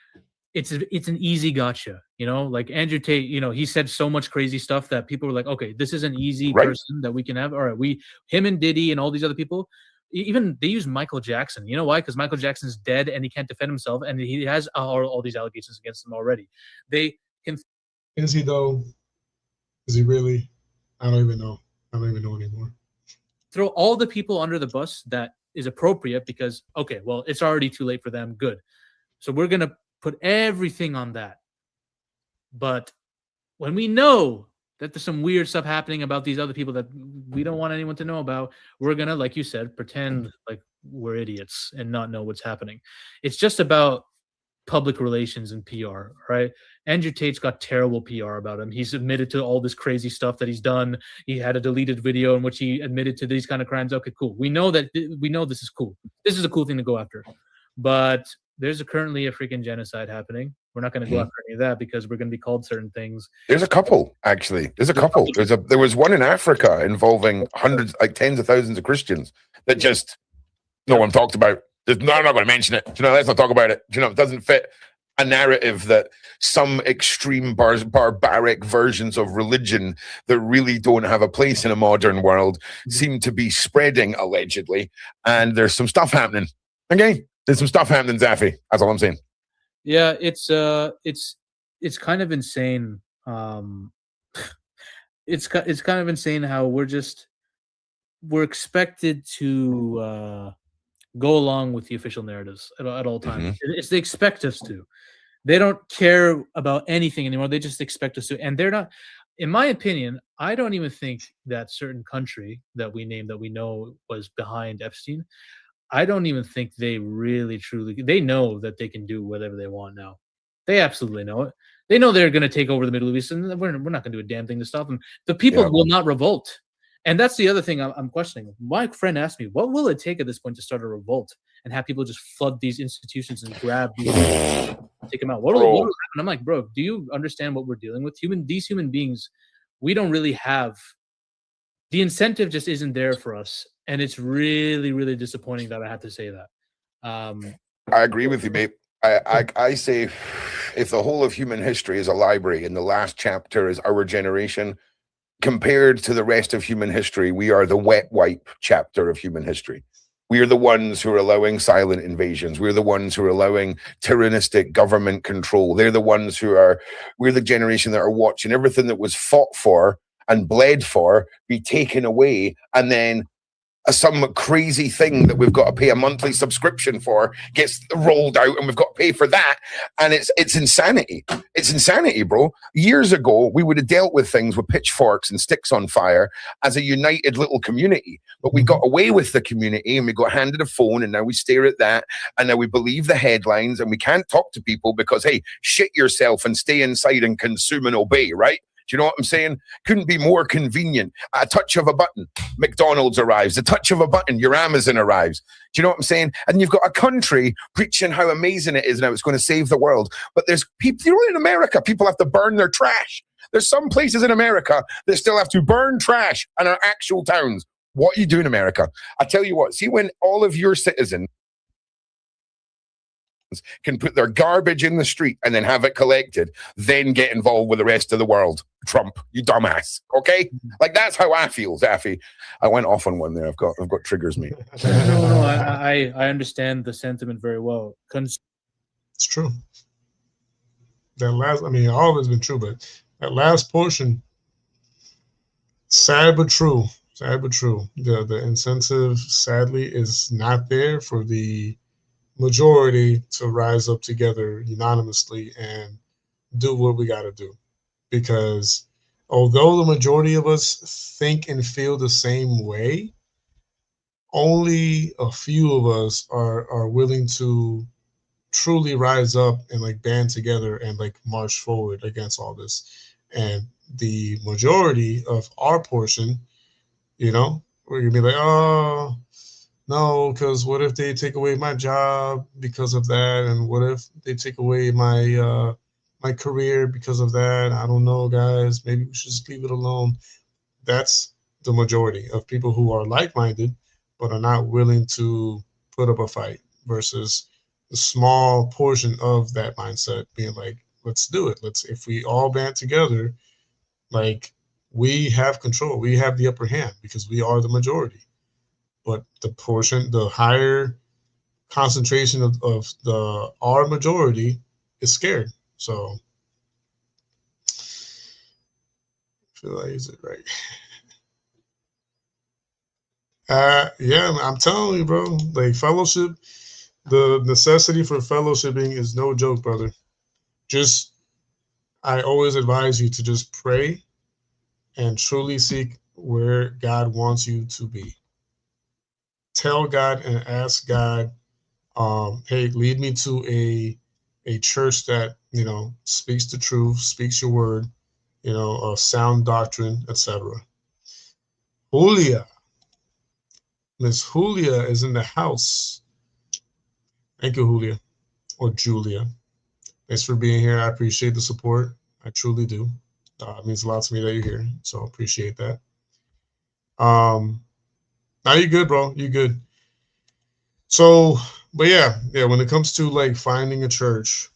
it's an easy gotcha, you know, like Andrew Tate, you know, he said so much crazy stuff that people were like, okay, this is an easy person that we can have. All right, him and Diddy and all these other people, even they use Michael Jackson. You know why? Because Michael Jackson's dead and he can't defend himself, and he has all these allegations against him already. They can. Is he though? Is he really? I don't even know. I don't even know anymore. Throw all the people under the bus that is appropriate because, okay, well, it's already too late for them. Good. So we're going to put everything on that. But when we know that there's some weird stuff happening about these other people that we don't want anyone to know about, we're going to, like you said, pretend like we're idiots and not know what's happening. It's just about public relations and PR, right? Andrew Tate's got terrible PR about him. He's admitted to all this crazy stuff that he's done. He had a deleted video in which he admitted to these kind of crimes. Okay, cool. We know this is cool. This is a cool thing to go after. But there's currently a freaking genocide happening. We're not going to go after any of that because we're going to be called certain things. There's a couple, actually. There's a couple. There was one in Africa involving hundreds, like tens of thousands of Christians that just no one talked about. I'm not going to mention it. You know, let's not talk about it. You know, it doesn't fit a narrative that some extreme barbaric versions of religion that really don't have a place in a modern world seem to be spreading, allegedly. And there's some stuff happening. Okay? There's some stuff happening, Zafi. That's all I'm saying. Yeah, it's kind of insane. It's kind of insane how we're expected to go along with the official narratives at all times. It's they expect us to. They don't care about anything anymore. They just expect us to, and they're not. In my opinion, I don't even think that certain country that we named that we know was behind Epstein. I don't even think they really truly. They know that they can do whatever they want now. They absolutely know it. They know they're going to take over the Middle East, and we're not going to do a damn thing to stop them. The people will not revolt. And that's the other thing I'm questioning. My friend asked me, what will it take at this point to start a revolt and have people just flood these institutions and grab these take them out? What will happen? I'm like, bro, do you understand what we're dealing with? These human beings, we don't really have, the incentive just isn't there for us. And it's really, really disappointing that I have to say that. I agree with you, mate. I say if the whole of human history is a library and the last chapter is our generation, compared to the rest of human history, we are the wet wipe chapter of human history. We are the ones who are allowing silent invasions. We're the ones who are allowing tyrannistic government control. They're the ones we're the generation that are watching everything that was fought for and bled for be taken away, and then some crazy thing that we've got to pay a monthly subscription for gets rolled out, and we've got to pay for that. And it's insanity. It's insanity, bro. Years ago, we would have dealt with things with pitchforks and sticks on fire as a united little community. But we got away with the community, and we got handed a phone, and now we stare at that, and now we believe the headlines, and we can't talk to people because, hey, shit yourself and stay inside and consume and obey, right? Do you know what I'm saying? Couldn't be more convenient. A touch of a button, McDonald's arrives. A touch of a button, your Amazon arrives. Do you know what I'm saying? And you've got a country preaching how amazing it is now. It's going to save the world. But there's people, you know, in America, people have to burn their trash. There's some places in America that still have to burn trash in our actual towns. What you do in America? I tell you what, see, when all of your citizens can put their garbage in the street and then have it collected, then get involved with the rest of the world. Trump, you dumbass. Okay, like that's how I feel, Zaffy. I went off on one there. I've got triggers, mate. No, I understand the sentiment very well. It's true. That last, I mean, all of it's been true, but that last portion, sad but true. Sad but true. The incentive, sadly, is not there for the majority to rise up together unanimously and do what we got to do. Because although the majority of us think and feel the same way, only a few of us are willing to truly rise up and like band together and like march forward against all this. And the majority of our portion, you know, we're gonna be like, oh no, because what if they take away my job because of that? And what if they take away my my career because of that? I don't know, guys. Maybe we should just leave it alone. That's the majority of people who are like-minded, but are not willing to put up a fight, versus the small portion of that mindset being like, let's do it. If we all band together, like, we have control. We have the upper hand because we are the majority. But the higher concentration of our majority is scared. So I feel I use it right. Yeah, I'm telling you, bro. Like, fellowship, the necessity for fellowshipping is no joke, brother. I always advise you to just pray and truly seek where God wants you to be. Tell God and ask God, hey, lead me to a church that, you know, speaks the truth, speaks your word, you know, sound doctrine, etc. Julia, Miss Julia is in the house. Thank you, Julia, or Julia. Thanks for being here. I appreciate the support. I truly do. It means a lot to me that you're here, so appreciate that. Now you're good, bro. You're good. So, but yeah, when it comes to like finding a church,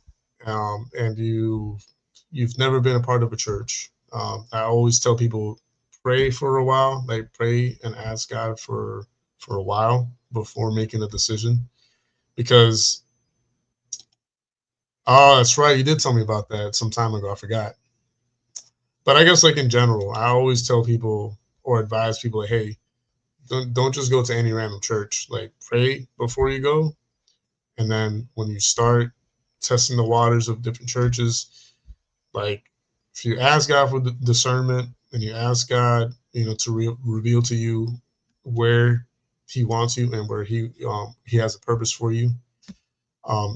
and you've never been a part of a church, I always tell people, pray for a while. Like, pray and ask God for a while before making a decision. Because, oh, that's right, you did tell me about that some time ago. I forgot. But I guess, like, in general, I always tell people or advise people, like, hey, don't just go to any random church. Like, pray before you go, and then when you start testing the waters of different churches, like, if you ask God for the discernment and you ask God, you know, to reveal to you where He wants you and where He has a purpose for you,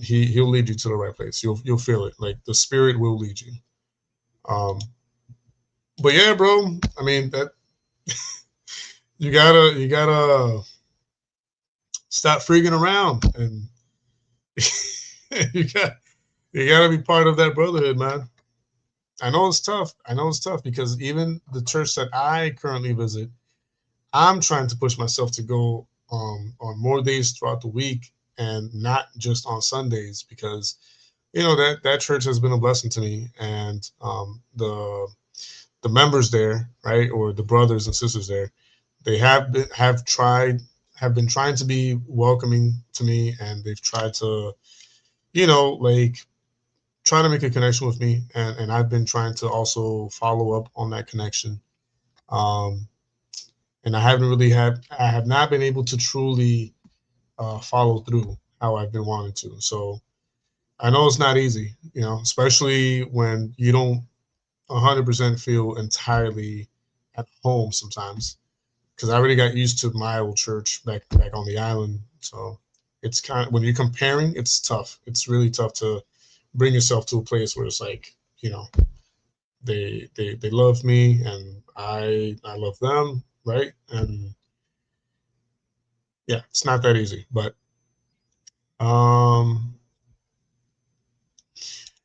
He'll lead you to the right place. You'll feel it. Like, the Spirit will lead you. But yeah, bro, I mean, that you gotta stop freaking around, and you got you gotta be part of that brotherhood, man. I know it's tough. I know it's tough because even the church that I currently visit, I'm trying to push myself to go on more days throughout the week and not just on Sundays because that church has been a blessing to me, and the members there, right, or the brothers and sisters there, they have been trying to be welcoming to me, and they've tried to, like trying to make a connection with me, and I've been trying to also follow up on that connection. Um, and I have not been able to truly follow through how I've been wanting to. So I know it's not easy, especially when you don't 100% feel entirely at home sometimes. Because I already got used to my old church back on the island. So it's kind of, when you're comparing, it's tough. It's really tough to bring yourself to a place where it's like, they love me and I love them, right? And yeah, it's not that easy. But um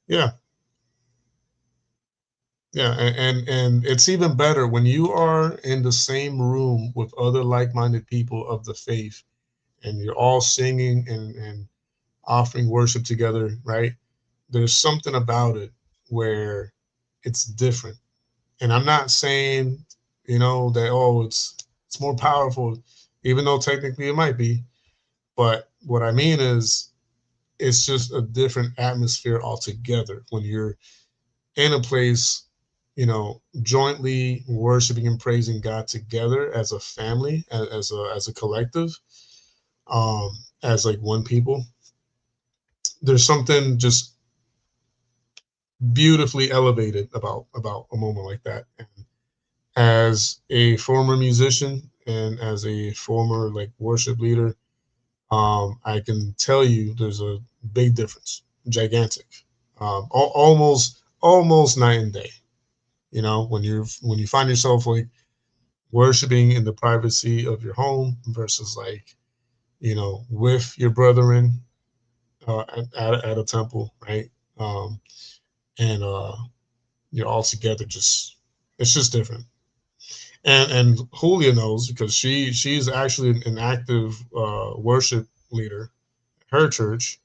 yeah, yeah, and it's even better when you are in the same room with other like-minded people of the faith, and you're all singing and offering worship together, right? There's something about it where it's different. And I'm not saying, that it's more powerful, even though technically it might be. But what I mean is it's just a different atmosphere altogether when you're in a place, jointly worshiping and praising God together as a family, as a collective, as like one people. There's something just beautifully elevated about a moment like that. And as a former musician and as a former like worship leader, I can tell you there's a big difference, gigantic, almost night and day. When you find yourself like worshiping in the privacy of your home versus like with your brethren at a temple, right? And you're all together. Just it's just different. And Julia knows because she's actually an active worship leader at her church,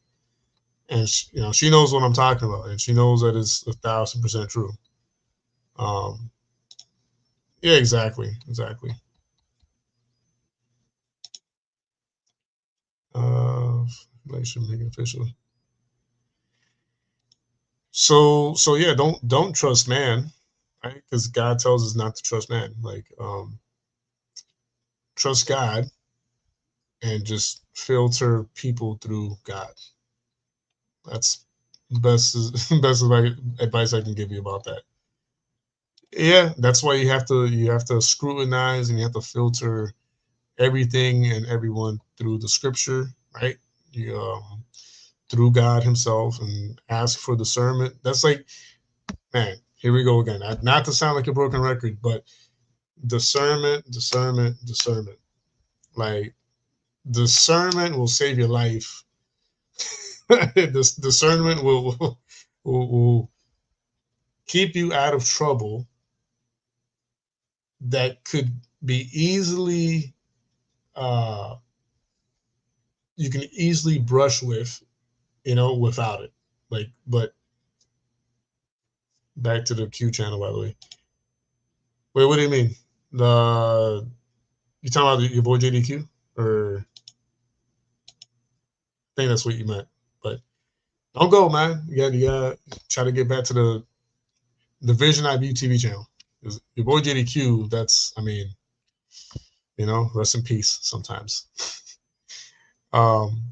and she knows what I'm talking about, and she knows that it's 1,000% true. Um, yeah, exactly. Relation make it official. So yeah, don't trust man, right? Because God tells us not to trust man. Like trust God and just filter people through God. That's best best advice I can give you about that. Yeah, that's why you have to scrutinize and you have to filter everything and everyone through the scripture, right? You through God Himself and ask for discernment. That's like, man, here we go again. Not to sound like a broken record, but discernment. Like discernment will save your life. This discernment will keep you out of trouble that could be easily uh, you can easily brush with, without it. Like, but back to the Q channel, by the way. Wait, what do you mean? You talking about your boy JDQ, or I think that's what you meant. But don't go, man. You gotta try to get back to the Vision IBU TV channel. 'Cause your boy JDQ, that's, I mean, rest in peace sometimes. um,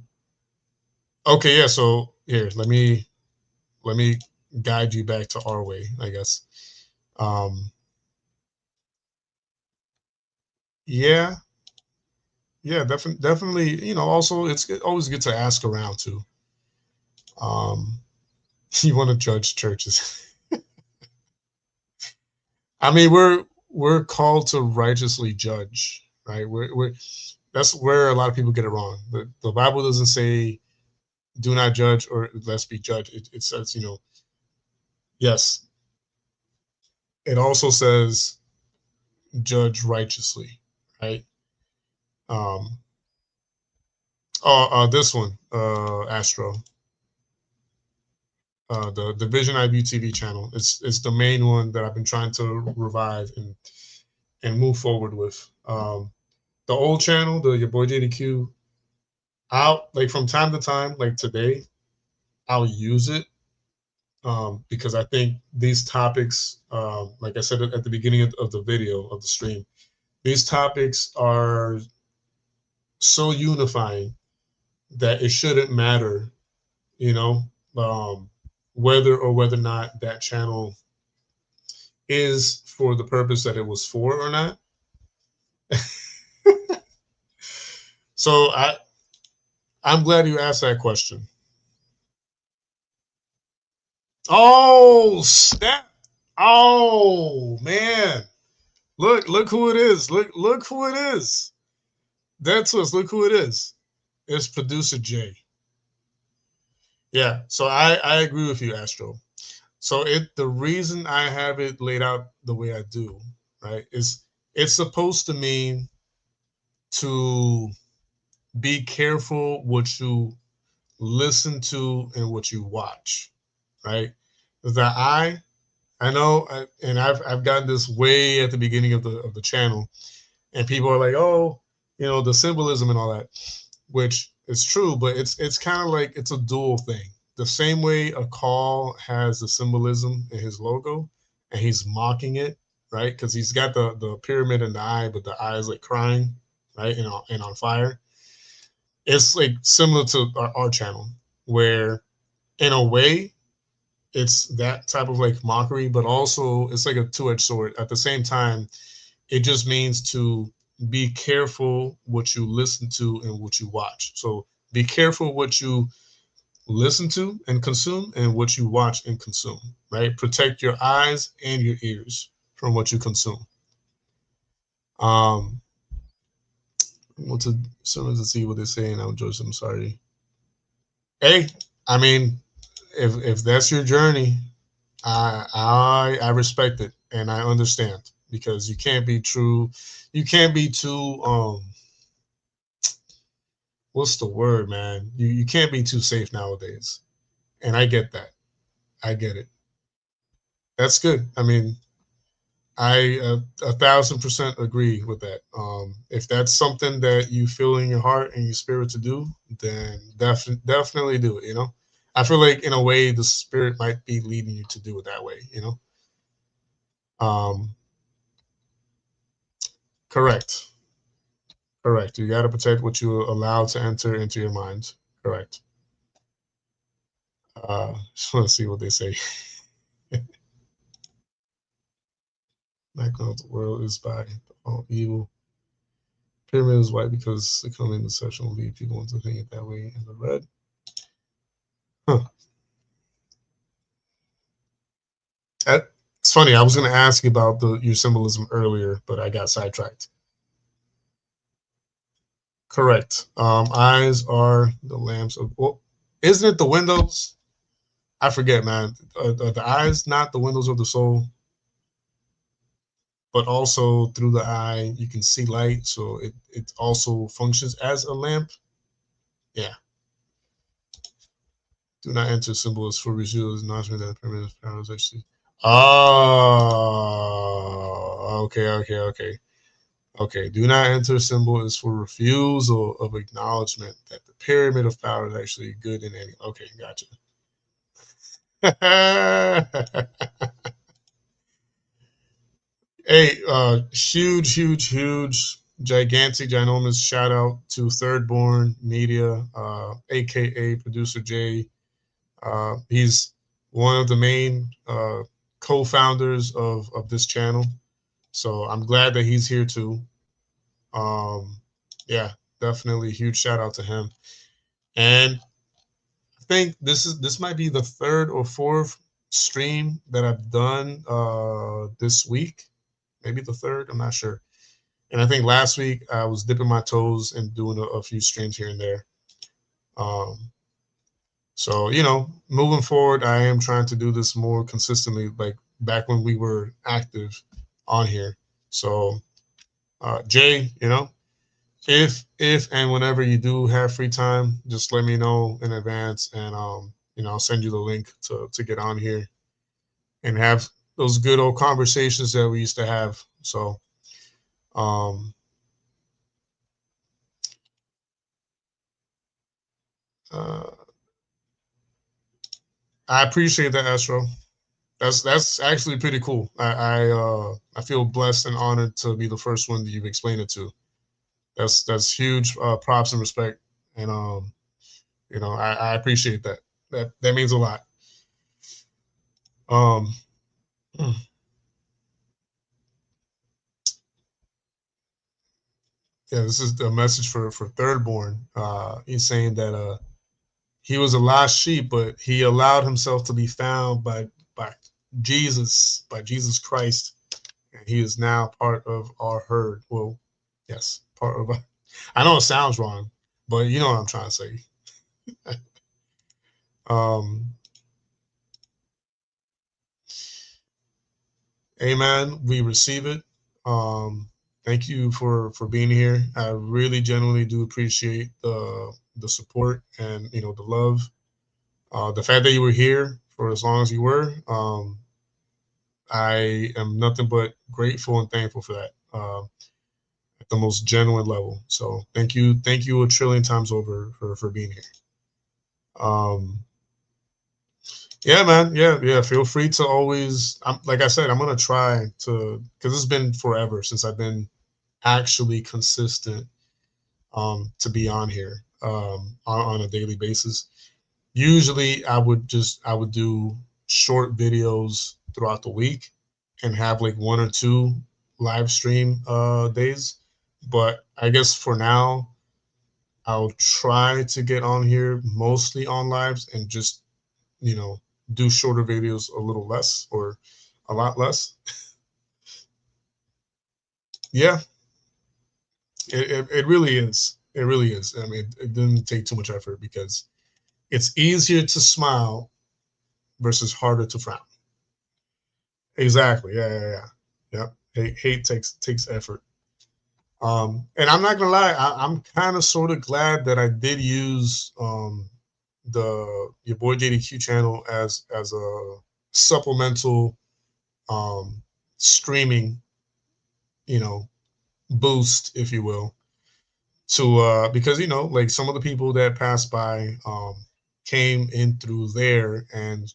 okay, yeah. So here, let me guide you back to our way, I guess. Um, yeah, yeah, definitely. Also, it's always good to ask around too. Um, you want to judge churches? I mean, we're called to righteously judge, right? That's where a lot of people get it wrong. The Bible doesn't say do not judge or lest be judged. It says, yes. It also says judge righteously, right? Um, this one, Astro, the Vision IView TV channel. It's the main one that I've been trying to revive and move forward with. The old channel, your boy JDQ, I'll like from time to time, like today, I'll use it because I think these topics, like I said at the beginning of the video of the stream, these topics are so unifying that it shouldn't matter, whether or not that channel is for the purpose that it was for or not. So I'm glad you asked that question. Oh, snap. Oh, man. Look who it is. Look who it is. That's us. Look who it is. It's Producer Jay. Yeah, so I agree with you, Astro. So the reason I have it laid out the way I do, right, is it's supposed to mean to be careful what you listen to and what you watch, right? That I know, and I've gotten this way at the beginning of the channel, and people are like, oh, the symbolism and all that, which is true, but it's kind of like it's a dual thing. The same way a call has the symbolism in his logo, and he's mocking it, right? Because he's got the pyramid in the eye, but the eye is like crying, right, and on fire. It's like similar to our channel, where in a way it's that type of like mockery, but also it's like a two-edged sword. At the same time, it just means to be careful what you listen to and what you watch. So be careful what you listen to and consume and what you watch and consume, right? Protect your eyes and your ears from what you consume. I want to someone to see what they're saying. I'm Joyce. I'm sorry. Hey, I mean, if that's your journey, I respect it and I understand, because you can't be true. You can't be too what's the word, man? You can't be too safe nowadays, and I get that. I get it. That's good. I mean, I 1,000% agree with that. If that's something that you feel in your heart and your spirit to do, then definitely do it. I feel like in a way the spirit might be leading you to do it that way. Correct. Correct. You got to protect what you allow to enter into your mind. Correct. Just want to see what they say. Background of the world is by all evil. Pyramid is white because economic deception will lead people into thinking it that way. In the red. Huh. It's funny. I was going to ask you about your symbolism earlier, but I got sidetracked. Correct. Eyes are the lamps of. Well, isn't it the windows? I forget, man. The eyes, not the windows of the soul, but also through the eye you can see light, so it also functions as a lamp. Yeah. Do not enter symbols for refusal, acknowledgement that permanent powers actually. Oh, okay. Okay, do not enter symbol is for refusal of acknowledgement that the pyramid of power is actually good in any. Okay, gotcha. Hey, huge, gigantic, ginormous shout out to Third Born Media, aka Producer Jay. He's one of the main co-founders of this channel, so I'm glad that he's here too. Yeah, definitely huge shout out to him. And I think this might be the third or fourth stream that I've done this week, maybe the third, I'm not sure. And I think last week I was dipping my toes and doing a few streams here and there. So, you know, moving forward, I am trying to do this more consistently, like back when we were active on here. So, Jay, you know, if and whenever you do have free time, just let me know in advance, and you know, I'll send you the link to get on here and have those good old conversations that we used to have. So, um, uh, I appreciate that, Astro. That's actually pretty cool. I feel blessed and honored to be the first one that you've explained it to. That's huge props and respect, and you know, I appreciate that. That means a lot. Um, yeah, this is the message for Thirdborn. He's saying that he was a lost sheep, but he allowed himself to be found by by Jesus Christ, and he is now part of our herd. Well, yes, part of. I know it sounds wrong, but you know what I'm trying to say. um, Amen. We receive it. Thank you for being here. I really genuinely do appreciate the support and, you know, the love. The fact that you were here for as long as you were. I am nothing but grateful and thankful for that. At the most genuine level. So thank you a trillion times over for being here. Yeah, man. Yeah. Feel free to always. Like I said, I'm gonna try to, because it's been forever since I've been actually consistent to be on here on a daily basis. Usually, I would do short videos throughout the week and have like one or two live stream days. But I guess for now, I'll try to get on here mostly on lives and just, you know, do shorter videos a little less or a lot less. Yeah, it really is. It really is. I mean, it didn't take too much effort because it's easier to smile versus harder to frown. Exactly. Yeah. Hate takes effort. And I'm not gonna lie, I'm kind of sort of glad that I did use the your boy JDQ channel as a supplemental streaming, you know, boost, if you will, to because, you know, like some of the people that passed by came in through there and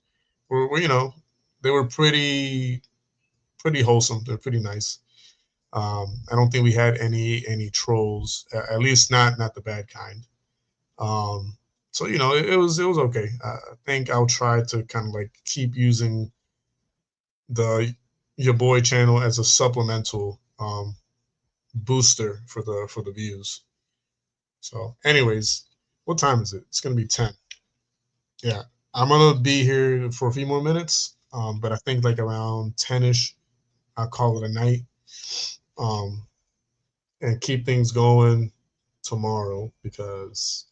were, you know, they were pretty wholesome. They're pretty nice. I don't think we had any trolls, at least not the bad kind. So, you know, it was okay. I think I'll try to kind of like keep using the your boy channel as a supplemental booster for the views. So, anyways, what time is it? It's gonna be 10. Yeah, I'm gonna be here for a few more minutes. But I think like around 10ish, I'll call it a night. Um, and keep things going tomorrow because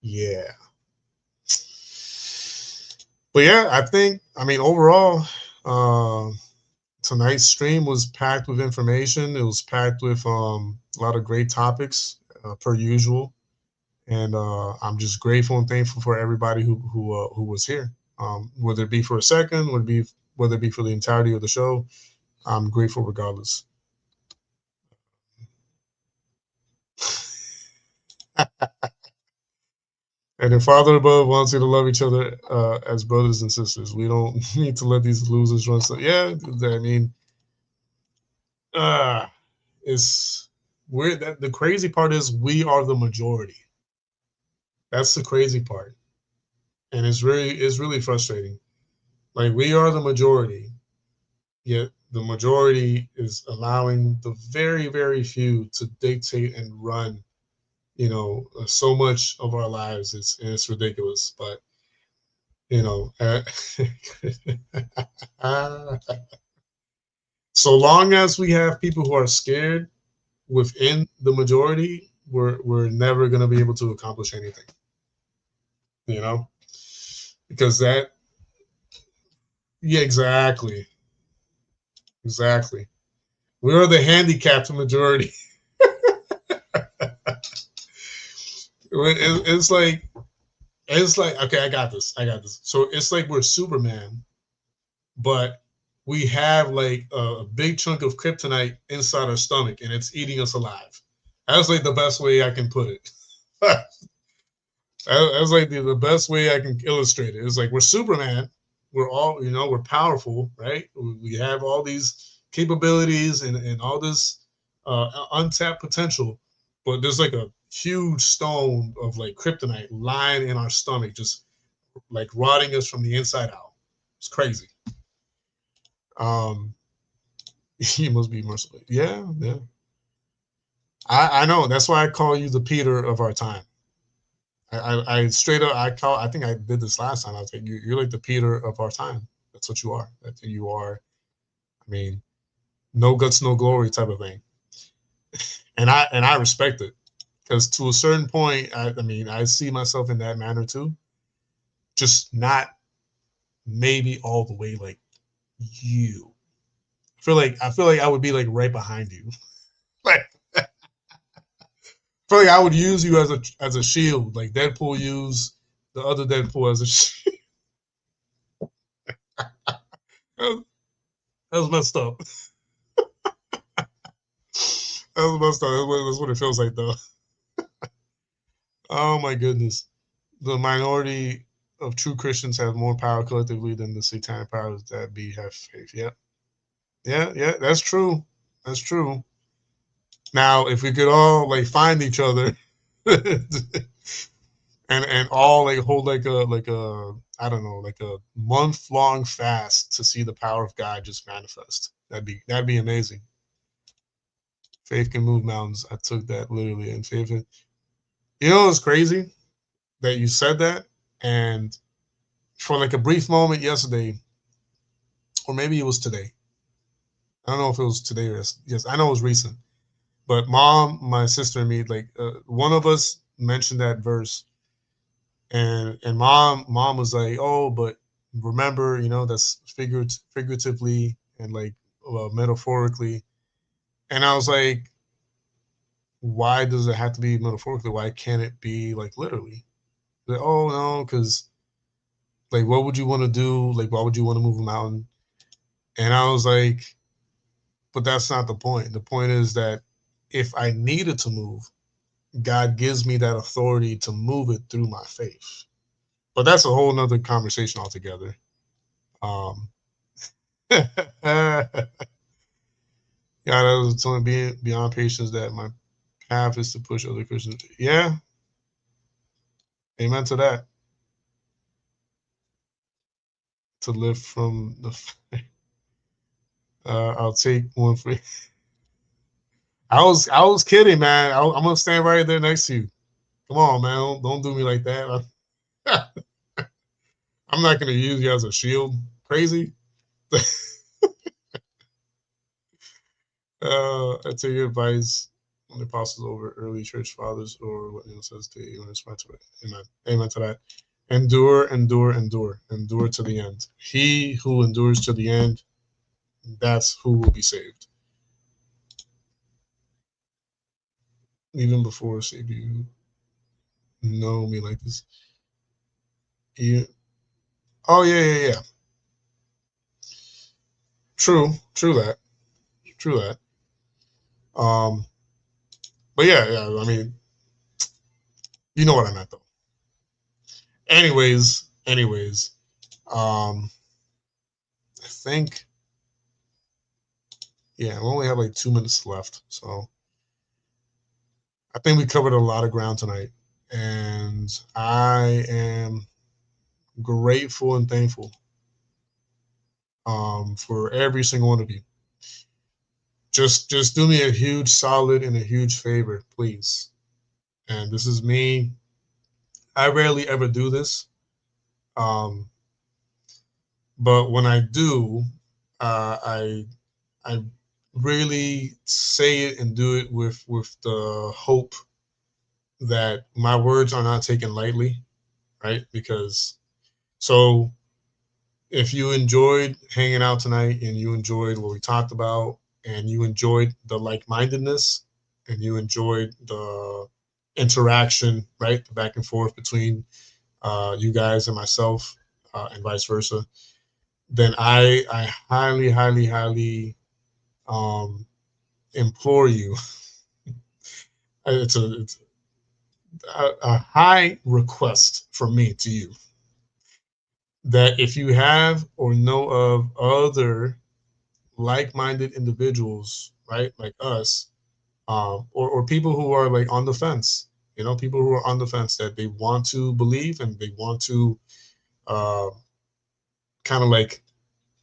yeah. But yeah, I mean overall, uh, tonight's stream was packed with information. It was packed with a lot of great topics per usual, and I'm just grateful and thankful for everybody who was here. Whether it be for a second, whether it be for the entirety of the show, I'm grateful regardless. And the Father above wants you to love each other as brothers and sisters. We don't need to let these losers run. So yeah, I mean, uh, it's we're that the crazy part is we are the majority. That's the crazy part, and it's really frustrating. Like we are the majority, yet the majority is allowing the very few to dictate and run. You know, so much of our lives. It's ridiculous, but you know. So long as we have people who are scared within the majority, we're never going to be able to accomplish anything. You know, because that, yeah, exactly, exactly. We are the handicapped majority. It's like okay, I got this. So it's like we're Superman, but we have like a big chunk of kryptonite inside our stomach, and it's eating us alive. That's like the best way I can put it. That's like the best way I can illustrate it. It's like we're Superman. We're all, we're powerful, right? We have all these capabilities and all this untapped potential, but there's like a huge stone of like kryptonite lying in our stomach, just like rotting us from the inside out. It's crazy. He must be merciful. Yeah, yeah. I know. That's why I call you the Peter of our time. I straight up, I think I did this last time. I was like, you're like the Peter of our time. That's what you are. That you are. I mean, no guts, no glory type of thing. And I respect it, because to a certain point, I mean, I see myself in that manner too. Just not maybe all the way like you. I feel like I would be like right behind you. Like, I feel like I would use you as a shield, like Deadpool used the other Deadpool as a shield. That was messed up. That was messed up. That's what it feels like, though. Oh my goodness. The minority of true Christians have more power collectively than the satanic powers that be have faith. Yeah. Yeah, that's true. That's true. Now, if we could all like find each other and all like hold like a I don't know, like a month-long fast to see the power of God just manifest. That'd be amazing. Faith can move mountains. I took that literally. And faith, it's crazy that you said that. And for like a brief moment yesterday, or maybe it was today. I don't know if it was today or yes. I know it was recent. But mom, my sister, and me, like one of us mentioned that verse, and mom was like, "Oh, but remember, that's figuratively and like metaphorically." And I was like, "Why does it have to be metaphorically? Why can't it be like literally?" Like, oh no, because like, what would you want to do? Like, why would you want to move a mountain? And I was like, but that's not the point. The point is that if I needed to move, God gives me that authority to move it through my faith. But that's a whole nother conversation altogether. God, I was telling beyond patience that my path is to push other Christians. Yeah. Amen to that. To live from the I'll take one for I was kidding, man. I'm gonna stand right there next to you. Come on, man. Don't do me like that. I'm not gonna use you as a shield. Crazy. I take your advice on the apostles over early church fathers, or what Neil says to you. Amen. Amen to that. Endure to the end. He who endures to the end, that's who will be saved. Even before saved, you know me like this. Yeah. Oh yeah. True that. But yeah. I mean, you know what I meant though. Anyways, I think, yeah, we only have like 2 minutes left, so I think we covered a lot of ground tonight, and I am grateful and thankful for every single one of you. Just do me a huge solid and a huge favor, please. And this is me. I rarely ever do this, but when I do, I really say it and do it with the hope that my words are not taken lightly, right? Because so if you enjoyed hanging out tonight and you enjoyed what we talked about and you enjoyed the like-mindedness and you enjoyed the interaction, right, the back and forth between you guys and myself, and vice versa, then I highly, highly, highly um, implore you. It's a high request from me to you that if you have or know of other like-minded individuals, right, like us, or people who are like on the fence, people who are on the fence that they want to believe and they want to uh, kind of like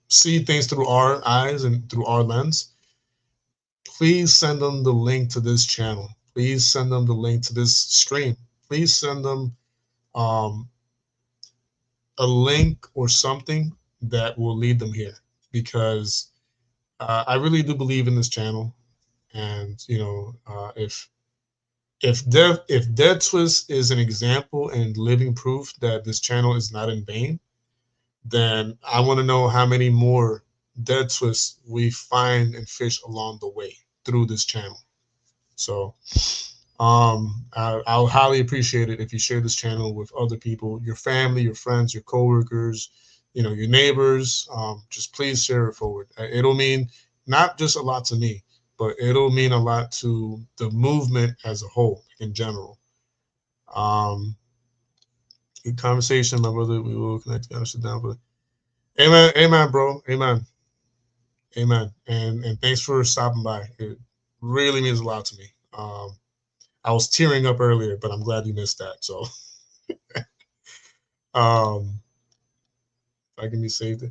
see things through our eyes and through our lens, please send them the link to this channel. Please send them the link to this stream. Please send them um, a link or something that will lead them here, because I really do believe in this channel. And if Dead Twist is an example and living proof that this channel is not in vain, then I want to know how many more Dead Twists we find and fish along the way through this channel. So I'll highly appreciate it if you share this channel with other people, your family, your friends, your coworkers, your neighbors. Just please share it forward. It'll mean not just a lot to me, but it'll mean a lot to the movement as a whole in general. Good conversation, my brother. We will connect. Gotta sit down, but amen, amen, bro, amen, amen. And thanks for stopping by. It really means a lot to me. I was tearing up earlier, but I'm glad you missed that. So, if I can be saved,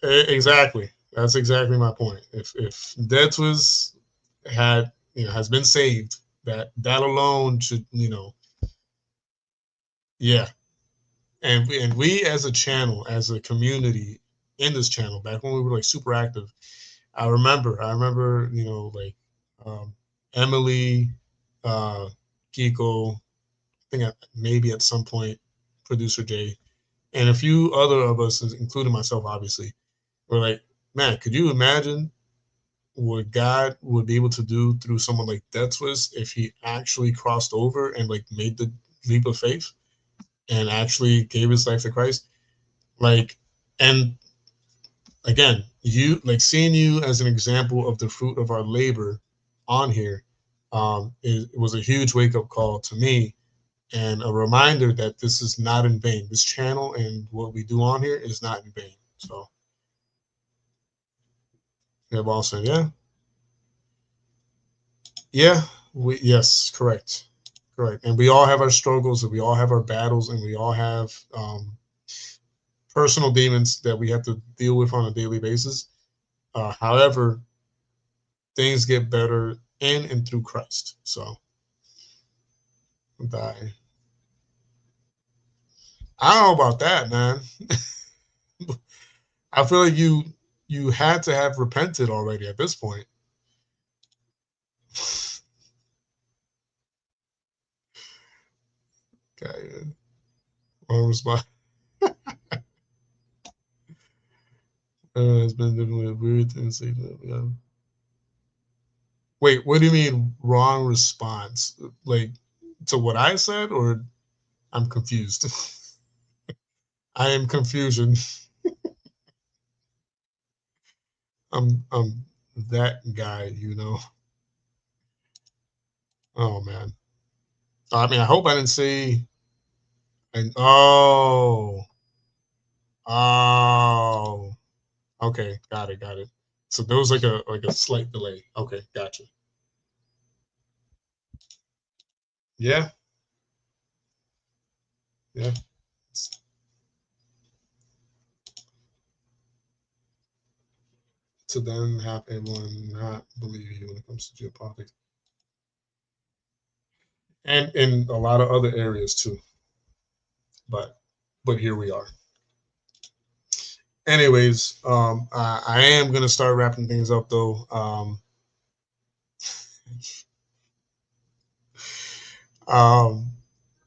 exactly. That's exactly my point. If Dead Twist has been saved, that alone should yeah. And we as a channel, as a community in this channel, back when we were like super active, I remember like um, Emily, Kiko, I think maybe at some point producer Jay, and a few other of us, including myself, obviously, were like, man, could you imagine what God would be able to do through someone like Dead Twist if he actually crossed over and like made the leap of faith and actually gave his life to Christ? Like, and again, you like seeing you as an example of the fruit of our labor on here. It was a huge wake up call to me and a reminder that this is not in vain. This channel and what we do on here is not in vain. So, yeah, Boston, yeah, yes, correct, and we all have our struggles, and we all have our battles, and we all have personal demons that we have to deal with on a daily basis. However, things get better in and through Christ. So, I don't know about that, man. I feel like you had to have repented already at this point. Okay, one response. It's been doing weird things. Yeah. Wait, what do you mean wrong response? Like to what I said, or I'm confused. I am confusion. I'm that guy, Oh man. I mean, I hope I didn't say. Oh, oh. Okay, got it. So there was like a slight delay. Okay, gotcha. Yeah, yeah. To then have everyone not believe you when it comes to geopolitics, and in a lot of other areas too. But here we are. anyways, I am gonna start wrapping things up though.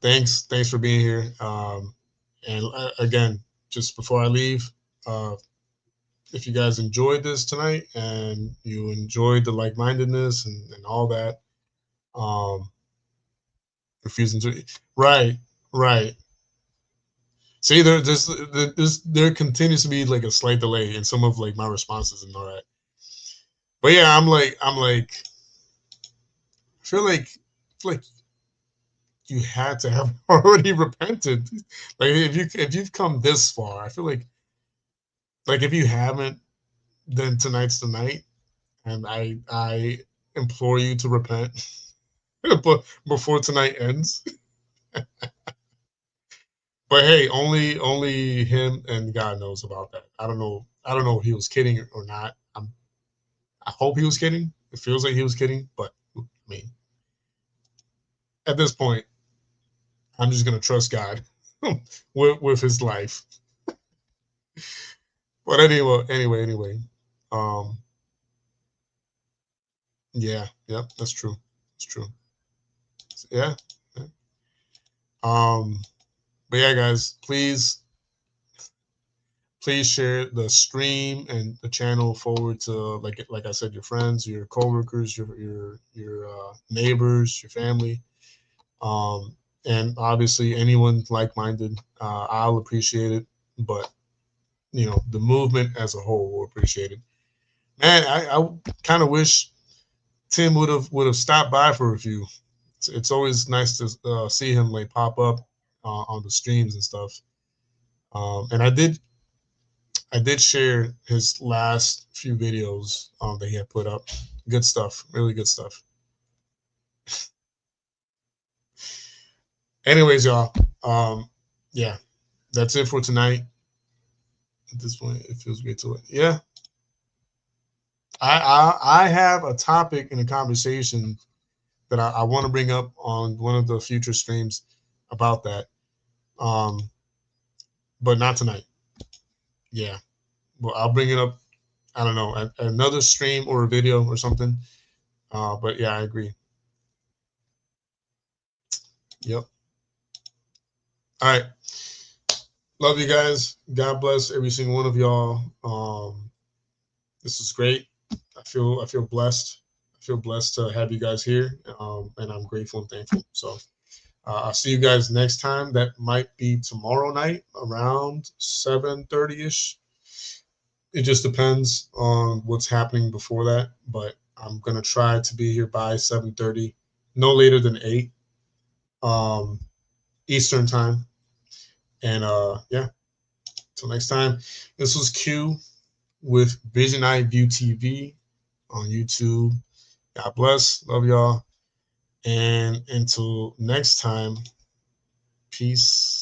Thanks for being here. And again, just before I leave, if you guys enjoyed this tonight and you enjoyed the like-mindedness and all that, refusing to, right, right. See, there continues to be like a slight delay in some of like my responses and all that. But yeah, I feel like you had to have already repented. Like if you've come this far, I feel like if you haven't, then tonight's the night, and I implore you to repent, but before tonight ends. But hey, only him and God knows about that. I don't know if he was kidding or not. I hope he was kidding. It feels like he was kidding, but I mean, at this point, I'm just gonna trust God with his life. But anyway, um, yeah, yep, that's true. That's true. Yeah. Yeah. But yeah, guys, please share the stream and the channel forward to like I said, your friends, your coworkers, your neighbors, your family, um, and obviously anyone like-minded. I'll appreciate it, but the movement as a whole will appreciate it. Man, I kind of wish Tim would have stopped by for a few. It's always nice to see him like pop up on the streams and stuff. And I did share his last few videos that he had put up. Good stuff, really good stuff. Anyways, y'all, yeah, that's it for tonight. At this point, it feels great to it. Yeah, I have a topic in a conversation that I want to bring up on one of the future streams about that, um, but not tonight. Yeah, well, I'll bring it up. I don't know, at another stream or a video or something. But yeah, I agree. Yep. All right. Love you guys. God bless every single one of y'all. This is great. I feel blessed. I feel blessed to have you guys here, and I'm grateful and thankful. So I'll see you guys next time. That might be tomorrow night around 7:30 ish. It just depends on what's happening before that, but I'm gonna try to be here by 7:30, no later than 8 um, Eastern time. And yeah, till next time. This was Q with Vision Eye View TV on YouTube. God bless. Love y'all. And until next time, peace.